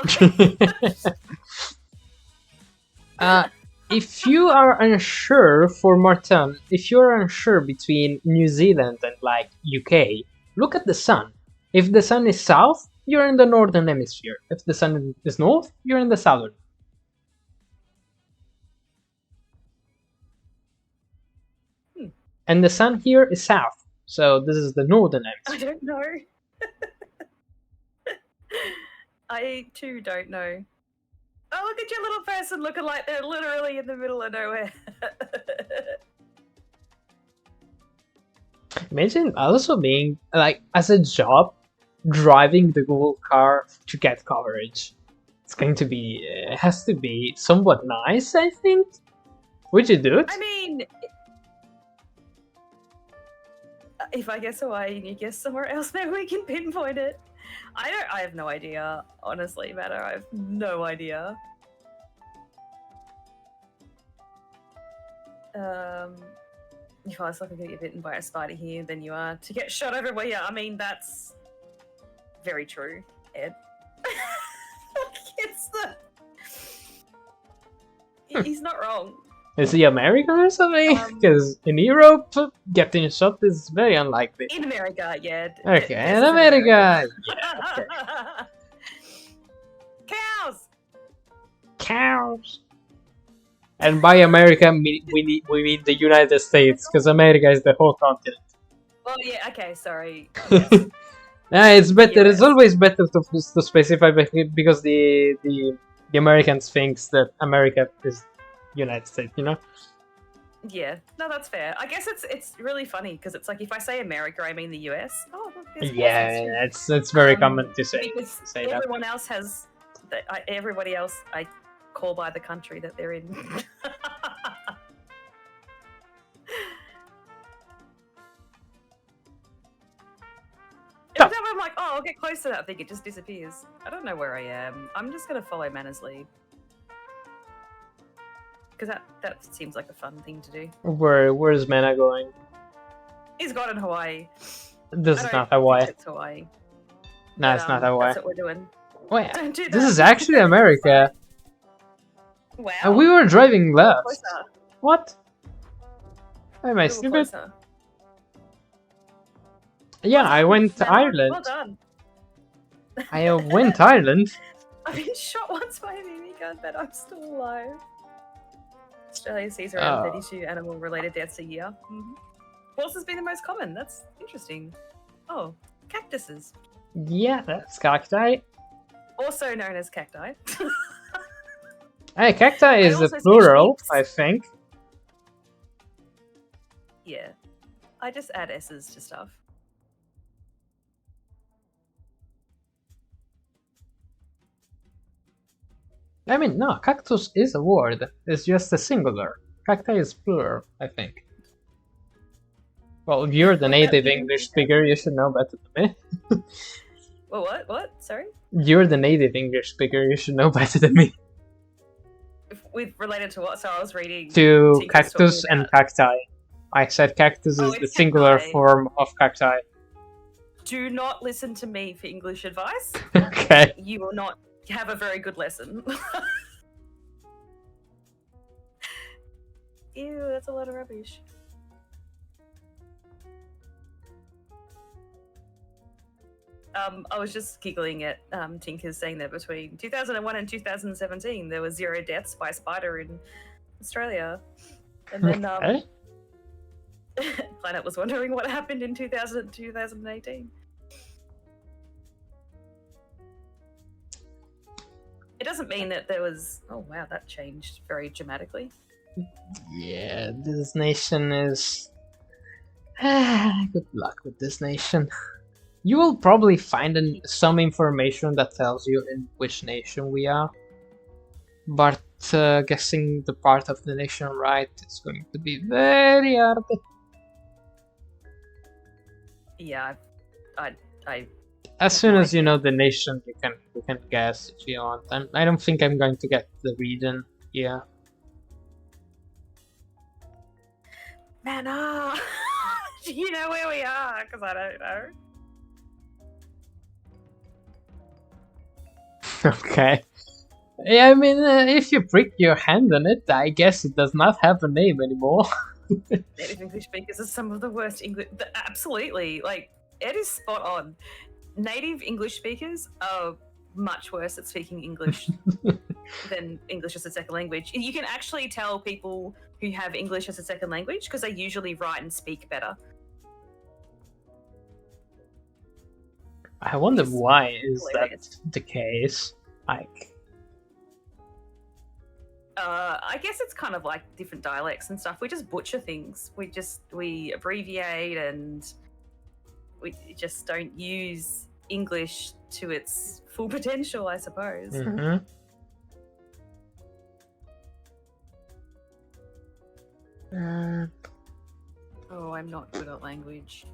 If you are unsure, for Martin, if you're unsure between New Zealand and like UK, look at the sun. If the sun is south, you're in the northern hemisphere. If the sun is north, you're in the southern. And the sun here is south, so this is the northern hemisphere. I don't know. I too don't know. Oh, look at your little person looking like they're literally in the middle of nowhere. Imagine also being, like, as a job, driving the Google car to get coverage. It's going to be, it has to be somewhat nice, I think. Would you do it? I mean, if I guess Hawaii and you guess somewhere else, maybe we can pinpoint it. I have no idea, honestly, Matter. I have no idea. If I was not going to get bitten by a spider here than you are to get shot everywhere. Yeah, I mean, that's very true, Ed. It's the... He's not wrong. Is he American or something? Because in Europe, getting shot is very unlikely. In America, yeah. Okay, in America. Yeah, okay. Cows! Cows! And by America, we mean the United States, because America is the whole continent. Oh, yeah, okay, sorry. Yes. It's better. Yes. It's always better to specify because the Americans thinks that America is United States, you know? Yeah, no, that's fair. I guess it's really funny because it's like if I say America, I mean the US. Oh, look, Yeah, it's very common to say because that. everyone else has everybody else I call by the country that they're in. Every time I'm like, oh, I'll get close to that thing, it just disappears. I don't know where I am. I'm just gonna follow Mana's lead. Because that seems like a fun thing to do. Where's Mana going? He's gone in Hawaii. This is not Hawaii. It's Hawaii. No, it's not Hawaii. That's what we're doing. Wait, Don't do that. this is actually America. Wow. And we were driving left. Closer. What? Am I A little stupid? closer. Yeah, Well I done, went to Madeline. Ireland. Well done. I went to Ireland. I've been shot once by a BB gun, but I'm still alive. Australia sees around 32 animal-related deaths a year. What else has been the most common? That's interesting. Oh, cactuses. Yeah, that's cacti. Also known as cacti. Hey, cacti is the also say plural, sheeps. I think. Yeah. I just add S's to stuff. I mean, no, cactus is a word. It's just a singular. Cacti is plural, I think. Well, you're the native English speaker, you should know better than me. Well, what? Sorry? You're the native English speaker, you should know better than me. With related to what? So I was reading... To Tinker's cactus talking and about- cacti. I said cactus Oh, is the it's singular cacti. form of cacti. Do not listen to me for English advice. Okay. You will not have a very good lesson. Ew, that's a lot of rubbish. I was just giggling at Tinker's saying that between 2001 and 2017 there were 0 deaths by spider in Australia. And then Okay. Planet was wondering what happened in 2018. It doesn't mean that there was... Oh wow, that changed very dramatically. Yeah, this nation is... Good luck with this nation. You will probably find some information that tells you in which nation we are. But guessing the part of the nation right is going to be very hard. Yeah, I As soon as you know the nation, you can guess if you want. I don't think I'm going to get the region. Yeah. Man, do you know where we are? Because I don't know. Okay. Yeah, I mean, if you prick your hand on it, I guess it does not have a name anymore. Native English speakers are some of the worst English. Absolutely, like Ed is spot on. Native English speakers are much worse at speaking English than English as a second language. You can actually tell people who have English as a second language because they usually write and speak better. I wonder It's why is hilarious. that the case? Like, I guess it's kind of like different dialects and stuff. We just butcher things. We abbreviate and we just don't use English to its full potential, I suppose. mhm. Oh, I'm not good at language.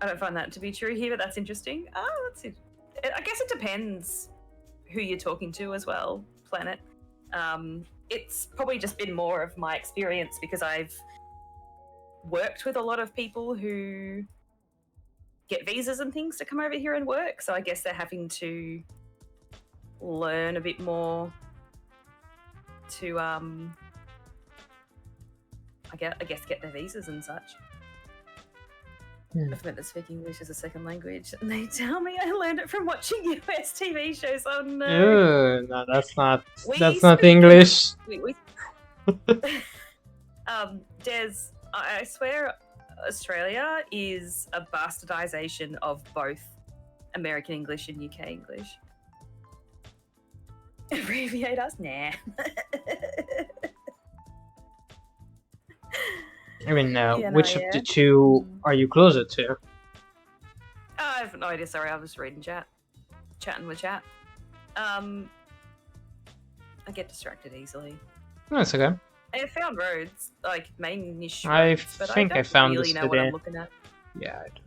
I don't find that to be true here, but that's interesting. Oh, that's it. I guess it depends who you're talking to as well, Planet. It's probably just been more of my experience because I've worked with a lot of people who get visas and things to come over here and work. So I guess they're having to learn a bit more to, I guess, get their visas and such. I've meant to speak English as a second language, and they tell me I learned it from watching US TV shows. Oh no! Ew, no, that's not We not speak- English. Des, I swear Australia is a bastardization of both American English and UK English. Abbreviate us? Nah. I mean, Yeah, no, which of yeah. the two are you closer to? I have no idea. Sorry, I was reading chatting with chat. I get distracted easily. No, it's okay. I found roads, like main-ish I roads, but think I don't found really this know what today. I'm looking at. Yeah, I do.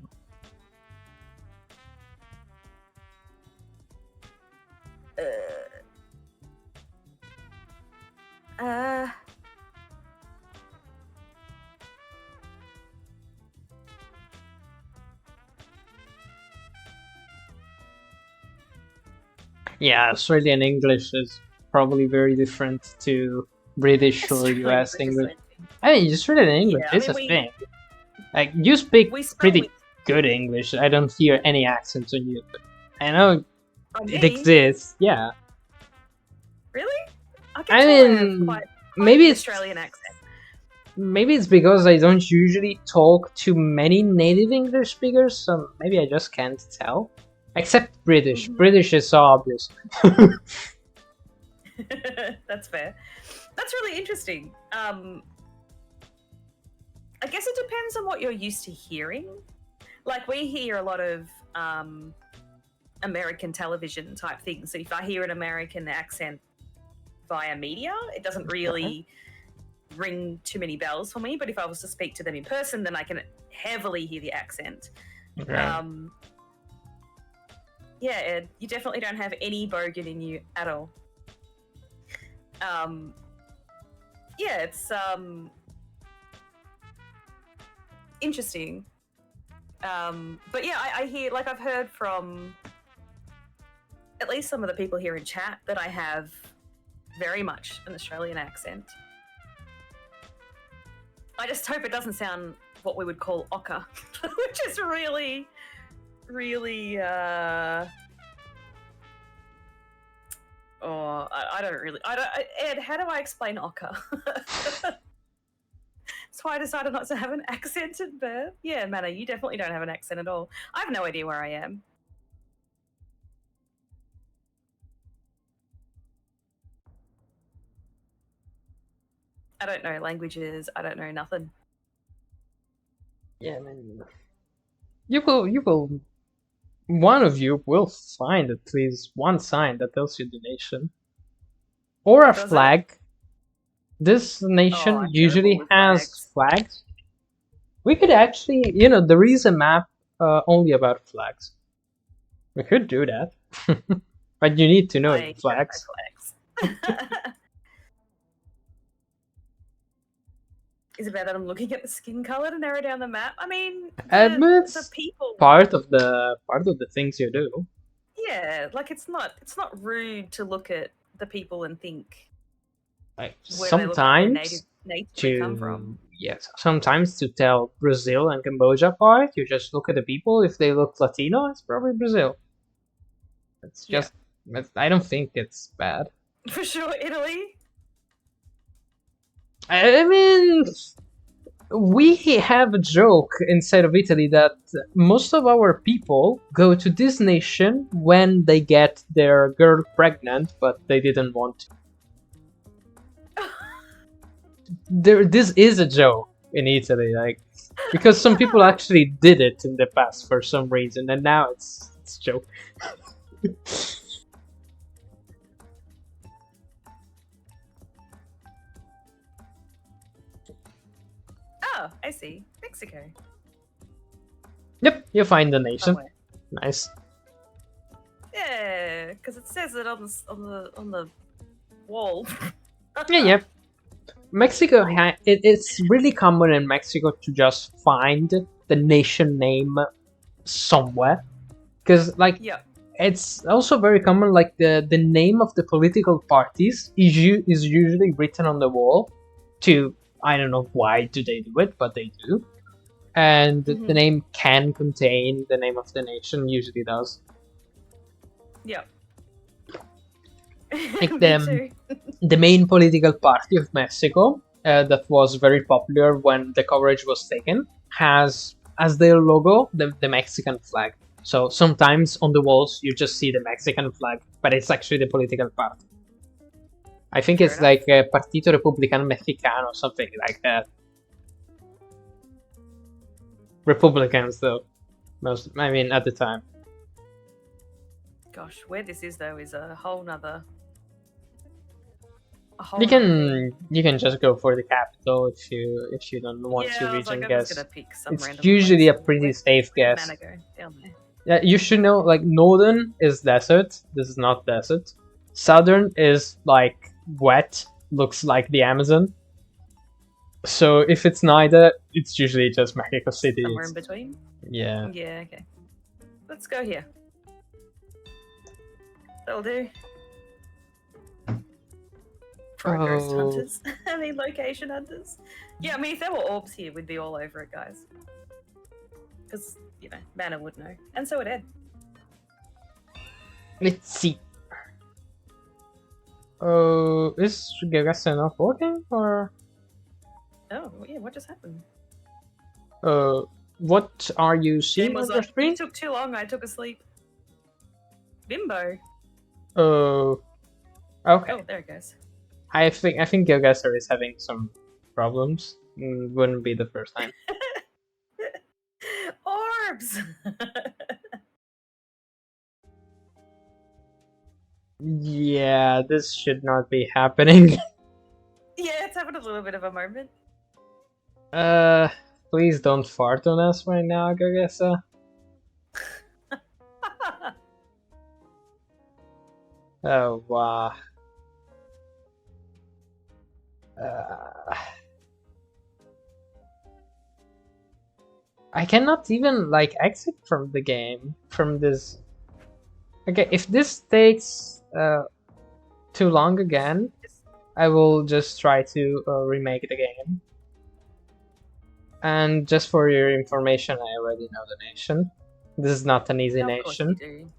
Yeah, Australian English is probably very different to British or Australian US English is English. so. I mean, Australian English Yeah, I is mean a thing. Like, you speak we spell pretty with good English. I don't hear any accents on you. But I know on it me. exists. Yeah. Really? I can I tell I have mean, quite maybe the it's Australian accent. maybe it's because I don't usually talk to many native English speakers, so maybe I just can't tell. Except British. Mhm. British is so obvious. That's fair. That's really interesting. I guess it depends on what you're used to hearing. Like we hear a lot of American television type things. So if I hear an American accent via media, it doesn't really ring too many bells for me. But if I was to speak to them in person, then I can heavily hear the accent. Okay. Yeah, Ed, you definitely don't have any bogan in you at all. Yeah, it's interesting. But yeah, I hear, like, I've heard from at least some of the people here in chat that I have very much an Australian accent. I just hope it doesn't sound what we would call ochre, which is really, really. I don't really. Ed, how do I explain ochre? That's why I decided not to have an accent at birth. Yeah, Manna, you definitely don't have an accent at all. I have no idea where I am. I don't know languages. I don't know nothing. Yeah, I mean, you will. One of you will find at least one sign that tells you the nation, or a Does it? flag. This nation I'm terrible usually with has flags. We could actually, there is a map only about flags. We could do that, but you need to know I the don't know flags. flags. Is it bad that I'm looking at the skin color to narrow down the map? I mean, the people. Part of the things you do. Yeah, like it's not rude to look at the people and think Like where they look like their sometimes natively come from. yes, sometimes to tell Brazil and Cambodia apart, you just look at the people. If they look Latino, it's probably Brazil. It's just, I don't think it's bad. For sure, Italy. I mean, we have a joke inside of Italy that most of our people go to this nation when they get their girl pregnant, but they didn't want to. This is a joke in Italy, like, because some people actually did it in the past for some reason, and now it's a joke. Oh, I see. Mexico. Yep, you find the nation. Somewhere. Nice. Yeah, because it says it on the wall. Yeah. Mexico, it's really common in Mexico to just find the nation name somewhere, because it's also very common, like the name of the political parties is usually written on the wall. To, I don't know why do they do it, but they do. And the name can contain the name of the nation, usually does. Yeah. Like the main political party of Mexico, that was very popular when the coverage was taken, has as their logo the Mexican flag. So sometimes on the walls you just see the Mexican flag, but it's actually the political party. I think it's like a Partido Republicano Mexicano, something like that. Republicans, though, at the time. Gosh, where this is though is a whole nother. You can just go for the capital if you don't want to region guess. It's usually a pretty safe guess. Yeah, you should know, like, northern is desert. This is not desert. Southern is like wet, looks like the Amazon. So if it's neither, it's usually just Mexico City. Somewhere in between? Yeah. Yeah, okay. Let's go here. that'll do. For ghost Oh, hunters. I mean, location hunters. Yeah, I mean, if there were orbs here, we'd be all over it, guys. Because, you know, Mana would know. And so would Ed. let's see. Oh, is Geoguessr not working, or? Oh, yeah, what just happened? What are you Game seeing on was your like, screen? you took too long, I took a sleep. Bimbo. Oh, okay. Oh, there it goes. I think Geoguessr is having some problems. Wouldn't be the first time. Orbs! Yeah, this should not be happening. Yeah, it's having a little bit of a moment. Please don't fart on us right now, Geoguessr. Oh, wow. I cannot even, like, exit from the game, from this. Okay, if this takes too long again, I will just try to remake the game. And just for your information, I already know the nation. This is not an easy Of course you nation. do.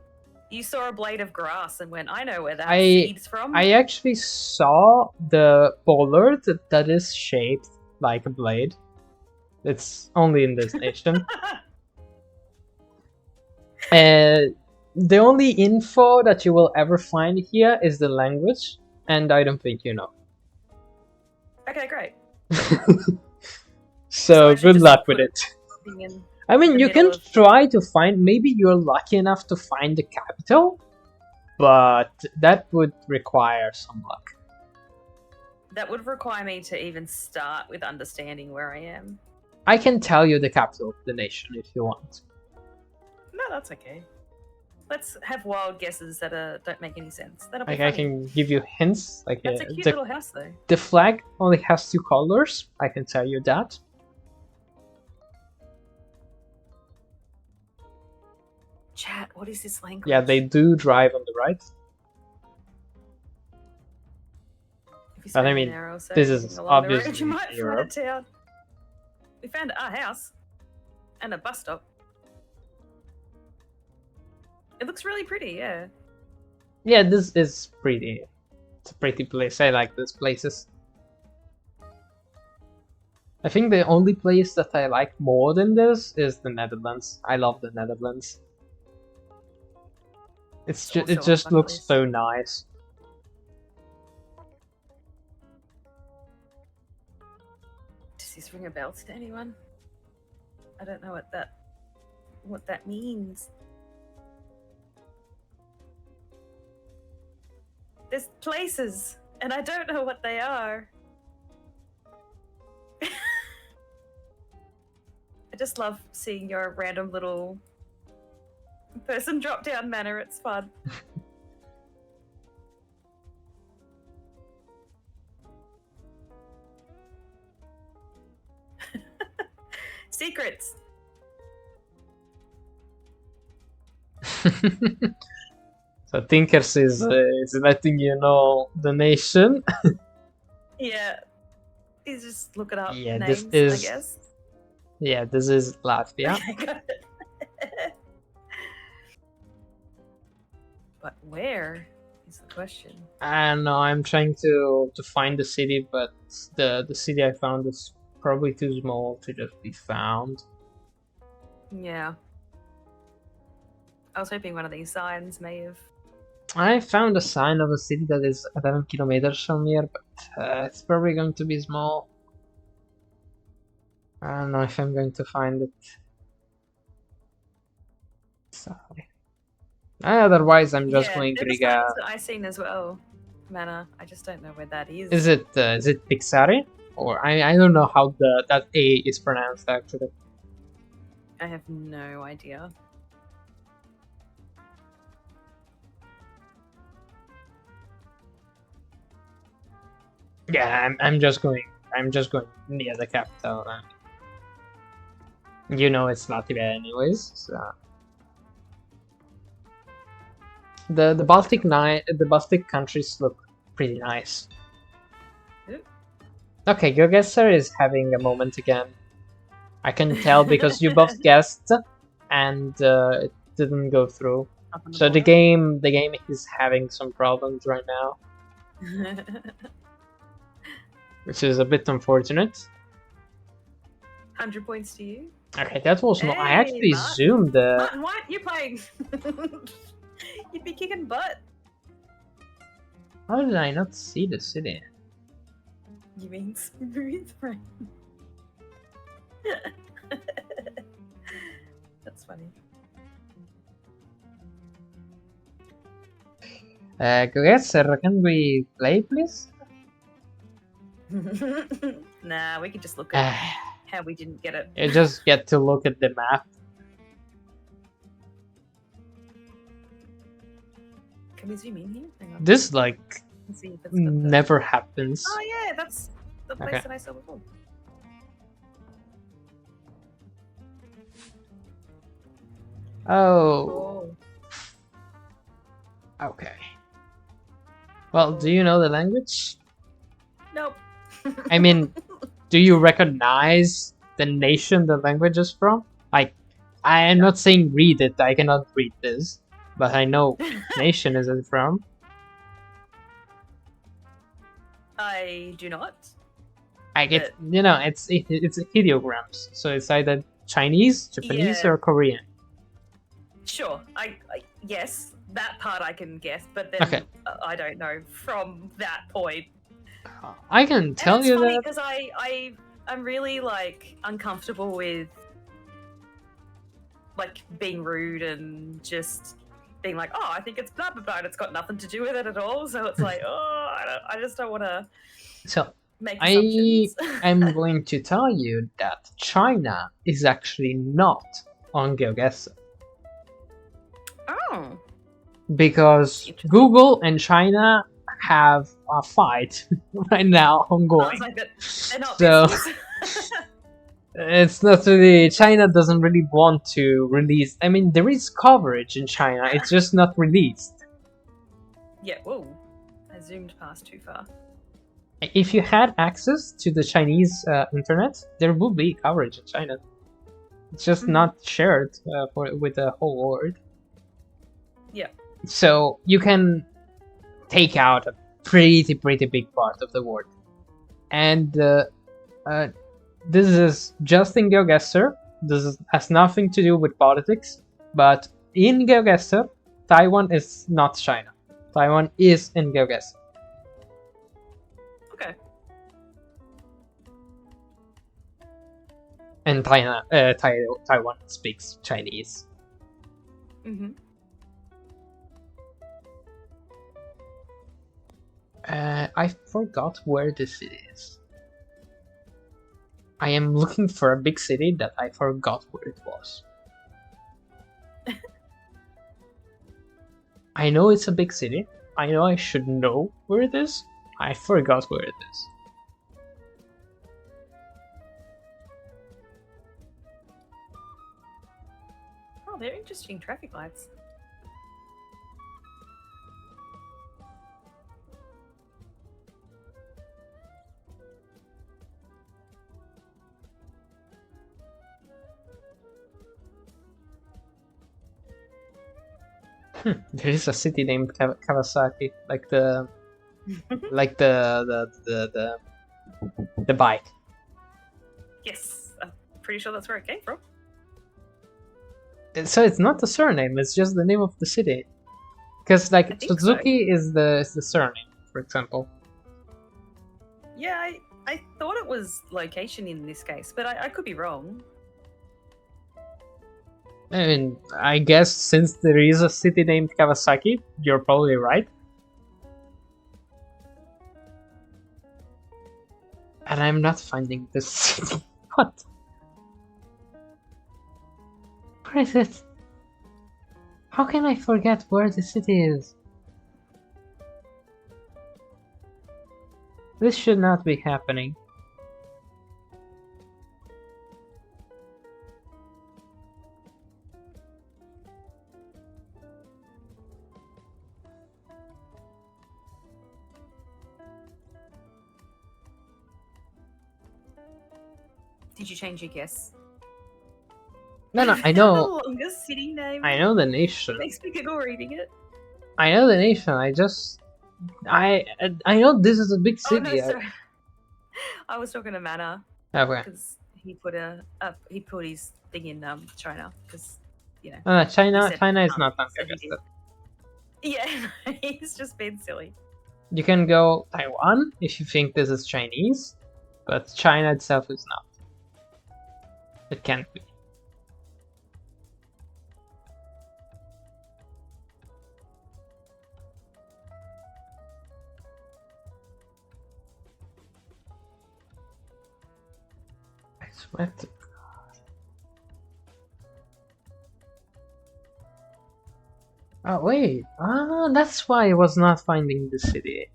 You saw a blade of grass and went, I know where that I seed's from. I actually saw the bollard that is shaped like a blade. It's only in this nation. The only info that you will ever find here is the language, and I don't think you know. Okay, great. So I should good just luck with put it. something in I mean, the you can middle of- try to find, maybe you're lucky enough to find the capital, but that would require some luck. That would require me to even start with understanding where I am. I can tell you the capital of the nation if you want. No, that's okay. Let's have wild guesses that don't make any sense. That'll be Like, I funny. can give you hints. Like, That's a cute the, little house, though. the flag only has 2 colors. I can tell you that. Chat, what is this language? Yeah, they do drive on the right. If you But I spend mean, an hour or so this is walking along the road, obviously you might find a Europe. town. We found a house and a bus stop. It looks really pretty, yeah. Yeah, this is pretty. It's a pretty place. I like these places. I think the only place that I like more than this is the Netherlands. I love the Netherlands. It also a just fun looks place. so nice. Does this ring a bell to anyone? I don't know what that means. There's places, and I don't know what they are. I just love seeing your random little person drop down manner. It's fun. Secrets. So Tinkers is letting you know the nation. Yeah. He's just looking up Yeah, names, this is- I guess. Yeah, this is Latvia. Okay, got it. But where is the question? I don't know. I'm trying to find the city, but the city I found is probably too small to just be found. Yeah. I was hoping one of these signs may have. I found a sign of a city that is 11 kilometers from here, but it's probably going to be small. I don't know if I'm going to find it. Sorry. Otherwise, I'm just going there were Riga. signs that I seen as well. Mana, I just don't know where that is. Is it Pixari? Or I don't know how that A is pronounced actually. I have no idea. Yeah, I'm just going near the capital. And you know it's Latvia anyways, so The Baltic countries look pretty nice. Oop. Okay, Geoguessr is having a moment again. I can tell because you both guessed, and it didn't go through. Up on the So the border. game is having some problems right now, which is a bit unfortunate. 100 points to you. Okay, that was not. I Hey, actually Martin. zoomed the. Martin, what? You're playing. You'd be kicking butt. How did I not see the city? You mean smooth brain? That's funny. Geoguessr, can we play, please? Nah, we could just look at how we didn't get it. You just get to look at the map. Can we zoom in here? Hang on. This like Let's see if it's got the... never happens. Oh yeah, that's the place Okay. that I saw before. Oh, Oh. okay. Well, do you know the language? Nope. I mean, do you recognize the nation the language is from? Like, I am not saying read it, I cannot read this, but I know which nation is it from. I do not. Like, it's, you know, it's ideograms, so it's either Chinese, Japanese, Yeah. or Korean. Sure. I yes, that part I can guess, but then Okay. I don't know from that point. I can tell And it's you funny that. because I'm really like uncomfortable with like being rude and just being like, oh, I think it's blah blah blah, and it's got nothing to do with it at all. So it's like, oh, I just don't want to So, make I assumptions. am going to tell you that China is actually not on Geoguessr. Oh, Because interesting. Google and China have a fight right now I ongoing. was like, they're not So besties. it's not really, China doesn't really want to release. I mean, there is coverage in China, it's just not released. Yeah. Whoa, I zoomed past too far. If you had access to the Chinese internet, there would be coverage in China. It's just not shared with the whole world. Yeah. So you can take out a pretty big part of the world. And this is just in Geoguessr. Has nothing to do with politics. But in Geoguessr, Taiwan is not China. Taiwan is in Geoguessr. Okay. And Taiwan speaks Chinese. Mm-hmm. I forgot where the city is. I am looking for a big city that I forgot where it was. I know it's a big city. I know I should know where it is. I forgot where it is. Oh, they're interesting traffic lights. There is a city named Kawasaki, like the the bike. Yes, I'm pretty sure that's where it came from. So it's not the surname; it's just the name of the city. Because like I think Suzuki is the surname, for example. Yeah, I thought it was location in this case, but I could be wrong. I mean, I guess since there is a city named Kawasaki, you're probably right. And I'm not finding this city. What? Where is it? How can I forget where the city is? This should not be happening. Did you change your guess? No, I know. The longest city name. I know the nation. Makes me giggle reading it. I know the nation. I know this is a big Oh no, city. sorry. I was talking to Mana Okay. because he put his thing in China because China said is not on said he Geoguessr. did. Yeah, he's just been silly. You can go Taiwan if you think this is Chinese, but China itself is not. It can't be. I swear to God. Oh wait, that's why I was not finding the city.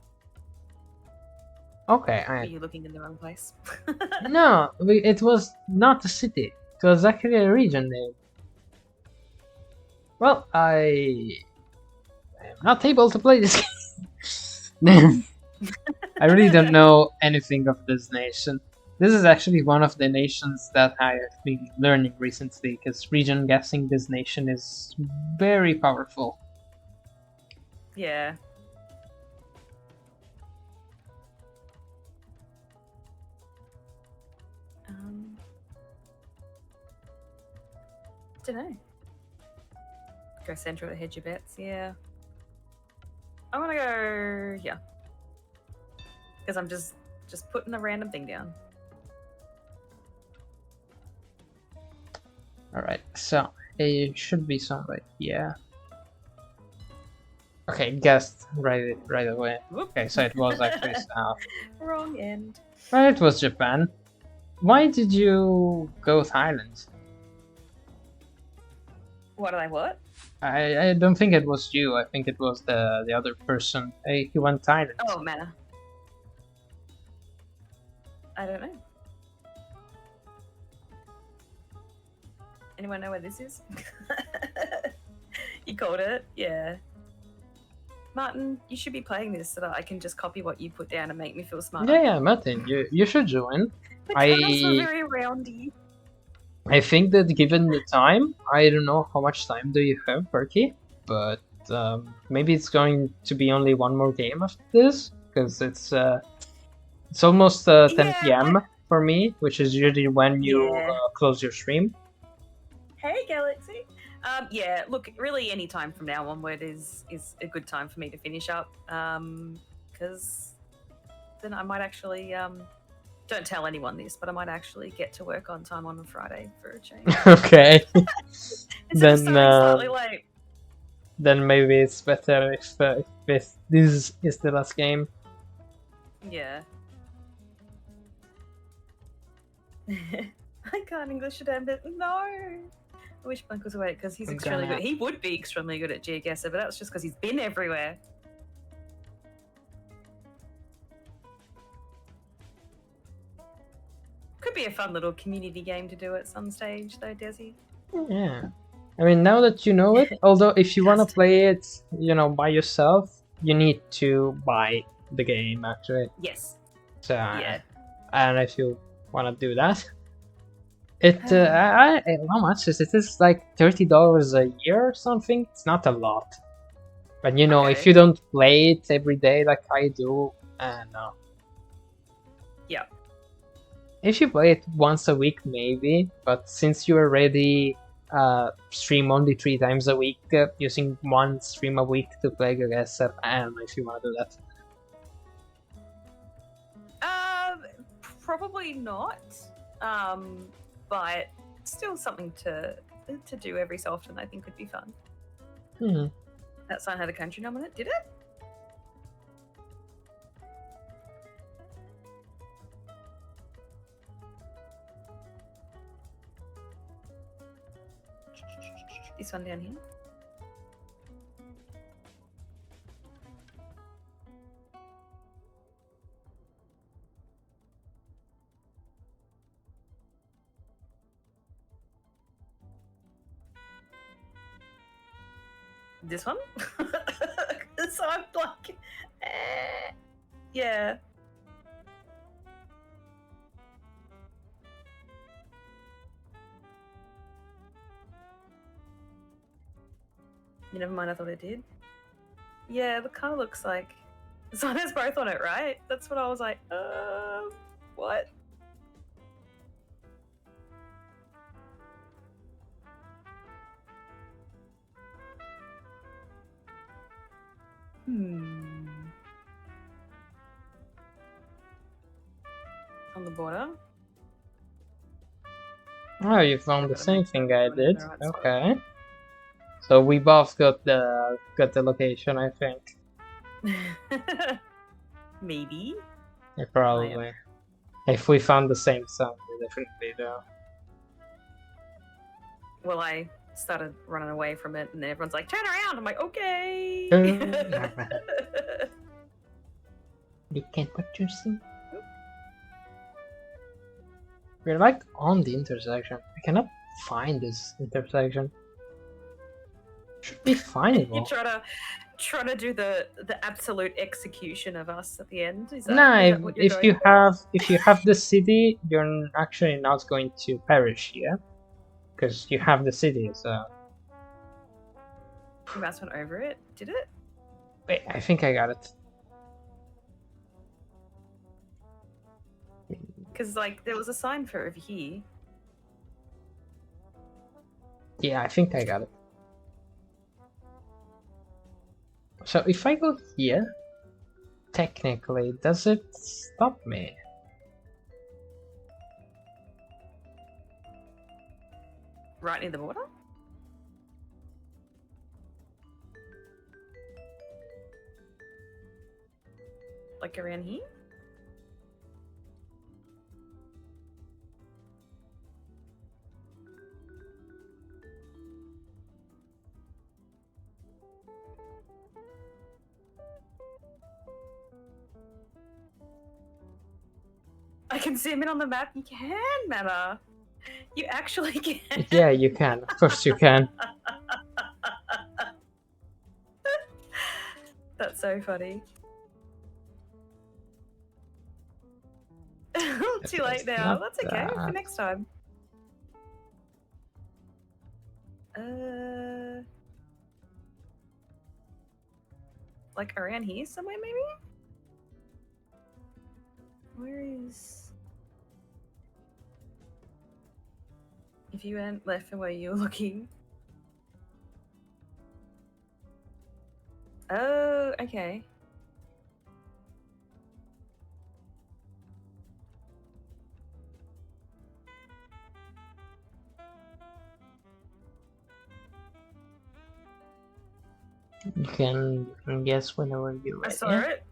Okay, Are you looking in the wrong place? No, it was not a city. It was actually a region name. Well, I am not able to play this game. I really don't know anything of this nation. This is actually one of the nations that I have been learning recently, because region guessing this nation is very powerful. Yeah. Don't know. Go central to hedge your bets. Yeah. I'm gonna go here because I'm just putting a random thing down. Alright, so it should be somewhere here. Okay, guessed right away. Whoop. Okay, so it was actually south. Wrong end. Well, it was Japan. Why did you go Thailand? What did I what? I don't think it was you. I think it was the other person. He went Thailand. Oh, Mana. I don't know. Anyone know where this is? You called it? Yeah. Martin, you should be playing this so that I can just copy what you put down and make me feel smarter. Yeah, Martin, you should join. The cards were very roundy. I think that given the time, I don't know how much time do you have, Perky, but maybe it's going to be only one more game after this, because it's almost 10 p.m. for me, which is usually when you close your stream. Hey, Galaxy. Yeah, look, really any time from now onward is a good time for me to finish up, because then I might actually don't tell anyone this, but I might actually get to work on time on a Friday for a change. Okay. Then slightly late. Then maybe it's better if this is the last game. Yeah. I can't English it, but no. I wish Blink was away because he's extremely good. He would be extremely good at Geoguessr, but that's just because he's been everywhere. Could be a fun little community game to do at some stage, though, Desi. Yeah. I mean, now that you know it, although if you want to play it, by yourself, you need to buy the game, actually. Yes. So, yeah. I don't know if you want to do that. How much is it? It's like $30 a year or something. It's not a lot. But if you don't play it every day like I do, no. Yeah. If you play it once a week, maybe. But since you already stream only 3 times a week, using 1 stream a week to play Geoguessr, I don't know if you want to do that. Probably not. But still something to do every so often. I think would be fun. That sign had a country nominate, did it? This one down here. This one? So I'm like, yeah. Never mind, I thought it did. Yeah, the car looks like... So there's both on it, right? That's what I was like, what? On the border? Oh, you found the same thing I did. Okay. So we both got the location, I think. Maybe. Yeah, probably. If we found the same song, we definitely do. Well, I started running away from it, and then everyone's like, "Turn around!" I'm like, "Okay." You can't what you see. We're like on the intersection. I cannot find this intersection. Should be findable. You try to do the absolute execution of us at the end. Is that, no, if you have the city, you're actually not going to perish here, because you have the city. So. You mouse went over it. Did it? Wait, I think I got it. Because like there was a sign for over here. Yeah, I think I got it. So if I go here, technically, does it stop me? Right near the border? Like around here? I can zoom in on the map. You can, Mama. You actually can. Yeah, you can. Of course you can. That's so funny. Too late now. That's okay. For next time. Like around here somewhere, maybe? Where is... If you went left from where you were looking... Oh, okay. You can guess whenever you're ready. I saw it.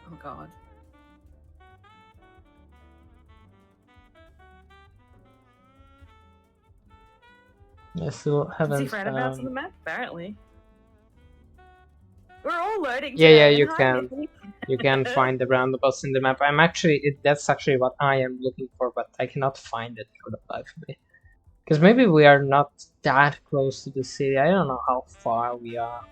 Oh god. I still haven't. See roundabouts on the map? Apparently. We're all loading. Yeah, you can. You can find the roundabouts in the map. I'm actually, that's actually what I am looking for, but I cannot find it for the life of me. Because maybe we are not that close to the city. I don't know how far we are.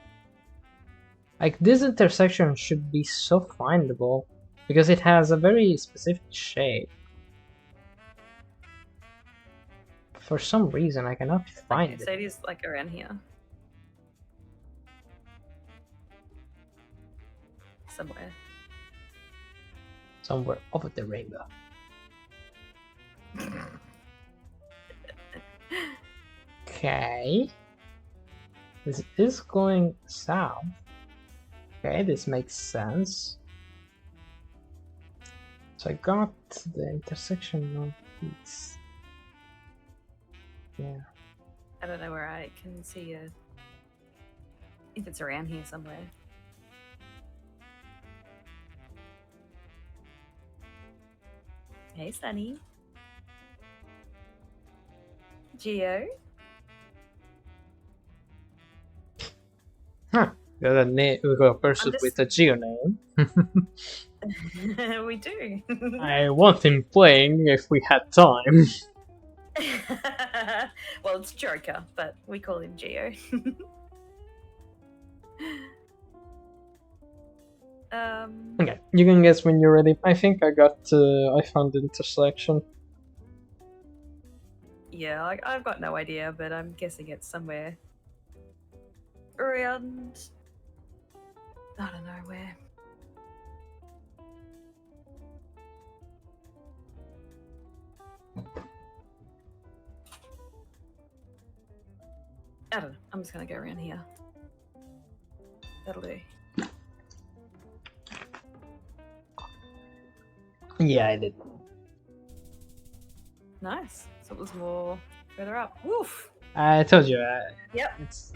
Like, this intersection should be so findable, because it has a very specific shape. For some reason, I cannot find it. So it is like around here. Somewhere over the rainbow. Okay. This is going south. Okay, this makes sense. So I got the intersection northeast. Yeah. I don't know where I can see it. If it's around here somewhere. Hey, Sunny. Geo. Huh. We got a person with a Geo name. We do. I want him playing if we had time. Well, it's Joker, but we call him Geo. Okay, you can guess when you're ready. I think I found the intersection. Yeah, I've got no idea, but I'm guessing it's somewhere around. I don't know where. I don't know. I'm just gonna go around here. That'll do. Yeah, I did. Nice. So it was more further up. Woof. I told you. Yep. It's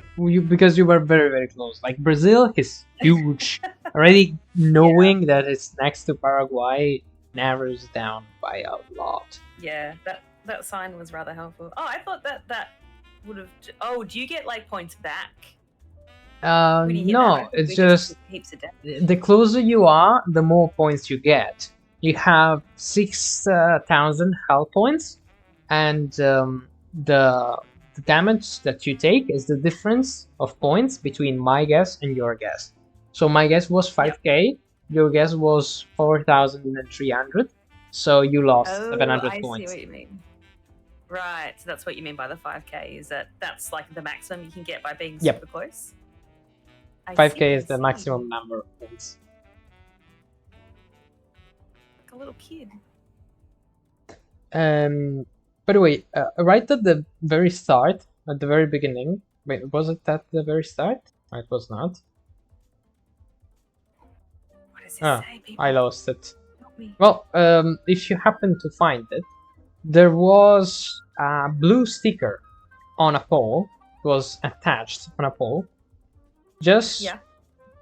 because you were very, very close. Like Brazil is huge. Already knowing that it's next to Paraguay narrows down by a lot. Yeah, that sign was rather helpful. Oh, I thought that would have. Oh, do you get like points back? When you hit No, that? it's We just heaps of damage. the closer you are, the more points you get. You have 6,000 health points, and the damage that you take is the difference of points between my guess and your guess. So my guess was 5k, your guess was 4,300, so you lost 700 I points. see what you mean. Right, so that's what you mean by the 5k, is that's like the maximum you can get by being Yep. super close? 5k is the maximum number of points. Like a little kid. By the way, right at the very start, at the very beginning, wait, was it at the very start? It was not. What does it Ah, say, people? I lost it. Help me. Well, if you happen to find it, there was a blue sticker on a pole. It was attached on a pole. Just Yeah.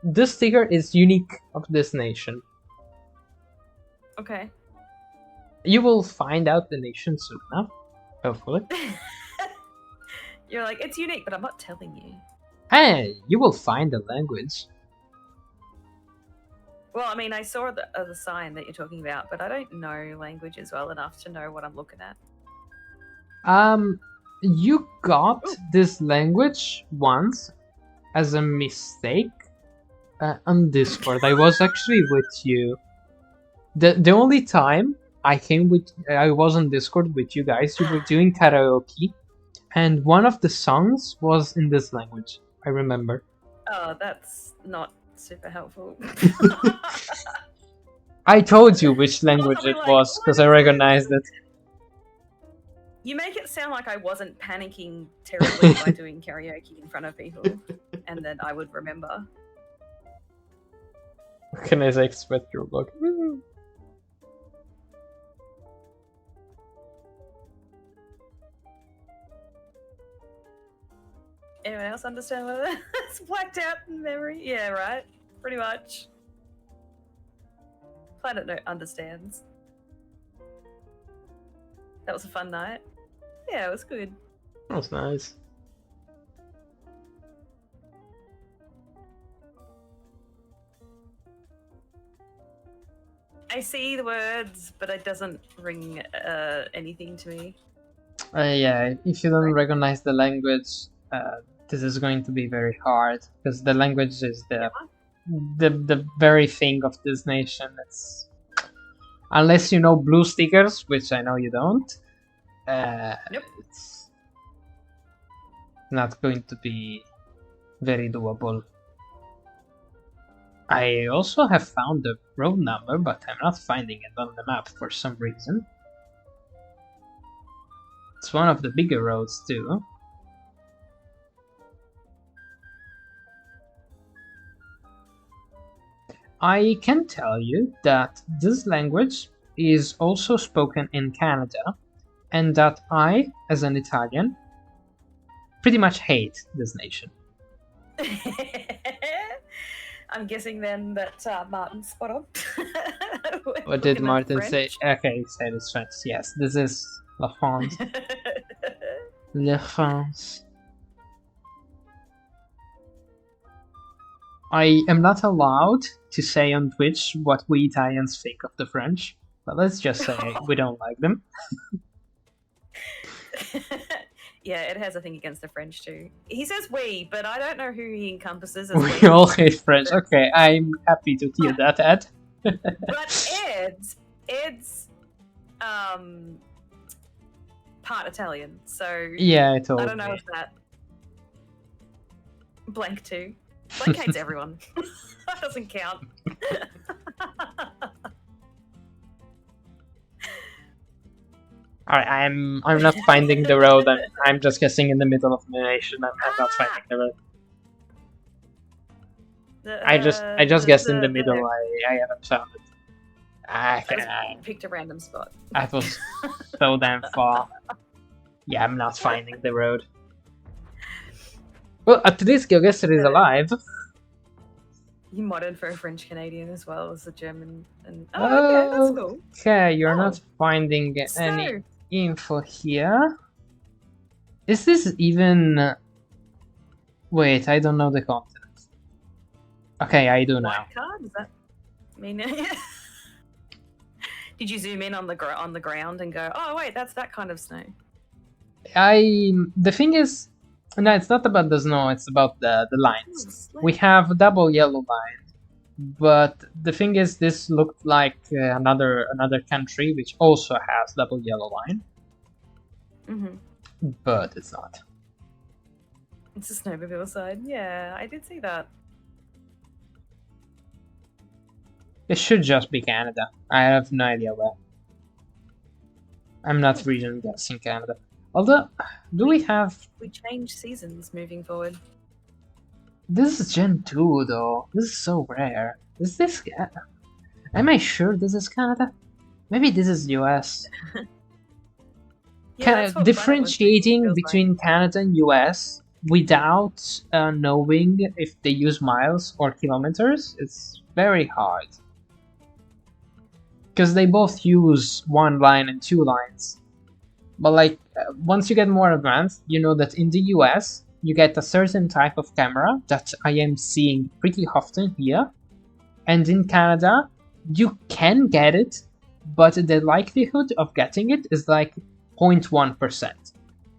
this sticker is unique of this nation. Okay. You will find out the nation soon enough, hopefully. You're like, it's unique, but I'm not telling you. Hey, you will find the language. Well, I mean, I saw the sign that you're talking about, but I don't know languages well enough to know what I'm looking at. You got Ooh. this language once as a mistake on Discord. I was actually with you. The only time I was on Discord with you guys, you were doing karaoke, and one of the songs was in this language. I remember. Oh, that's not super helpful. I told you which language I'll be it like, was because "What I is recognized it. You make it sound like I wasn't panicking terribly by doing karaoke in front of people, and then I would remember. What can I say? Expect your book. Anyone else understand what it's blacked out in memory? Yeah, right? Pretty much. Planet Note understands. That was a fun night. Yeah, it was good. That was nice. I see the words, but it doesn't ring anything to me. Yeah, if you don't recognize the language, this is going to be very hard because the language is the very thing of this nation. It's unless you know blue stickers, which I know you don't. Nope. It's not going to be very doable. I also have found the road number, but I'm not finding it on the map for some reason. It's one of the bigger roads too. I can tell you that this language is also spoken in Canada, and that I, as an Italian, pretty much hate this nation. I'm guessing then that Martin's spot on. What did Martin say? Okay, he said it's French. Yes, this is La France. La France. I am not allowed to say on Twitch what we Italians think of the French, but let's just say we don't like them. Yeah, it has a thing against the French too. He says we, but I don't know who he encompasses as We all hate French. Okay, I'm happy to hear that, Ed. But Ed's part Italian, so Yeah, I told I don't know me. if that. Blank 2. Blank hates everyone. That doesn't count. Alright, I'm not finding the road. I'm just guessing in the middle of the nation. I'm not finding the road. I just guessed in the middle. I haven't found it. I just picked a random spot. I was so damn far. Yeah, I'm not finding the road. Well, at least Geoguessr is alive. You modded for a French Canadian as well as a German. And okay, that's cool. Okay, you're not finding any info here. Is this even? Wait, I don't know the continent. Okay, I do now. Card? Does that mean? Did you zoom in on the ground and go, oh wait, that's that kind of snow? The thing is, no, it's not about the snow. It's about the lines. We have a double yellow line, but the thing is, this looked like another country which also has double yellow line. But it's not. It's a snowmobile side. Yeah, I did see that. It should just be Canada. I have no idea where. I'm not region guessing Canada. Although, we change seasons moving forward? This is Gen 2 though. This is so rare. Is this... Am I sure this is Canada? Maybe this is US. Yeah, differentiating between Canada and US without knowing if they use miles or kilometers, it's very hard. Because they both use one line and two lines. But like, once you get more advanced, you know that in the US, you get a certain type of camera that I am seeing pretty often here. And in Canada, you can get it, but the likelihood of getting it is like 0.1%.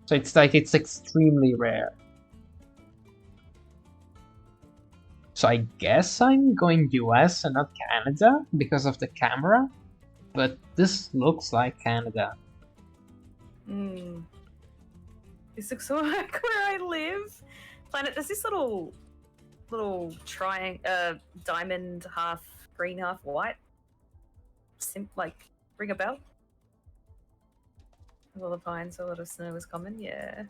So it's extremely rare. So I guess I'm going US and not Canada because of the camera. But this looks like Canada. This looks like where I live. Planet, does this little diamond, half green, half white, like ring a bell? With all the pines, a lot of snow is common. Yeah.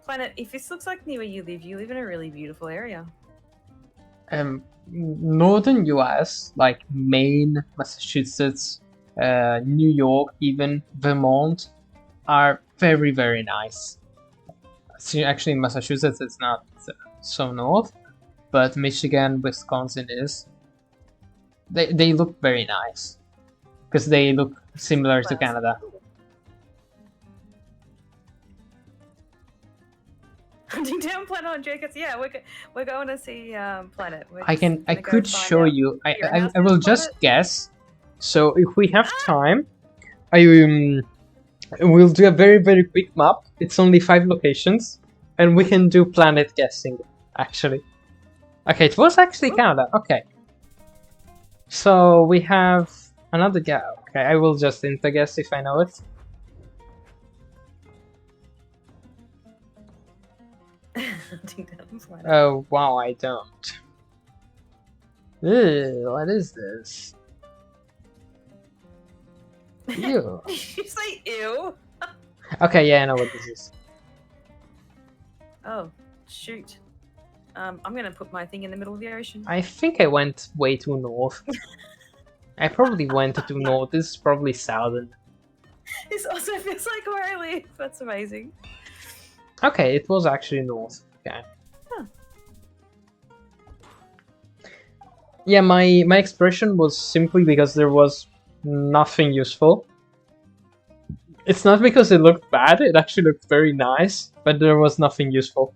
Planet, if this looks like near where you live in a really beautiful area. Northern US, like Maine, Massachusetts, New York, even Vermont, are very, very nice. Actually, Massachusetts is not so north, but Michigan, Wisconsin is. They look very nice because they look similar to Canada. Hunting down Planet on Geoguessr. Yeah, we're going to see Planet. I could show you. I will just guess. So if we have time, we'll do a very, very quick map. It's only 5 locations, and we can do planet guessing. Actually, okay, it was actually Canada. Okay, so we have another guy. Okay, I will just guess if I know it. Oh wow, I don't. Ew, what is this? Ew. Did you say ew? Okay, yeah, I know what this is. Oh, shoot. I'm gonna put my thing in the middle of the ocean. I think I went way too north. I probably went too north. This is probably southern. This also feels like where I live. That's amazing. Okay, it was actually north. Okay. Huh. Yeah, my expression was simply because there was nothing useful. It's not because it looked bad, it actually looked very nice, but there was nothing useful.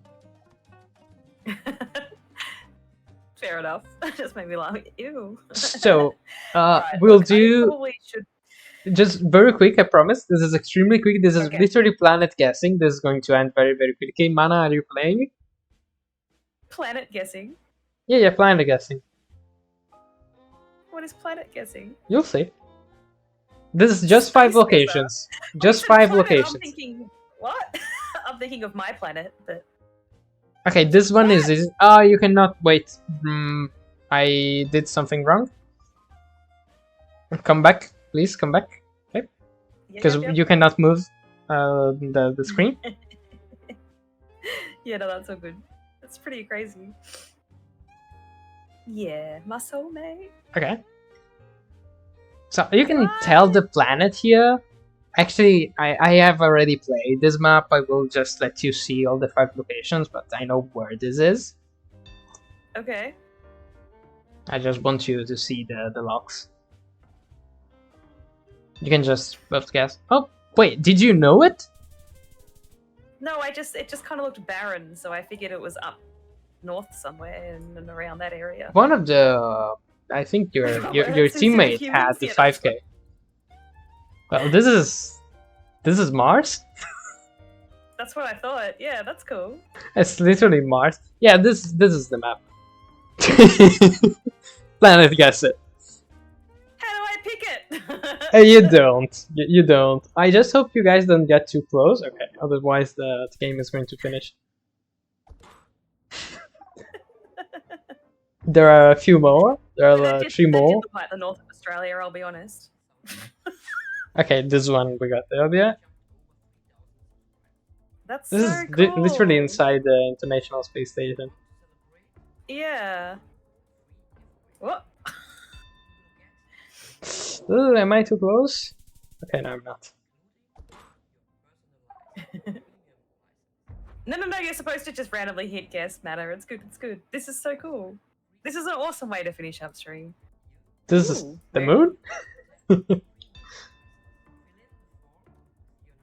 Fair enough. That just made me laugh. Ew. So, right, we'll look, do... I probably should... Just very quick, I promise. This is extremely quick. This is okay. literally planet guessing. This is going to end very, very quickly. Mana, are you playing? Planet guessing? Yeah, planet guessing. What is planet guessing? You'll see. This is just 5 locations. Just 5 locations. I'm thinking, what? I'm thinking of my planet, but... Okay, this one is. Oh, you cannot wait. I did something wrong. Come back, please. Come back. Okay, because you cannot move the screen. Yeah, no, that's all good. That's pretty crazy. Yeah, my soulmate. Okay. So you can tell the planet here. Actually, I have already played this map. I will just let you see all the 5 locations, but I know where this is. Okay. I just want you to see the logs. You can just both guess. Oh, wait, did you know it? No, it just kind of looked barren, so I figured it was up north somewhere and around that area. One of the, I think your teammate had the 5K. Well, this is Mars. That's what I thought. Yeah, that's cool. It's literally Mars. Yeah, this is the map. Planet Guesser. How do I pick it? You don't. You don't. I just hope you guys don't get too close. Okay, otherwise the game is going to finish. There are a few more. There are 3 more. Look like the north of Australia, I'll be honest. Okay, this one we got earlier. That's this so is cool. Literally inside the International Space Station. Yeah. What? Am I too close? Okay, no, I'm not. No, you're supposed to just randomly hit guess matter. It's good, it's good. This is so cool. This is an awesome way to finish upstream. This is the moon?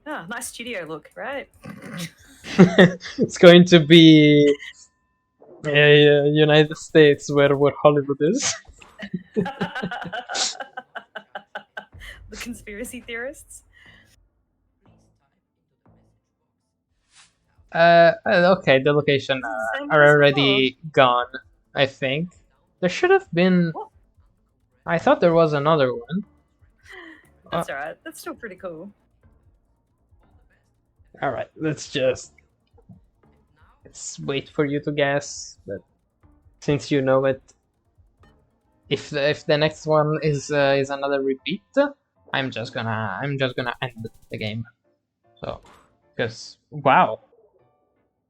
Ah, nice studio look, right? It's going to be United States where Hollywood is. The conspiracy theorists. Okay, the location are already gone, I think. There should have been... What? I thought there was another one. That's alright, that's still pretty cool. Alright, let's wait for you to guess, but since you know it, if the next one is another repeat, I'm just gonna end the game. So, because wow,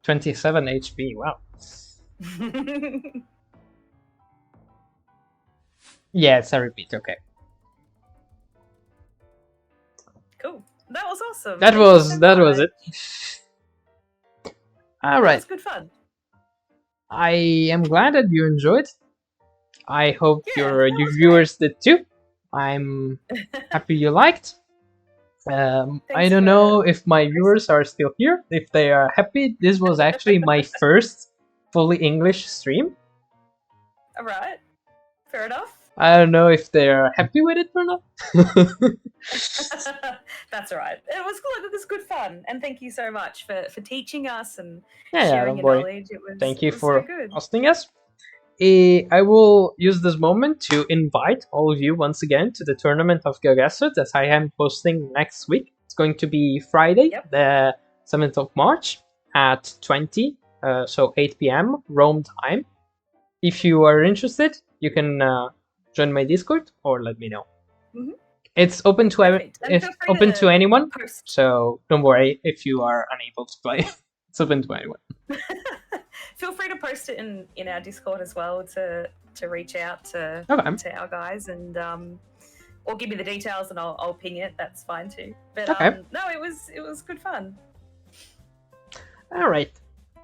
27 HP, wow. Yeah, it's a repeat. Okay. Cool. That was awesome. That was it. All right. It was good fun. I am glad that you enjoyed. I hope your viewers did too. I'm happy you liked. I don't know if my viewers are still here. If they are happy, this was actually my first fully English stream. Alright. Fair enough. I don't know if they're happy with it or not. That's alright. It was good fun, and thank you so much for teaching us and sharing your knowledge. Thank you for hosting us. I will use this moment to invite all of you once again to the tournament of Geoguessr that I am hosting next week. It's going to be Friday, the 7th of March at 20, so 8 p.m. Rome time. If you are interested, you can join my Discord or let me know. Mm-hmm. It's open to anyone, so don't worry if you are unable to play. It's open to anyone. Feel free to post it in our Discord as well to reach out to our guys and or give me the details and I'll ping it. That's fine too. But no, it was good fun. All right,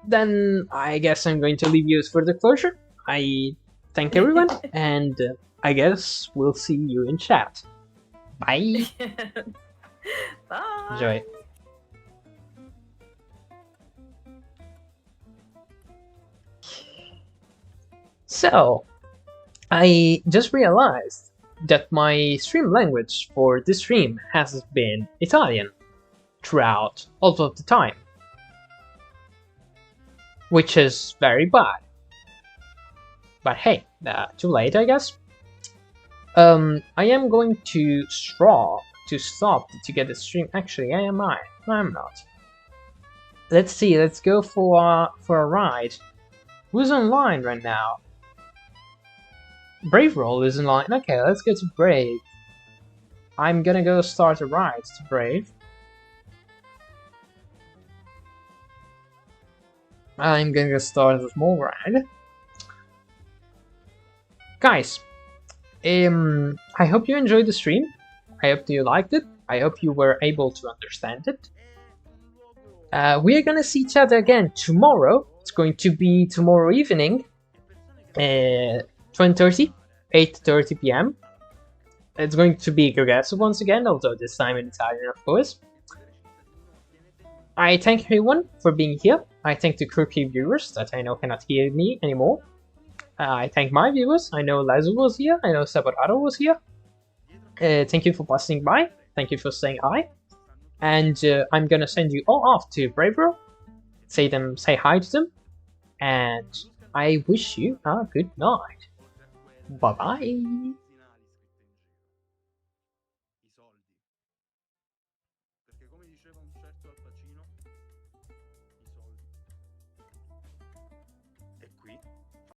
then I guess I'm going to leave you for the closure. I thank everyone, and I guess we'll see you in chat. Bye. Bye. Enjoy. So, I just realized that my stream language for this stream has been Italian throughout all of the time, which is very bad. But hey, too late, I guess. I am going to stop to get the stream. Actually, I'm not. Let's see. Let's go for a ride. Who's online right now? Brave Roll is online. Okay, let's go to Brave. I'm gonna go start a ride to Brave. I'm gonna start a small ride. Guys, I hope you enjoyed the stream. I hope you liked it. I hope you were able to understand it. We are gonna see each other again tomorrow. It's going to be tomorrow evening, 20:30, 8:30 p.m. It's going to be Geoguessr once again, although this time in Italian, of course. I thank everyone for being here. I thank the quirky viewers that I know cannot hear me anymore. I thank my viewers. I know Lazo was here. I know Saboraro was here. Thank you for passing by. Thank you for saying hi. And I'm gonna send you all off to Bravero. Say hi to them. And I wish you a good night. Bye bye.